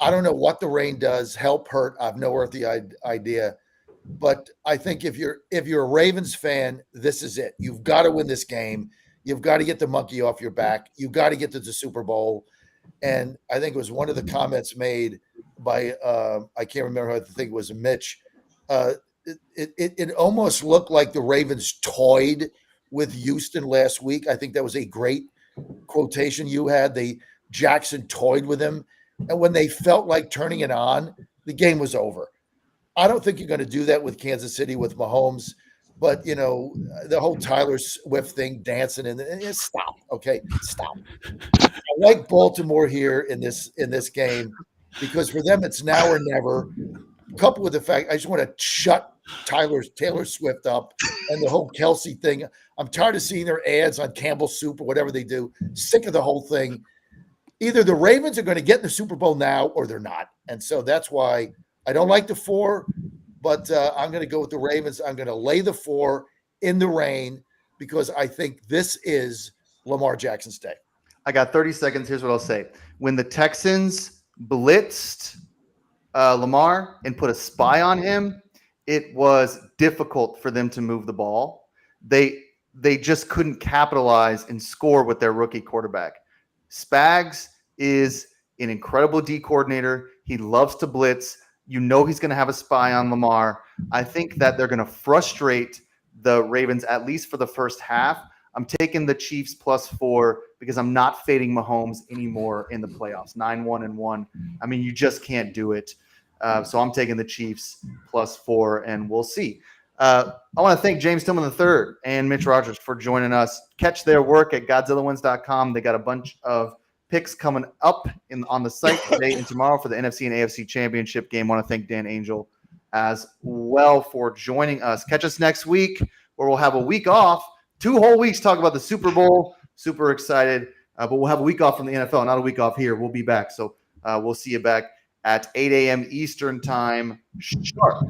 I don't know what the rain does. Help, hurt. I have no earthly idea. But I think if you're a Ravens fan, this is it. You've got to win this game. You've got to get the monkey off your back. You've got to get to the Super Bowl. And I think it was one of the comments made by I can't remember who, I think it was Mitch. It almost looked like the Ravens toyed with Houston last week. I think that was a great quotation you had. Jackson toyed with him. And when they felt like turning it on, the game was over. I don't think you're going to do that with Kansas City with Mahomes, but the whole Tyler Swift thing, dancing and stop. Okay, stop. I like Baltimore here in this game because for them it's now or never. coupled with the fact I just want to shut Taylor Swift up and the whole Kelsey thing. I'm tired of seeing their ads on Campbell's Soup or whatever they do. Sick of the whole thing. Either the Ravens are going to get in the Super Bowl now or they're not. And so that's why I don't like the 4, but I'm going to go with the Ravens. I'm going to lay the 4 in the rain because I think this is Lamar Jackson's day. I got 30 seconds. Here's what I'll say. When the Texans blitzed Lamar and put a spy on him, it was difficult for them to move the ball. They just couldn't capitalize and score with their rookie quarterback. Spags is an incredible D coordinator. He loves to blitz. You know he's going to have a spy on Lamar. I think that they're going to frustrate the Ravens, at least for the first half. I'm taking the Chiefs +4 because I'm not fading Mahomes anymore in the playoffs. 9-1-1. I mean, you just can't do it. So I'm taking the Chiefs +4, and we'll see. I want to thank James Tillman III and Mitch Rogers for joining us. Catch their work at GodzillaWins.com. They got a bunch of picks coming up on the site today and tomorrow for the NFC and AFC Championship game. I want to thank Dan Angel as well for joining us. Catch us next week where we'll have a week off. 2 whole weeks talk about the Super Bowl. Super excited. But we'll have a week off from the NFL, not a week off here. We'll be back. So we'll see you back at 8 a.m. Eastern time sharp.